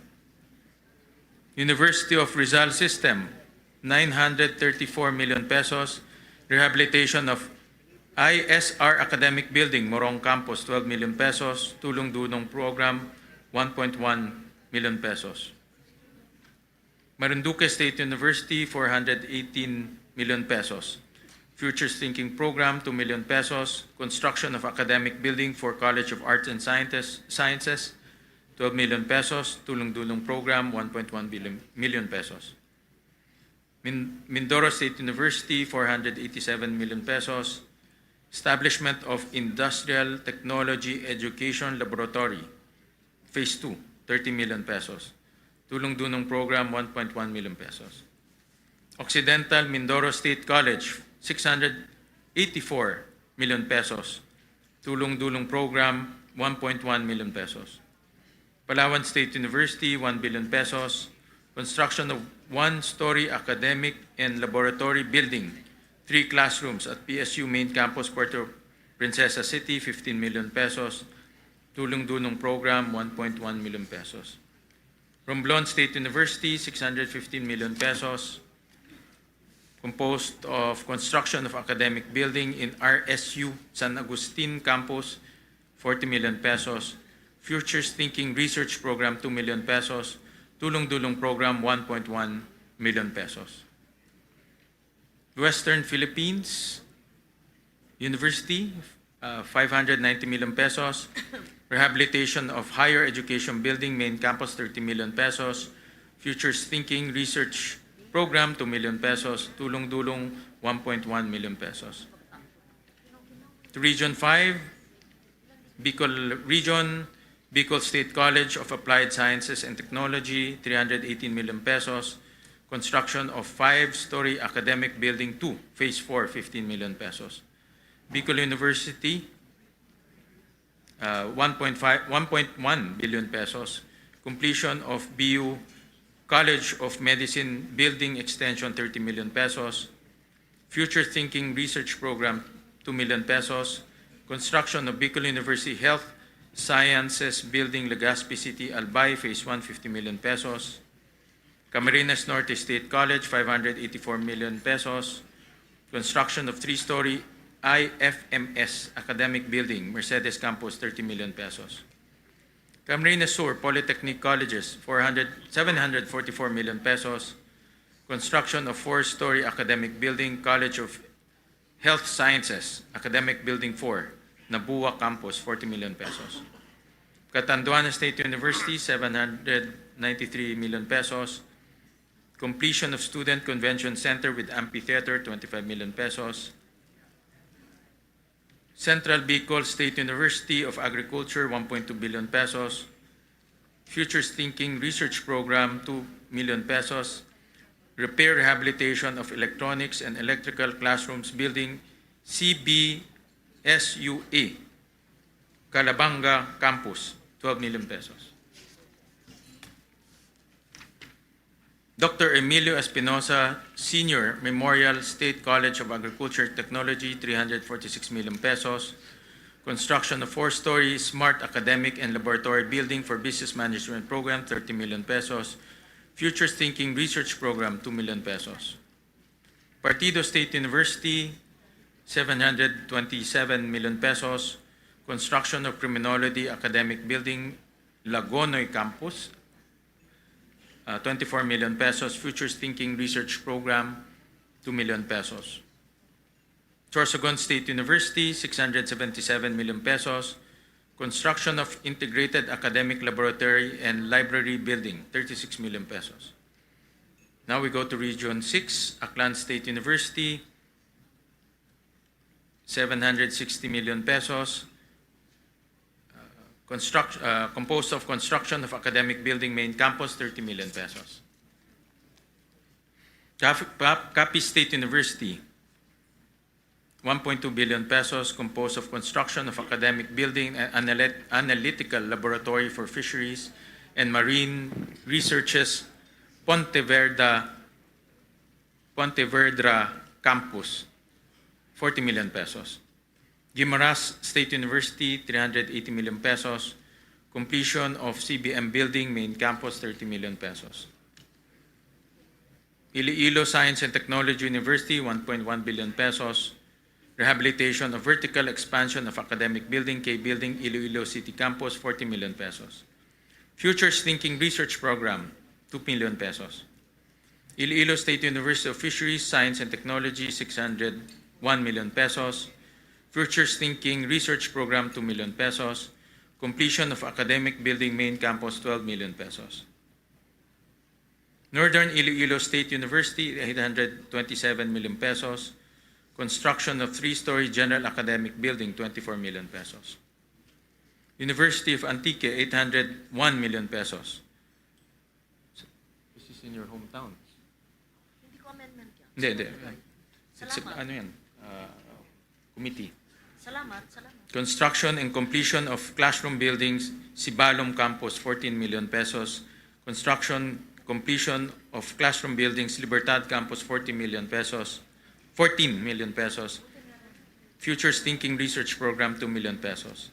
University of Rizal System, 934 million pesos. Rehabilitation of ISR Academic Building, Morong Campus, 12 million pesos. Tulong-dulong program, 1.1 million pesos. Marinduque State University, 418 million pesos. Futures Thinking Program, 2 million pesos. Construction of academic building for College of Arts and Sciences, 12 million pesos. Tulong-dulong program, 1.1 million pesos. Mindoro State University, 487 million pesos. Establishment of Industrial Technology Education Laboratory, Phase 2, 30 million pesos. Tulong-dulong program, 1.1 million pesos. Occidental Mindoro State College, 684 million pesos. Tulong-dulong program, 1.1 million pesos. Palawan State University, 1 billion pesos. Construction of one-story academic and laboratory building, 3 classrooms at PSU Main Campus, Puerto Princesa City, 15 million pesos. Tulong-dulong program, 1.1 million pesos. Romblon State University, 615 million pesos. Composed of construction of academic building in RSU San Agustin Campus, 40 million pesos. Futures Thinking Research Program, 2 million pesos. Tulong-dulong program, 1.1 million pesos. Western Philippines University, 590 million pesos. Rehabilitation of Higher Education Building, Main Campus, 30 million pesos. Futures Thinking Research Program, 2 million pesos. Tulong-dulong, 1.1 million pesos. To Region 5, Bicol Region, Bicol State College of Applied Sciences and Technology, 318 million pesos. Construction of 5-story academic building 2, Phase 4, 15 million pesos. Bicol University, 1.1 billion pesos. Completion of BU College of Medicine Building Extension, 30 million pesos. Future Thinking Research Program, 2 million pesos. Construction of Bicol University Health Sciences Building, Legazpi City, Albay, Phase 1, 50 million pesos. Camarines Norte State College, 584 million pesos. Construction of 3-story IFMS Academic Building, Mercedes Campus, 30 million pesos. Camarines Sur Polytechnic Colleges, 744 million pesos. Construction of 4-story academic building, College of Health Sciences, Academic Building 4, Nabua Campus, 40 million pesos. Catanduanes State University, 793 million pesos. Completion of Student Convention Center with Amphitheater, 25 million pesos. Central Bicol State University of Agriculture, 1.2 billion pesos. Futures Thinking Research Program, 2 million pesos. Repair Rehabilitation of Electronics and Electrical Classrooms Building, CBSUA, Calabanga Campus, 12 million pesos. Dr. Emilio Espinosa Senior Memorial State College of Agriculture Technology, 346 million pesos. Construction of 4-story smart academic and laboratory building for business management program, 30 million pesos. Futures Thinking Research Program, 2 million pesos. Partido State University, 727 million pesos. Construction of Criminology Academic Building, Lagonoy Campus, 24 million pesos. Futures Thinking Research Program, 2 million pesos. Sorsogon State University, 677 million pesos. Construction of Integrated Academic Laboratory and Library Building, 36 million pesos. Now we go to Region 6, Aklan State University, 760 million pesos. Composed of construction of academic building main campus, 30 million pesos. Capi State University, 1.2 billion pesos, composed of construction of academic building and analytical laboratory for fisheries and marine researches, Pontevedra Campus, 40 million pesos. Guimaras State University, 380 million pesos. Completion of CBM building, main campus, 30 million pesos. Iloilo Science and Technology University, 1.1 billion pesos. Rehabilitation of vertical expansion of academic building, K Building, Iloilo City Campus, 40 million pesos. Futures Thinking Research Program, 2 million pesos. Iloilo State University of Fisheries, Science and Technology, 601 million pesos. Futures Thinking Research Program, 2 million pesos. Completion of academic building, main campus, 12 million pesos. Northern Iloilo State University, 827 million pesos. Construction of 3-story general academic building, 24 million pesos. University of Antique, 801 million pesos. This is in your hometown. Hindi ko amendment yan. Hindi. Salamat. Ano yan? Committee. Salamat. Construction and completion of classroom buildings, Sibalom Campus, 14 million pesos. Construction, completion of classroom buildings, Libertad Campus, 14 million pesos. Futures Thinking Research Program, 2 million pesos.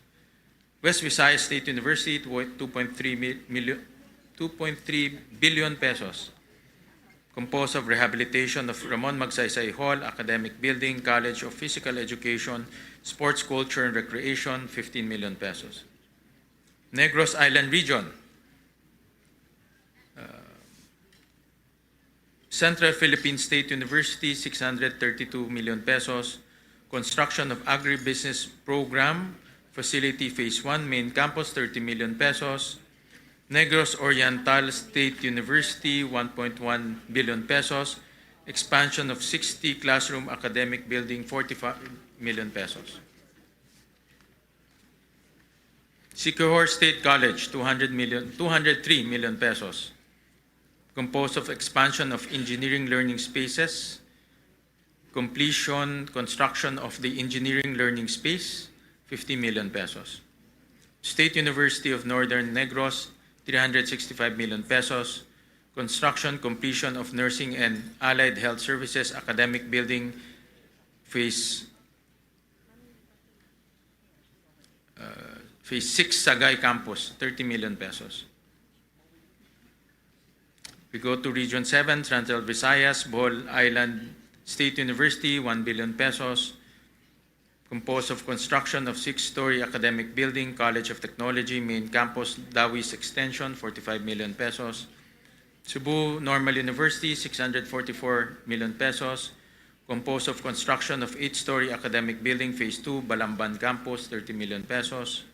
West Visayas State University, 2.3 billion pesos. Composed of rehabilitation of Ramon Magsaysay Hall, academic building, College of Physical Education, Sports, Culture, and Recreation, 15 million pesos. Negros Island Region, Central Philippine State University, 632 million pesos. Construction of Agribusiness Program, Facility Phase 1, Main Campus, 30 million pesos. Negros Oriental State University, 1.1 billion pesos. Expansion of 60 classroom academic building, 45 million pesos. Siquijor State College, 203 million pesos. Composed of expansion of engineering learning spaces, construction of the engineering learning space, 50 million pesos. State University of Northern Negros, 365 million pesos. Construction, completion of nursing and allied health services academic building, phase 6 Sagay Campus, 30 million pesos. We go to Region 7, Central Visayas, Bohol Island State University, 1 billion pesos. Composed of construction of 6-story academic building, College of Technology, main campus, Dawis Extension, 45 million pesos. Cebu Normal University, 644 million pesos. Composed of construction of 8-story academic building, Phase 2, Balamban Campus, 30 million pesos.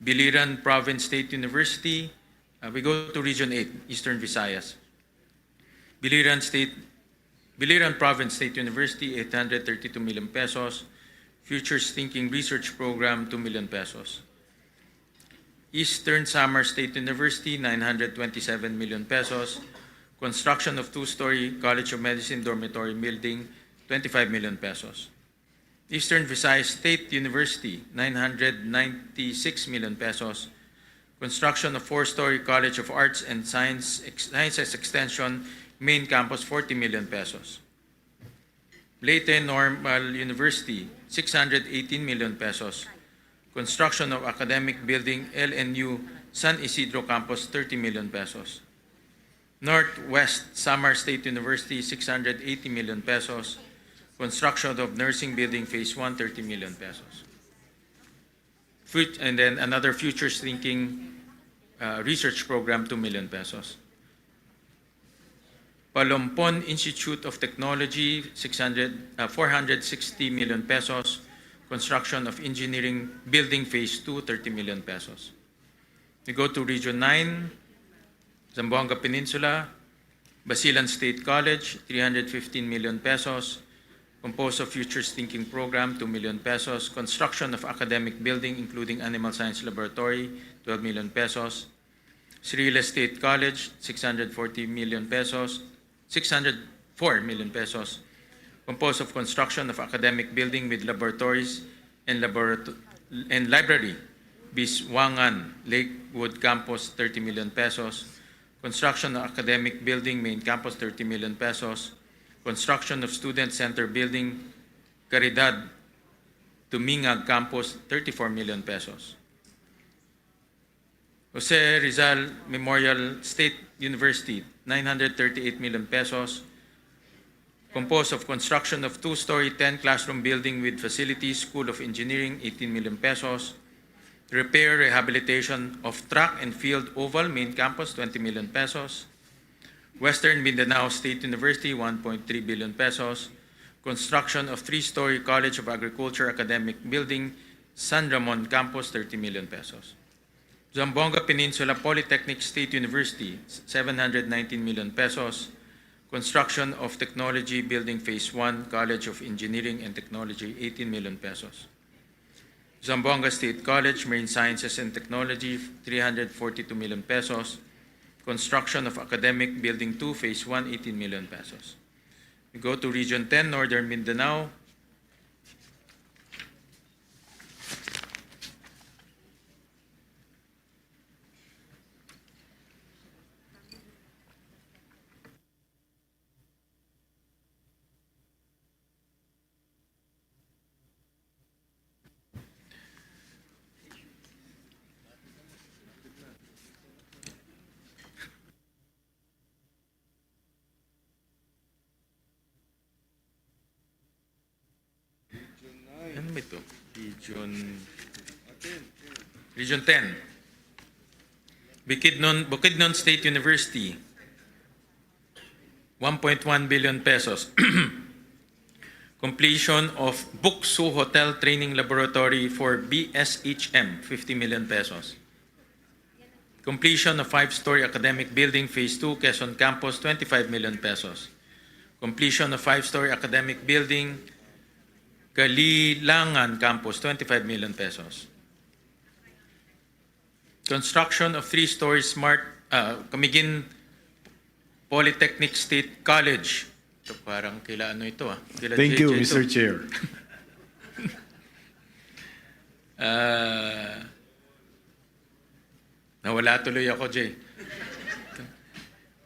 Biliran Province State University, we go to Region 8, Eastern Visayas. Biliran Province State University, 832 million pesos. Futures Thinking Research Program, 2 million pesos. Eastern Samar State University, 927 million pesos. Construction of 2-story College of Medicine dormitory building, 25 million pesos. Eastern Visayas State University, 996 million pesos. Construction of 4-story College of Arts and Sciences Extension, main campus, 40 million pesos. Leyte Normal University, 618 million pesos. Construction of academic building, LNU San Isidro Campus, 30 million pesos. Northwest Samar State University, 680 million pesos. Construction of nursing building, Phase 1, 30 million pesos. And then another Futures Thinking research program, 2 million pesos. Palompon Institute of Technology, 460 million pesos. Construction of engineering building, Phase 2, 30 million pesos. We go to Region 9, Zamboanga Peninsula, Basilan State College, 315 million pesos. Composed of Futures Thinking Program, 2 million pesos. Construction of academic building, including Animal Science Laboratory, 12 million pesos. Real Estate College, 640 million pesos, 604 million pesos, composed of construction of academic building with laboratories and library, Biswangan Lakewood Campus, 30 million pesos, construction of academic building, main campus, 30 million pesos, construction of student center building, Caridad Tumingag Campus, 34 million pesos. Jose Rizal Memorial State University, 938 million pesos, composed of construction of two-story 10-classroom building with facilities, School of Engineering, 18 million pesos, repair, rehabilitation of track and field oval, main campus, 20 million pesos, Western Mindanao State University, 1.3 billion pesos, construction of three-story College of Agriculture academic building, San Ramon Campus, 30 million pesos. Zamboanga Peninsula Polytechnic State University, 719 million pesos, construction of Technology Building Phase 1, College of Engineering and Technology, 18 million pesos. Zamboanga State College, Marine Sciences and Technology, 342 million pesos, construction of Academic Building 2, Phase 1, 18 million pesos. We go to Region 10, Northern Mindanao. Ano ba ito? Region 10. Bukidnon State University, 1.1 billion pesos. Completion of Buksu Hotel Training Laboratory for BSHM, 50 million pesos. Completion of 5-story academic building, Phase 2, Quezon Campus, 25 million pesos. Completion of 5-story academic building, Galilangan Campus, 25 million pesos. Construction of 3-story smart Camiguin Polytechnic State College. Ito parang kila ano ito Kila Thank you, JJ Mr. ito. Chair. Nawala tuloy ako, Jay.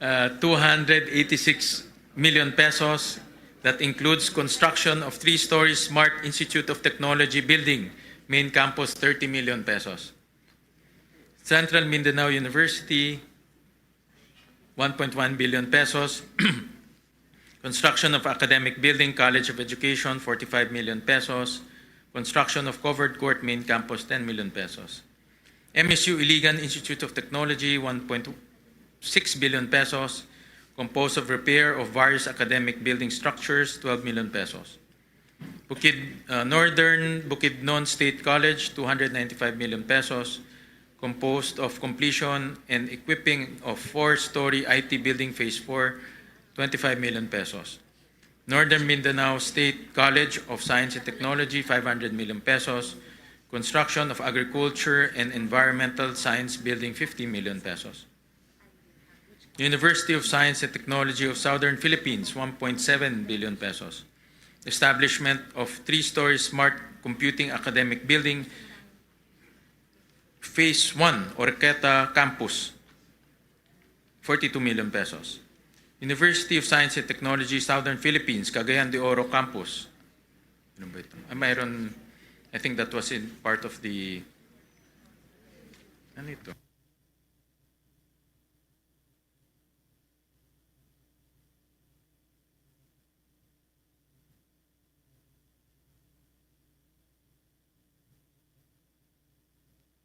286 million pesos. That includes construction of 3-story Smart Institute of Technology building, main campus, 30 million pesos. Central Mindanao University, 1.1 billion pesos. Construction of academic building, College of Education, 45 million pesos. Construction of covered court, main campus, 10 million pesos. MSU Iligan Institute of Technology, 1.6 billion pesos. Composed of repair of various academic building structures, 12 million pesos. Northern Bukidnon State College, 295 million pesos, composed of completion and equipping of 4-story IT building Phase 4, 25 million pesos. Northern Mindanao State College of Science and Technology, 500 million pesos, construction of agriculture and environmental science building, 50 million pesos. University of Science and Technology of Southern Philippines, 1.7 billion pesos. Establishment of 3-story smart computing academic building, Phase 1, Orqueta Campus, 42 million pesos. University of Science and Technology, Southern Philippines, Cagayan de Oro Campus. Ano ba ito? Mayroon, I think that was in part of the, ano ito?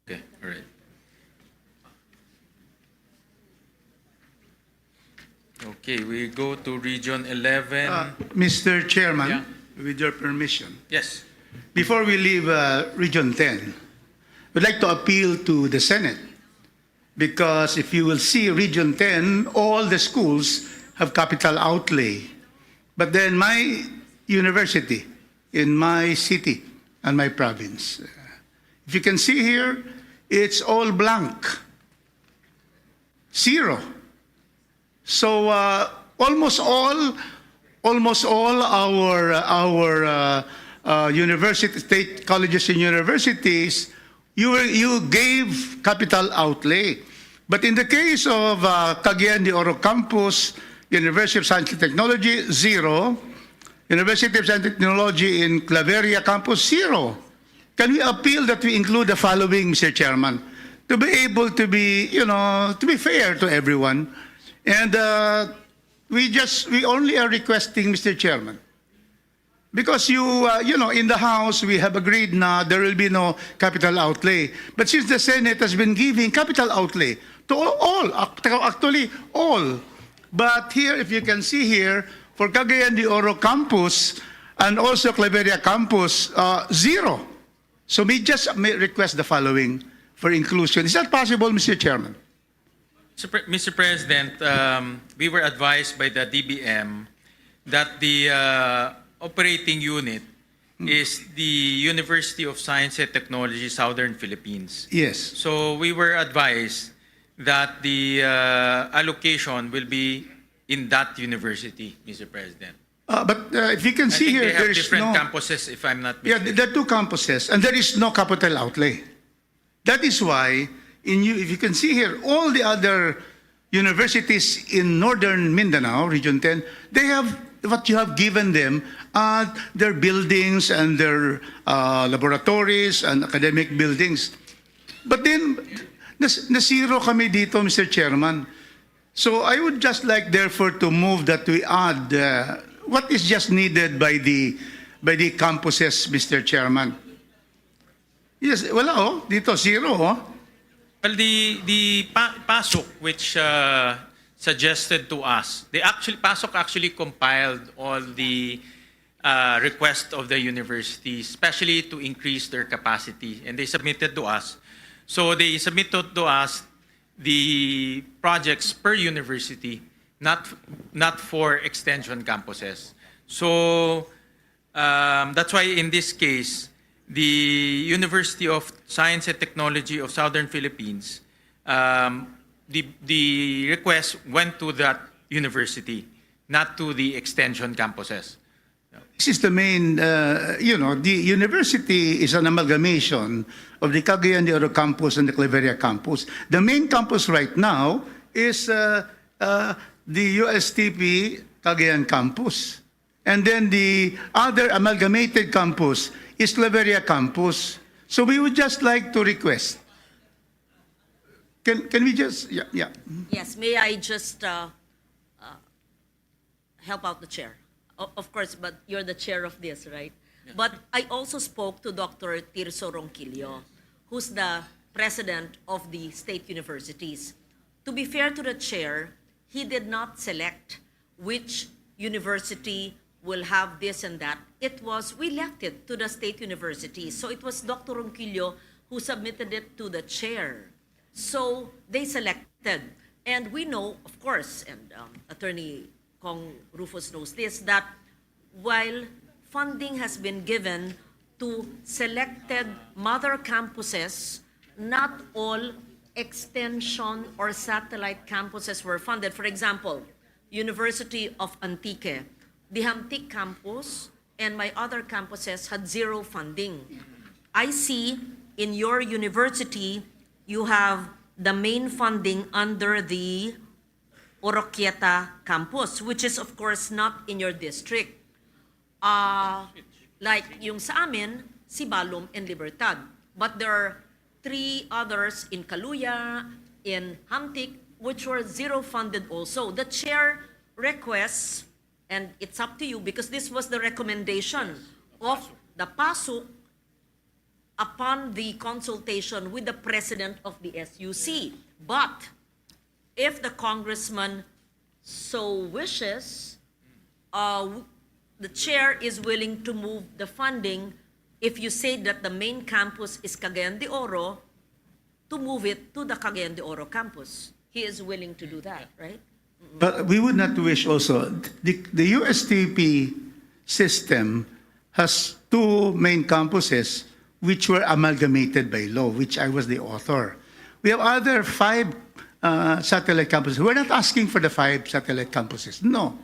Okay, all right. Okay, we go to Region 11. Mr. Chairman, Yeah. with your permission, Yes. before we leave Region 10, we'd like to appeal to the Senate because if you will see Region 10, all the schools have capital outlay. But then my university in my city and my province, if you can see here, it's all blank. zero. So almost all our university, state colleges and universities, you gave capital outlay. But in the case of Cagayan de Oro Campus, University of Science and Technology, zero. University of Science and Technology in Claveria Campus, zero. Can we appeal that we include the following, Mr. Chairman, to be able to be, to be fair to everyone? And we only are requesting, Mr. Chairman, because in the House, we have agreed now there will be no capital outlay. But since the Senate has been giving capital outlay to all, actually all. But here, if you can see here, for Cagayan de Oro Campus and also Claveria Campus, zero. So we just may request the following for inclusion. Is that possible, Mr. Chairman? Mr. President, we were advised by the DBM that the operating unit is the University of Science and Technology, Southern Philippines. Yes. So we were advised that the allocation will be in that university, Mr. President. But if you can see here, They have there is different no... campuses, if I'm not Yeah, mistaken. there are two campuses, and there is no capital outlay. That is why, if you can see here, all the other universities in northern Mindanao, Region 10, they have what you have given them, their buildings and their laboratories and academic buildings. But then, nasiro kami dito, Mr. Chairman. So I would just like, therefore, to move that we add what is just needed by the campuses, Mr. Chairman. Yes, wala dito zero Well, the PASOK, which suggested to us, PASOK actually compiled all the requests of the university, especially to increase their capacity, and they submitted to us. So they submitted to us the projects per university, not for extension campuses. So that's why in this case, the University of Science and Technology of Southern Philippines, the request went to that university, not to the extension campuses. This is the main, the university is an amalgamation of the Cagayan de Oro campus and the Claveria campus. The main campus right now is the USTP Cagayan campus. And then the other amalgamated campus is Claveria campus. So we would just like to request. Can we just, yeah. Yes, may I just help out the chair? Of course, but you're the chair of this, right? Yeah. But I also spoke to Dr. Tirso Ronquillo, who's the president of the state universities. To be fair to the chair, he did not select which university will have this and that. We left it to the state universities. So it was Dr. Ronquillo who submitted it to the chair. So they selected. And we know, of course, and Attorney Kong Rufus knows this, that while funding has been given to selected mother campuses, not all extension or satellite campuses were funded. For example, University of Antique, the Hamtic campus and my other campuses had zero funding. I see in your university, you have the main funding under the Oroquieta campus, which is of course not in your district. Like yung sa amin, Sibalom and Libertad. But there are 3 others in Kaluya, in Hamtic, which were zero funded also. The chair requests, and it's up to you because this was the recommendation of the PASOK upon the consultation with the president of the SUC. But if the congressman so wishes, the chair is willing to move the funding if you say that the main campus is Cagayan de Oro, to move it to the Cagayan de Oro campus. He is willing to do that, right? But we would not wish also, the USTP system has 2 main campuses which were amalgamated by law, which I was the author. We have other 5 satellite campuses. We're not asking for the 5 satellite campuses. No.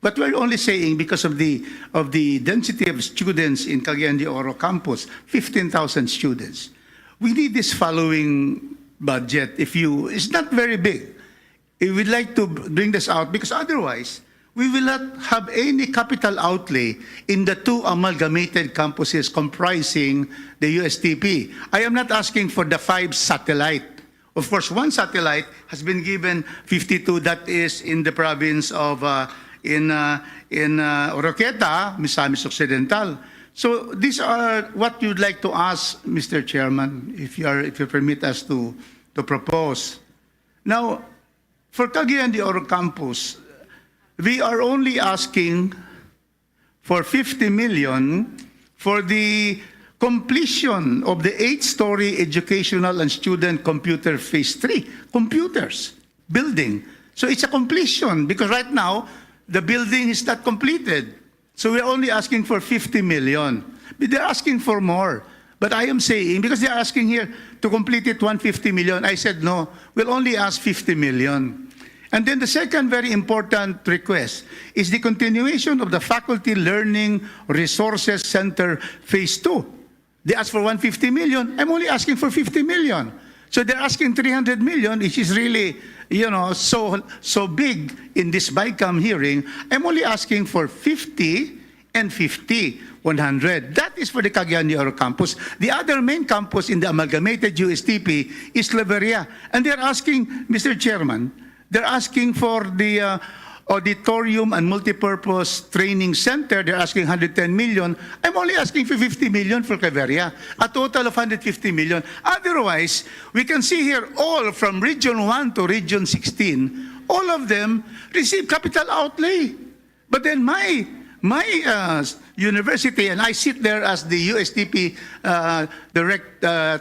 But we're only saying because of the density of students in Cagayan de Oro campus, 15,000 students. We need this following budget. It's not very big. If we'd like to bring this out, because otherwise, we will not have any capital outlay in the 2 amalgamated campuses comprising the USTP. I am not asking for the 5 satellite. Of course, 1 satellite has been given 52, that is in the province of Oroqueta, Misamis Occidental. So these are what you'd like to ask, Mr. Chairman, if you permit us to propose. Now, for Cagayan de Oro campus, we are only asking for 50 million for the completion of the 8-story educational and student computer phase 3, computers, building. So it's a completion because right now, the building is not completed. So we're only asking for 50 million. But they're asking for more. But I am saying, because they're asking here to complete it 150 million, I said no, we'll only ask 50 million. And then the second very important request is the continuation of the Faculty Learning Resources Center Phase 2. They asked for 150 million. I'm only asking for 50 million. So they're asking 300 million, which is really, so big in this BICAM hearing. I'm only asking for 50 and 50, 100. That is for the Cagayan de Oro campus. The other main campus in the amalgamated USTP is Claveria. And they're asking, Mr. Chairman, they're asking for the auditorium and multipurpose training center. They're asking 110 million. I'm only asking for 50 million for Claveria, a total of 150 million. Otherwise, we can see here all from Region 1 to Region 16, all of them receive capital outlay. But then my university, and I sit there as the USTP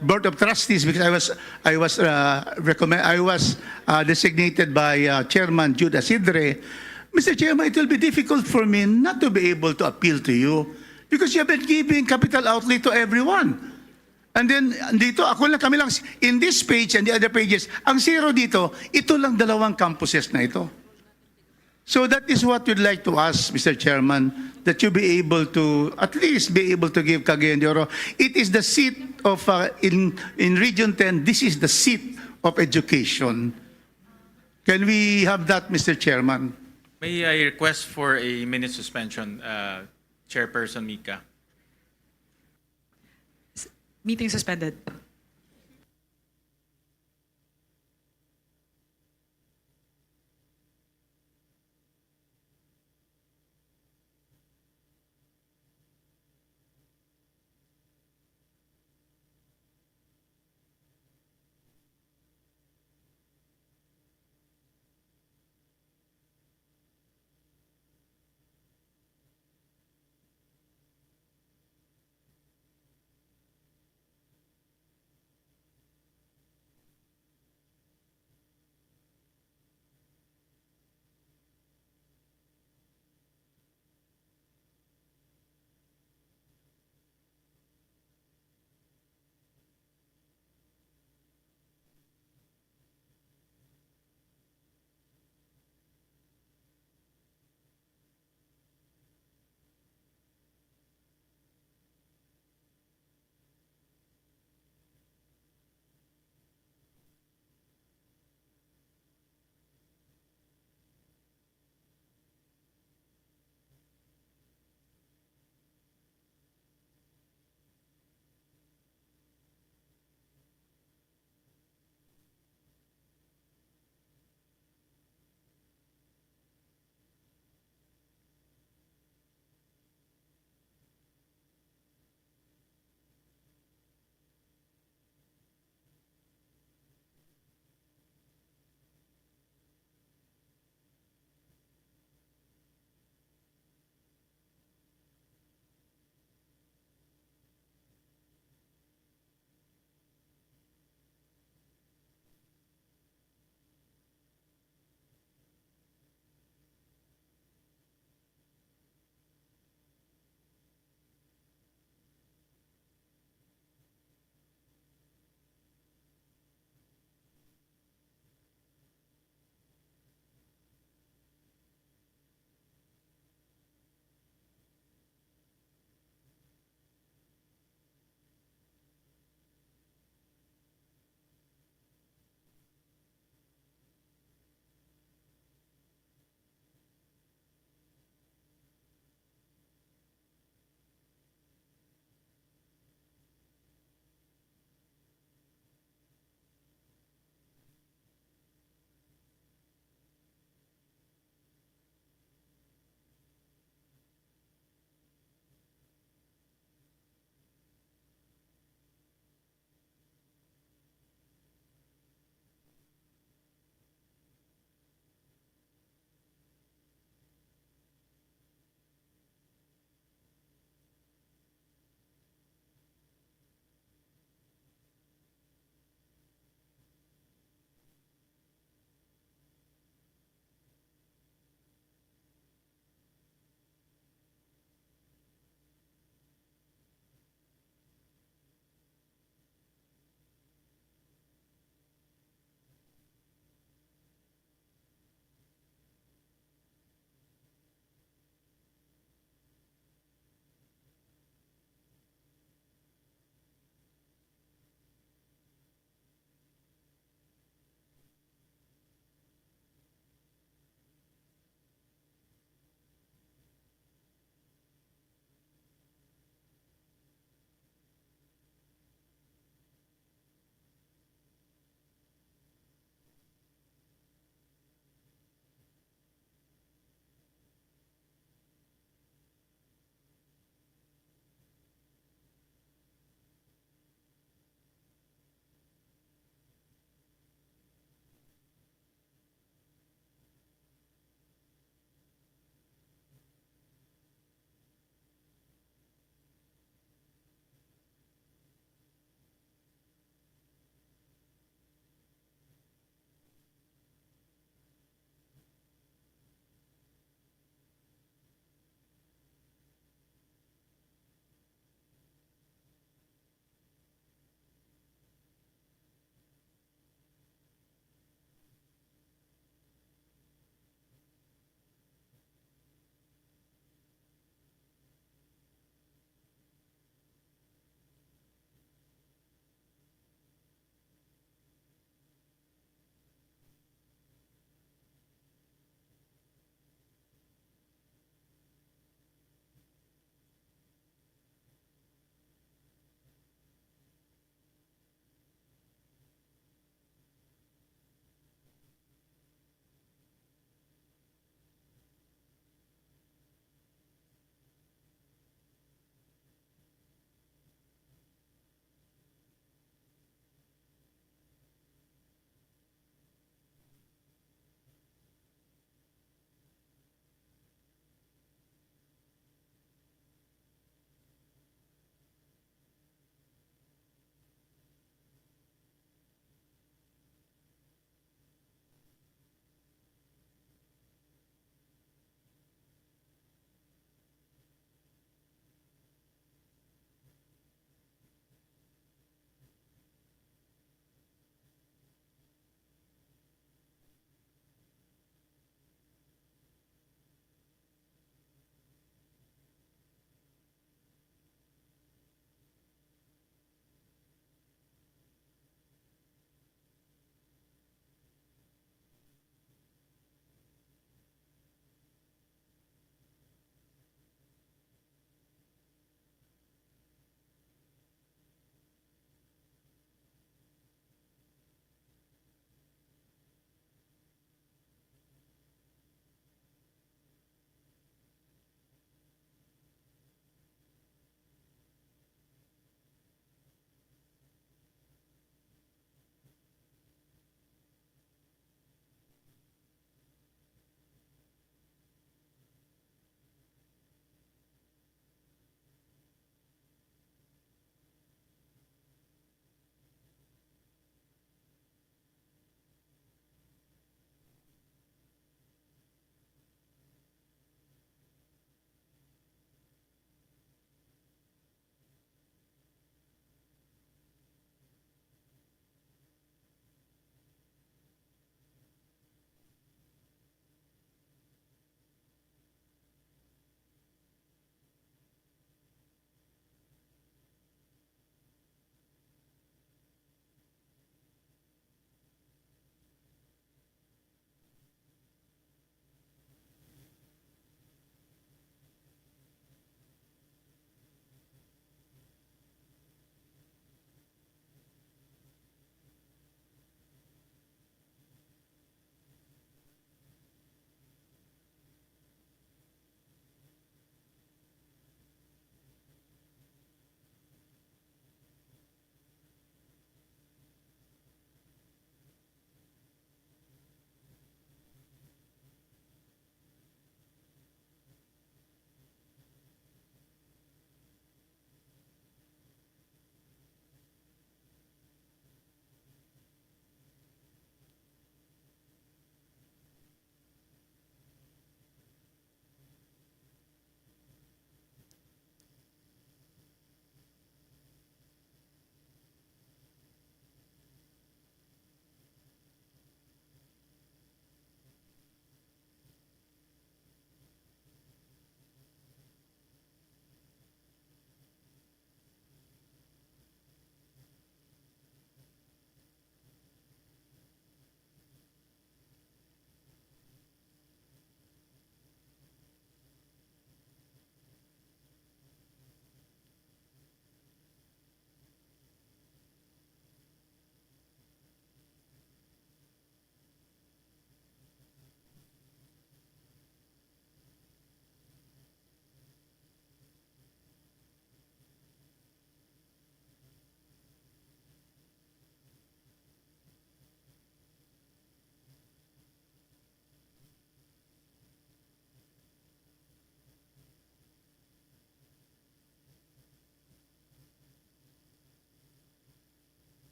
board of trustees because I was designated by Chairman Jude Asidre. Mr. Chairman, it will be difficult for me not to be able to appeal to you because you have been giving capital outlay to everyone. And then dito, kami lang, in this page and the other pages, ang zero dito, ito lang 2 campuses na ito. So that is what we'd like to ask, Mr. Chairman, that you be able to, at least be able to give Cagayan de Oro. It is the seat of, in Region 10, this is the seat of education. Can we have that, Mr. Chairman? May I request for a minute suspension, Chairperson Mika? Meeting suspended.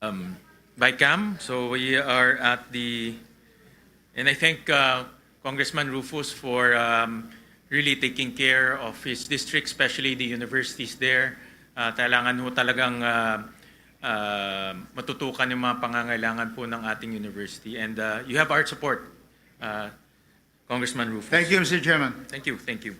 BICAM. So we are at the, and I thank Congressman Rufus for really taking care of his district, especially the universities there. Kailangan ho talagang matutukan yung mga pangangailangan po ng ating university. And you have our support, Congressman Rufus. Thank you, Mr. Chairman. Thank you. Thank you.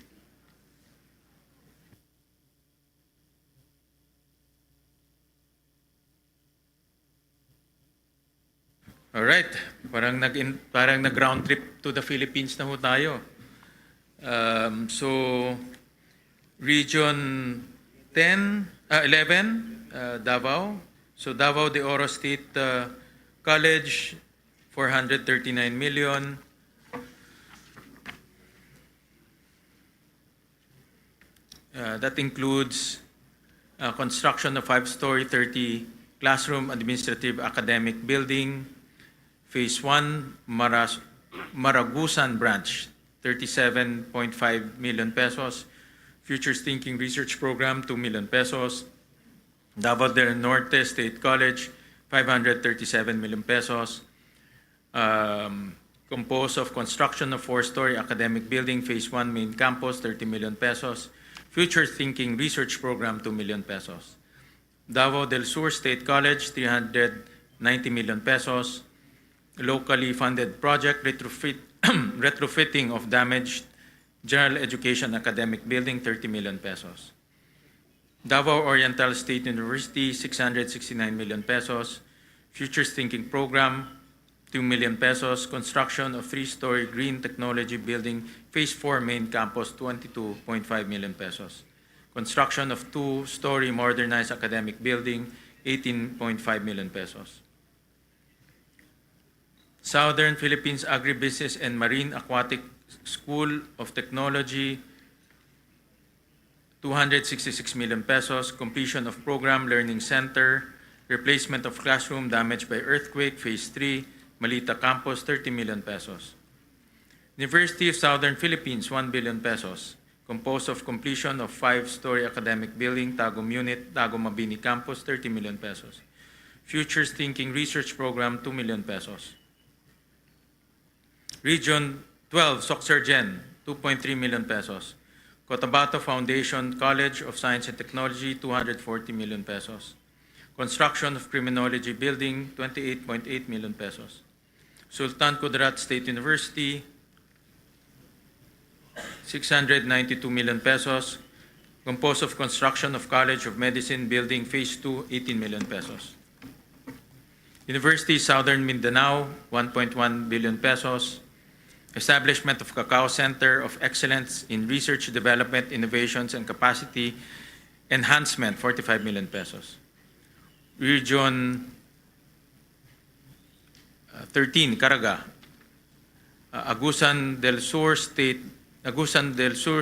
All right. Parang nag-ground trip to the Philippines na ho tayo. So, Region 11, Davao. So, Davao de Oro State College, 439 million. That includes construction of 5-story, 30 classroom administrative academic building. Phase 1, Maragusan Branch, 37.5 million pesos. Futures Thinking Research Program, 2 million pesos. Davao del Norte State College, 537 million pesos. Composed of construction of 4-story academic building, Phase 1 main campus, 30 million pesos. Future Thinking Research Program, 2 million pesos. Davao del Sur State College, 390 million pesos. Locally funded project, retrofitting of damaged general education academic building, 30 million pesos. Davao Oriental State University, 669 million pesos. Futures Thinking Program, 2 million pesos. Construction of 3-story green technology building, Phase 4 main campus, 22.5 million pesos. Construction of 2-story modernized academic building, 18.5 million pesos. Southern Philippines Agribusiness and Marine Aquatic School of Technology, 266 million pesos. Completion of Program Learning Center, replacement of classroom damaged by earthquake, Phase 3, Malita Campus, 30 million pesos. University of Southern Philippines, 1 billion pesos. Composed of completion of 5-story academic building, Tagum Unit, Tagum Mabini Campus, 30 million pesos. Futures Thinking Research Program, 2 million pesos. Region 12, Soxergen, 2.3 million pesos. Cotabato Foundation College of Science and Technology, 240 million pesos. Construction of Criminology Building, 28.8 million pesos. Sultan Kudarat State University, 692 million pesos. Composed of construction of College of Medicine Building, Phase 2, 18 million pesos. University Southern Mindanao, 1.1 billion pesos. Establishment of Cacao Center of Excellence in Research, Development, Innovations, and Capacity Enhancement, 45 million pesos. Region 13, Caraga. Agusan del Sur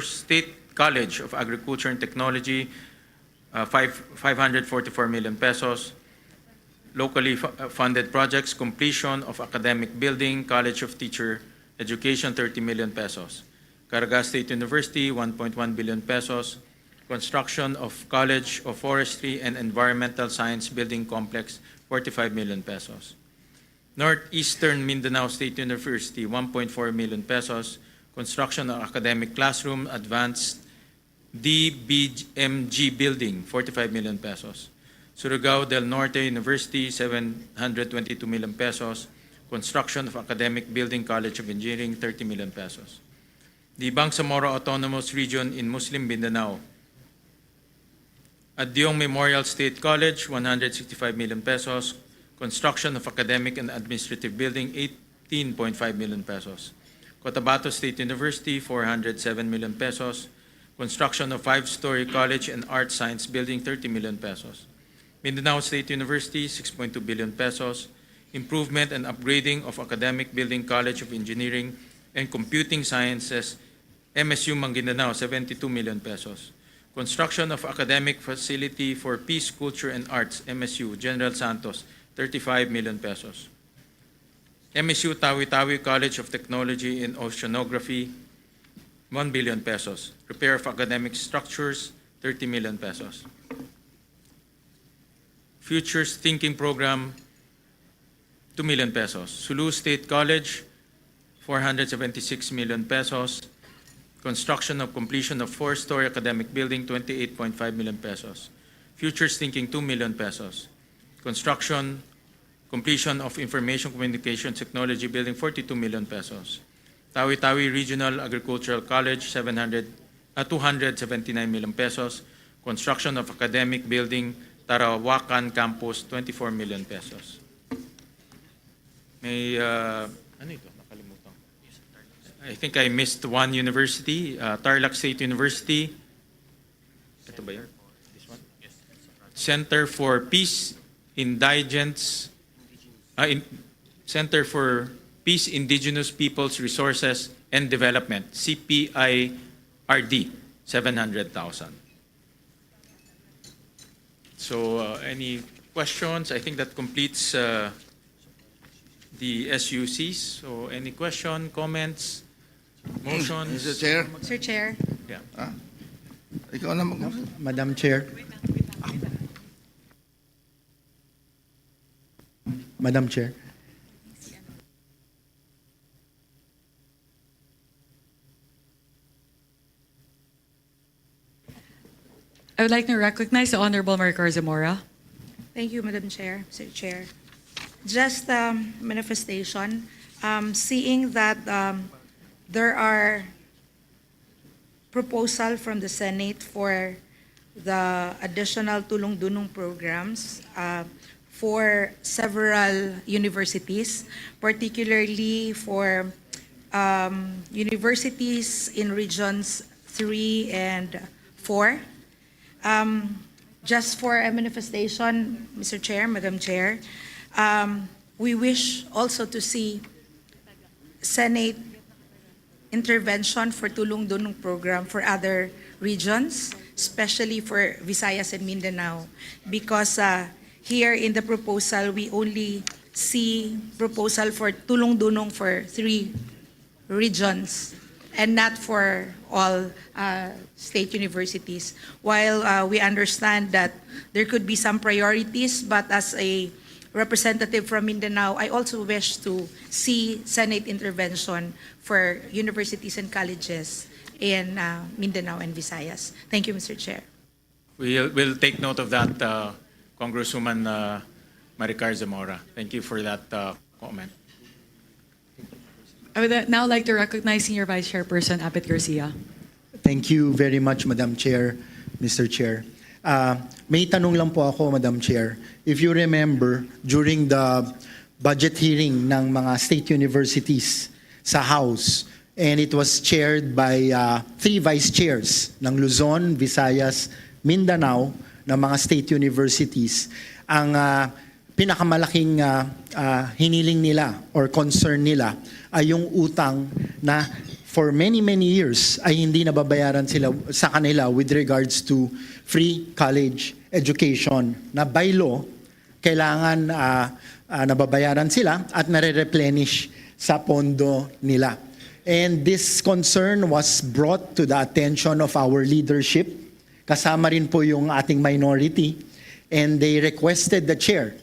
State College of Agriculture and Technology, 544 million pesos. Locally funded projects, completion of academic building, College of Teacher Education, 30 million pesos. Caraga State University, 1.1 billion pesos. Construction of College of Forestry and Environmental Science Building Complex, 45 million pesos. Northeastern Mindanao State University, 1.4 million pesos. Construction of academic classroom, advanced DBMG building, 45 million pesos. Surigao del Norte University, 722 million pesos. Construction of academic building, College of Engineering, 30 million pesos. The Bangsamoro Autonomous Region in Muslim Mindanao. Adyong Memorial State College, 165 million pesos. Construction of academic and administrative building, 18.5 million pesos. Cotabato State University, 407 million pesos. Construction of 5-story college and art science building, 30 million pesos. Mindanao State University, 6.2 billion pesos. Improvement and upgrading of academic building, College of Engineering and Computing Sciences, MSU Maguindanao, 72 million pesos. Construction of academic facility for Peace, Culture, and Arts, MSU General Santos, 35 million pesos. MSU Tawi-Tawi College of Technology and Oceanography, 1 billion pesos. Repair of academic structures, 30 million pesos. Futures Thinking Program, 2 million pesos. Sulu State College, 476 million pesos. Construction of completion of 4-story academic building, 28.5 million pesos. Futures Thinking, 2 million pesos. Construction, completion of information communication technology building, 42 million pesos. Tawi-Tawi Regional Agricultural College, 279 million pesos. Construction of academic building, Tarawakan Campus, 24 million pesos. May, ano ito? Nakalimutan. I think I missed one university, Tarlac State University. Ito ba yun? This one? Center for Peace, Indigents, Center for Peace, Indigenous Peoples, Resources, and Development, CPIRD, 700,000. So, any questions? I think that completes the SUCs. So, any question, comments, motions? Mr. Chair? Mr. Chair. Yeah. Ikaw na mag- Madam Chair. Madam Chair. I would like to recognize the Honorable Maricar Zamora. Thank you, Madam Chair, Mr. Chair. Just manifestation, seeing that there are proposal from the Senate for the additional tulong-dunong programs for several universities, particularly for universities in regions 3 and 4. Just for a manifestation, Mr. Chair, Madam Chair, we wish also to see Senate intervention for tulong-dunong program for other regions, especially for Visayas and Mindanao, because here in the proposal, we only see proposal for tulong-dunong for 3 regions and not for all state universities. While we understand that there could be some priorities, but as a representative from Mindanao, I also wish to see Senate intervention for universities and colleges in Mindanao and Visayas. Thank you, Mr. Chair. We'll take note of that, Congresswoman Maricar Zamora. Thank you for that comment. I would now like to recognize Senior Vice Chairperson Abet Garcia. Thank you very much, Madam Chair, Mr. Chair. May tanong lang po ako, Madam Chair. If you remember, during the budget hearing ng mga state universities sa House, and it was chaired by 3 vice chairs ng Luzon, Visayas, Mindanao, ng mga state universities, ang pinakamalaking hiniling nila or concern nila ay yung utang na for many years ay hindi nababayaran sila sa kanila with regards to free college education na by law kailangan nababayaran sila at nare-replenish sa pondo nila. And this concern was brought to the attention of our leadership. Kasama rin po yung ating minority, and they requested the chair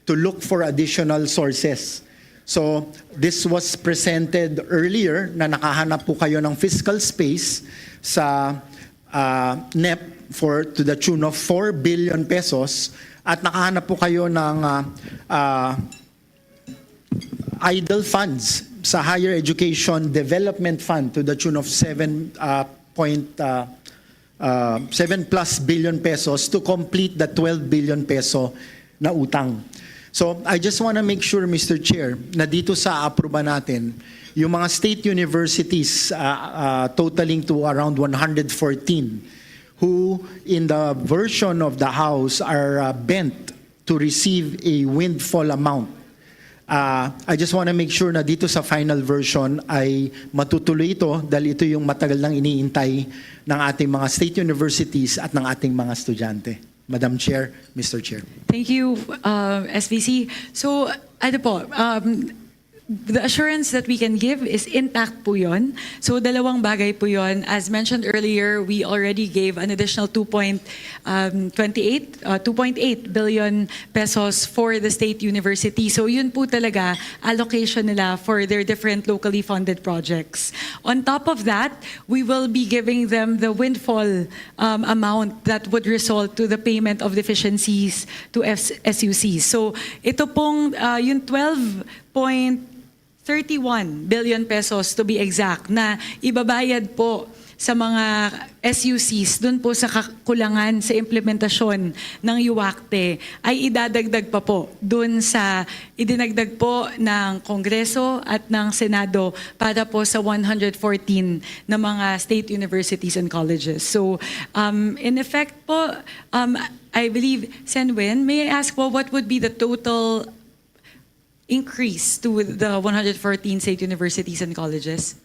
to look for additional sources. So this was presented earlier na nakahanap po kayo ng fiscal space sa NEP to the tune of 4 billion pesos at nakahanap po kayo ng idle funds sa Higher Education Development Fund to the tune of 7 plus billion pesos to complete the 12 billion peso na utang. So I just want to make sure, Mr. Chair, na dito sa aproba natin, yung mga state universities totaling to around 114 who in the version of the House are bent to receive a windfall amount. I just want to make sure na dito sa final version ay matutuloy ito dahil ito yung matagal nang iniintay ng ating mga state universities at ng ating mga estudyante. Madam Chair, Mr. Chair. Thank you, SVC. So, ano po, the assurance that we can give is intact po yun. So dalawang bagay po yun. As mentioned earlier, we already gave an additional 2.8 billion pesos for the state university. So yun po talaga allocation nila for their different locally funded projects. On top of that, we will be giving them the windfall amount that would result to the payment of deficiencies to SUCs. So ito pong yung 12.31 billion pesos to be exact na ibabayad po sa mga SUCs dun po sa kakulangan sa implementasyon ng UACTE ay idadagdag pa po dun sa idinagdag po ng Kongreso at ng Senado para po sa 114 na mga state universities and colleges. So in effect po, I believe, Senwin, may I ask po what would be the total increase to the 114 state universities and colleges?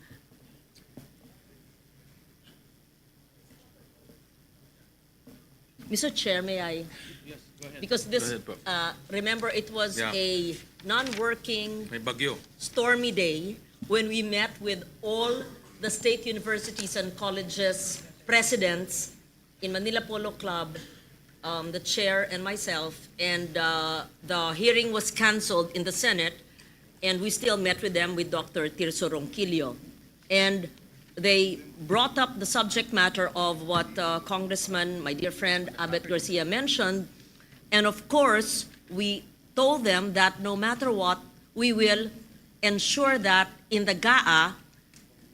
Mr. Chair, may I? Yes, go ahead. Because this, Go ahead po. remember, it was Yeah. a non-working, May bagyo. stormy day when we met with all the state universities and colleges presidents in Manila Polo Club, the chair and myself, and the hearing was canceled in the Senate, and we still met with them with Dr. Tirso Ronquillo. And they brought up the subject matter of what Congressman, my dear friend, Abet Garcia mentioned, and of course, we told them that no matter what, we will ensure that in the GAA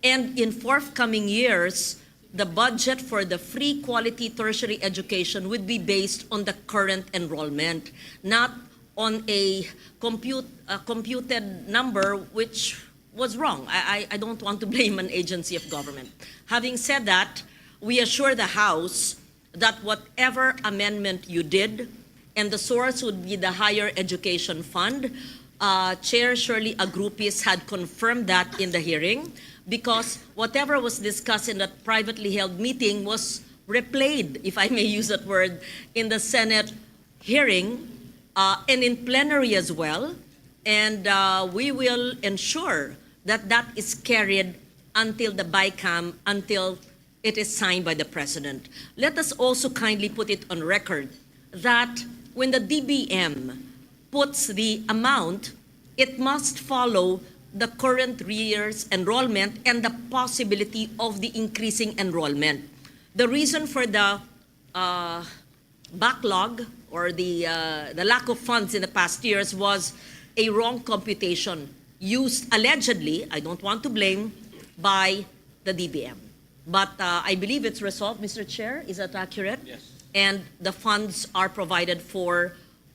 and in forthcoming years, the budget for the free quality tertiary education would be based on the current enrollment, not on a computed number which was wrong. I don't want to blame an agency of government. Having said that, we assure the House that whatever amendment you did, and the source would be the Higher Education Fund, Chair Shirley Agrupis had confirmed that in the hearing, because whatever was discussed in that privately held meeting was replayed, if I may use that word, in the Senate hearing and in plenary as well. And we will ensure that that is carried until the BICAM, until it is signed by the President. Let us also kindly put it on record that when the DBM puts the amount, it must follow the current year's enrollment and the possibility of the increasing enrollment. The reason for the backlog or the lack of funds in the past years was a wrong computation used allegedly, I don't want to blame, by the DBM. But I believe it's resolved, Mr. Chair. Is that accurate? Yes. And the funds are provided for,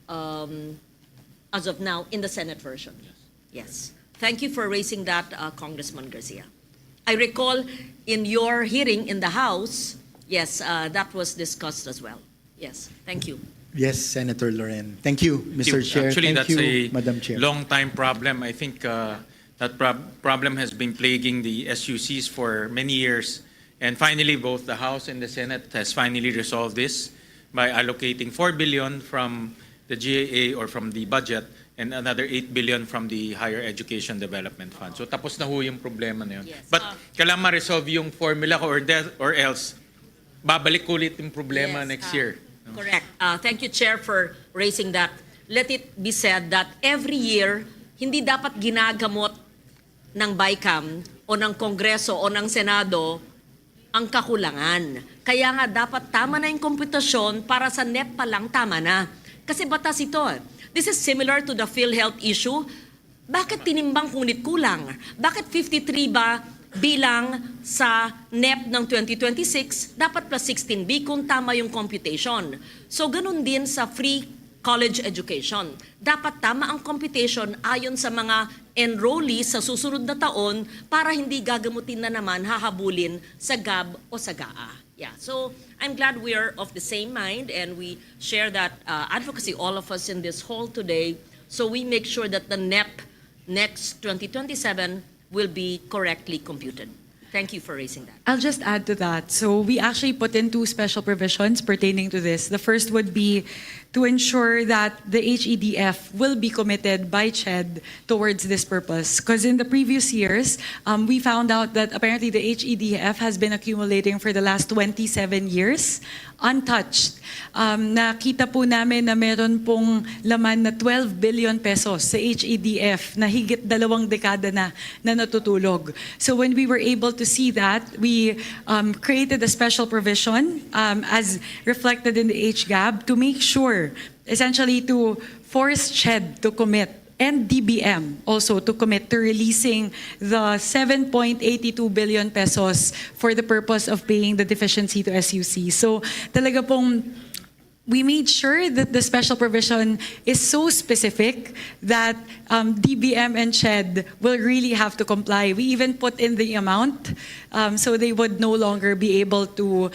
as of now, in the Senate version. Yes. Yes. Thank you for raising that, Congressman Garcia. I recall in your hearing in the House, yes, that was discussed as well. Yes. Thank you. Yes, Senator Loren. Thank you, Mr. Chair. Actually, Thank that's you, a Madam Chair. long-time problem. I think that problem has been plaguing the SUCs for many years. And finally, both the House and the Senate has finally resolved this by allocating 4 billion from the GAA or from the budget and another 8 billion from the Higher Education Development Fund. So tapos na ho yung problema na yun. Yes. But kailangan ma-resolve yung formula ko or else babalik ulit yung problema Yes, next year. Correct. Thank you, Chair, for raising that. Let it be said that every year, hindi dapat ginagamot ng BICAM o ng Kongreso o ng Senado ang kakulangan. Kaya nga dapat tama na yung komputasyon para sa NEP pa lang tama na. Kasi batas ito. This is similar to the PhilHealth issue. Bakit tinimbang ngunit kulang? Bakit 53 ba bilang sa NEP ng 2026, dapat plus 16B kung tama yung computation. So ganun din sa free college education. Dapat tama ang computation ayon sa mga enrollees sa susunod na taon para hindi gagamutin na naman, hahabulin sa GAB o sa GAA. Yeah, so I'm glad we are of the same mind and we share that advocacy, all of us in this hall today, so we make sure that the NEP next 2027 will be correctly computed. Thank you for raising that. I'll just add to that. So we actually put in 2 special provisions pertaining to this. The first would be to ensure that the HEDF will be committed by CHED towards this purpose. Because in the previous years, we found out that apparently the HEDF has been accumulating for the last 27 years, untouched. Nakita po namin na meron pong laman na 12 billion pesos sa HEDF na higit 2 dekada na natutulog. So when we were able to see that, we created a special provision as reflected in the HGAB to make sure, essentially to force CHED to commit and DBM also to commit to releasing the 7.82 billion pesos for the purpose of paying the deficiency to SUC. So talaga pong we made sure that the special provision is so specific that DBM and CHED will really have to comply. We even put in the amount so they would no longer be able to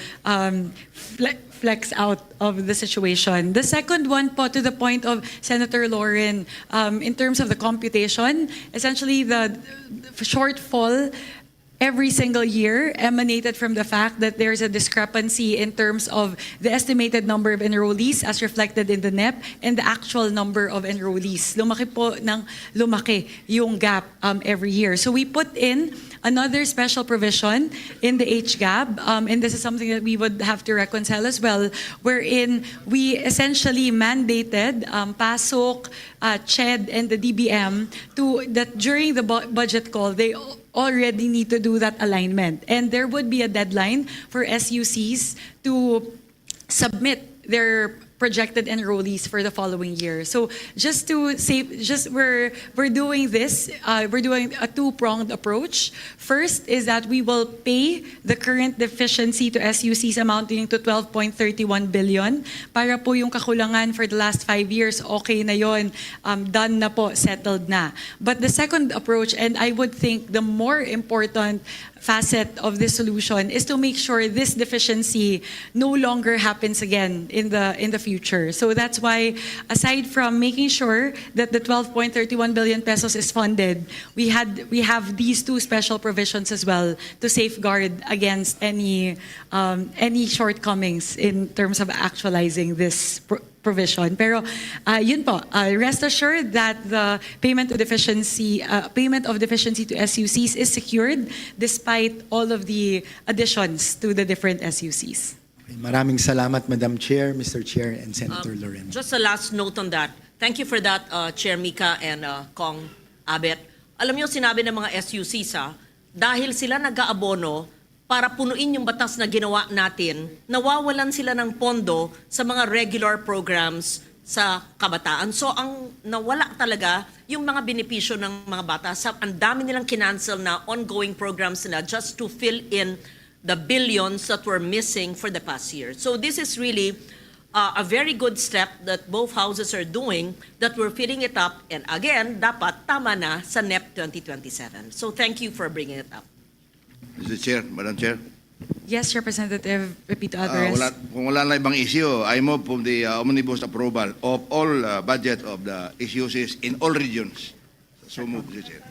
flex out of the situation. The second one po, to the point of Senator Lauren, in terms of the computation, essentially the shortfall every single year emanated from the fact that there's a discrepancy in terms of the estimated number of enrollees as reflected in the NEP and the actual number of enrollees. Lumaki po ng lumaki yung gap every year. So we put in another special provision in the HGAB, and this is something that we would have to reconcile as well, wherein we essentially mandated PASOK, CHED, and the DBM that during the budget call, they already need to do that alignment. And there would be a deadline for SUCs to submit their projected enrollees for the following year. So just to say, we're doing this, we're doing a 2-pronged approach. First is that we will pay the current deficiency to SUCs amounting to 12.31 billion. Para po yung kakulangan for the last 5 years, okay na yon, done na po, settled na. But the second approach, and I would think the more important facet of this solution, is to make sure this deficiency no longer happens again in the future. So that's why, aside from making sure that the 12.31 billion pesos is funded, we have these 2 special provisions as well to safeguard against any shortcomings in terms of actualizing this provision. Pero yun po, rest assured that the payment of deficiency to SUCs is secured despite all of the additions to the different SUCs. Maraming salamat, Madam Chair, Mr. Chair, and Senator Loren. Just a last note on that. Thank you for that, Chair Mika and Kong Abet. Alam niyo, sinabi ng mga SUCs, dahil sila nag-aabono para punuin yung batas na ginawa natin, nawawalan sila ng pondo sa mga regular programs sa kabataan. So ang nawala talaga yung mga benepisyo ng mga bata. Ang dami nilang kinancel na ongoing programs nila just to fill in the billions that were missing for the past year. So this is really a very good step that both houses are doing, that we're filling it up. And again, dapat tama na sa NEP 2027. So thank you for bringing it up. Mr. Chair, Madam Chair. Yes, Representative Pepito Alvarez. Kung wala na ibang issue, I move for the omnibus approval of all budget of the SUCs in all regions. So move, Mr. Chair.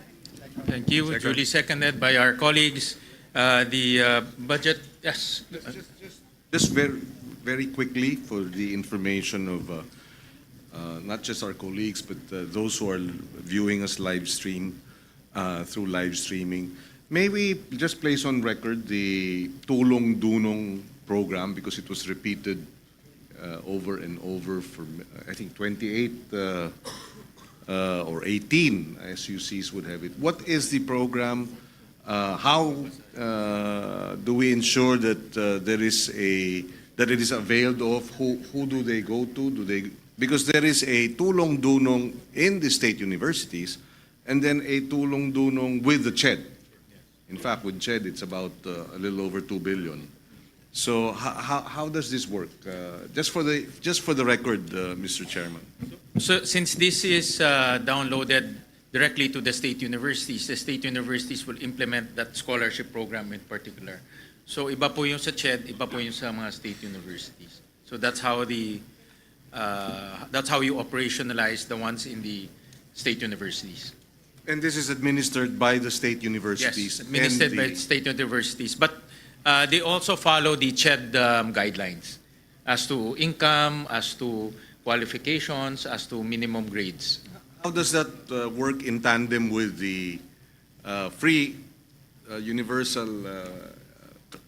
Thank you. Duly seconded by our colleagues. The budget, yes. Just very quickly for the information of not just our colleagues, but those who are viewing us live stream through live streaming. May we just place on record the Tulong Dunong program, because it was repeated over and over for, I think, 28 or 18 SUCs would have it. What is the program? How do we ensure that that it is availed of? Who do they go to? Because there is a Tulong Dunong in the state universities, and then a Tulong Dunong with the CHED. In fact, with CHED, it's about a little over 2 billion. So how does this work? Just for the record, Mr. Chairman. So since this is downloaded directly to the state universities will implement that scholarship program in particular. So iba po yung sa CHED, iba po yung sa mga state universities. So that's how you operationalize the ones in the state universities. And this is administered by the state universities. Yes, administered and by state universities. But they also follow the 𝐁ED guidelines as to income, as to qualifications, as to minimum grades. How does that work in tandem with the free universal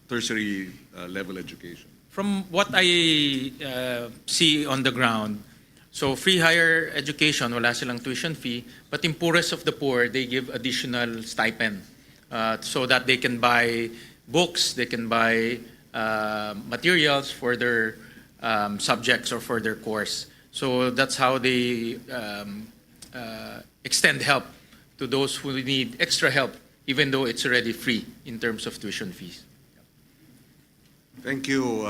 tertiary level education? From what I see on the ground, so free higher education, wala silang tuition fee, but in poorest of the poor, they give additional stipend so that they can buy books, they can buy materials for their subjects or for their course. So that's how they extend help to those who need extra help, even though it's already free in terms of tuition fees. Thank you,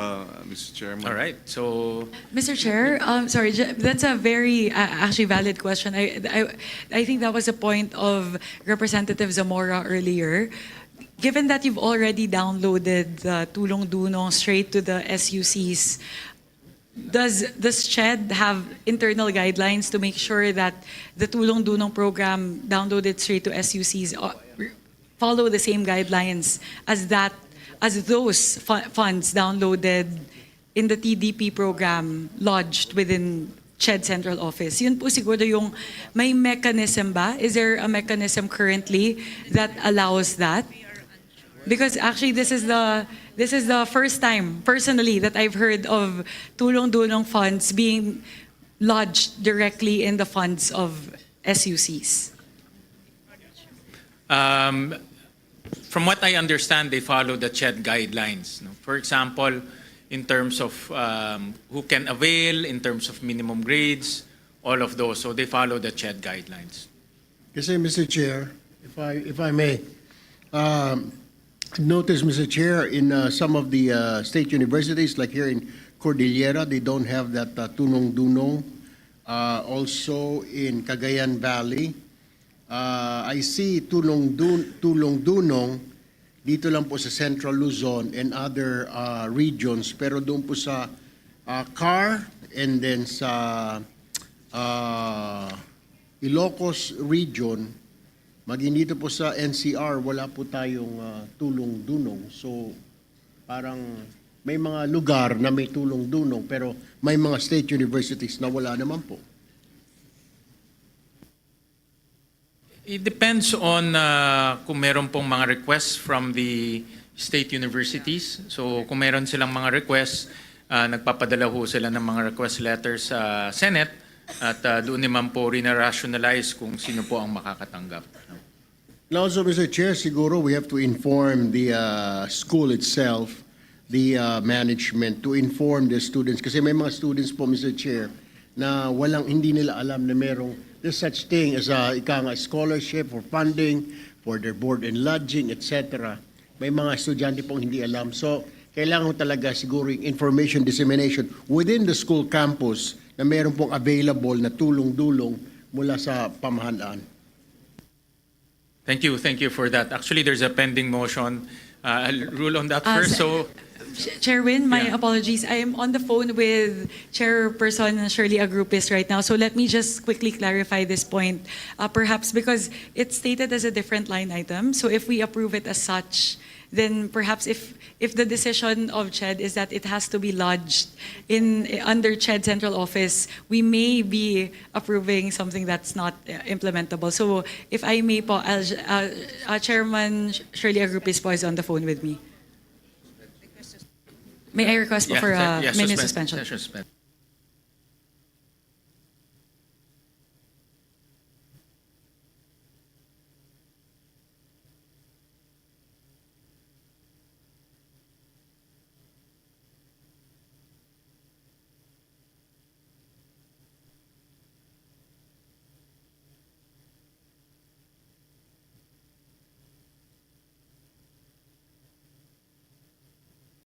Mr. Chairman. All right, so Mr. Chair, sorry, that's a very actually valid question. I think that was a point of Representative Zamora earlier. Given that you've already downloaded the Tulong Dunong straight to the SUCs, does 𝐁ED have internal guidelines to make sure that the Tulong Dunong program downloaded straight to SUCs follow the same guidelines as those funds downloaded in the TDP program lodged within 𝐁ED Central Office? Yun po siguro yung may mechanism ba? Is there a mechanism currently that allows that? Because actually this is the first time personally that I've heard of Tulong Dunong funds being lodged directly in the funds of SUCs. From what I understand, they follow the 𝐁ED guidelines. No? For example, in terms of who can avail, in terms of minimum grades, all of those. So they follow the 𝐁ED guidelines. Kasi, Mr. Chair, if I may, notice, Mr. Chair, in some of the state universities, like here in Cordillera, they don't have that Tulong Dunong. Also in Cagayan Valley, I see Tulong Dunong dito lang po sa Central Luzon and other regions, pero doon po sa CAR and then sa Ilocos region, maging dito po sa NCR, wala po tayong Tulong Dunong. So parang may mga lugar na may Tulong Dunong, pero may mga state universities na wala naman po. It depends on kung meron pong mga requests from the state universities. So kung meron silang mga requests, nagpapadala ho sila ng mga request letters sa Senate at doon naman po rin-rationalize kung sino po ang makakatanggap. And also, Mr. Chair, siguro we have to inform the school itself, the management, to inform the students. Kasi may mga students po, Mr. Chair, na hindi nila alam na merong there's such thing as a scholarship for funding, for their board and lodging, etc. May mga estudyante pong hindi alam. So, kailangan talaga siguro yung information dissemination within the school campus na meron pong available na tulong-dulong mula sa pamahalaan. Thank you for that. Actually, there's a pending motion. I'll rule on that first. So, Chairman, my Yeah. apologies. I am on the phone with Chairperson Shirley Agrupis right now. So let me just quickly clarify this point. Perhaps because it's stated as a different line item. So if we approve it as such, then perhaps if the decision of 𝐁ED is that it has to be lodged under 𝐁ED Central Office, we may be approving something that's not implementable. So if I may po, Chairman Shirley Agrupis po is on the phone with me. May I request for a minute suspension? Suspension.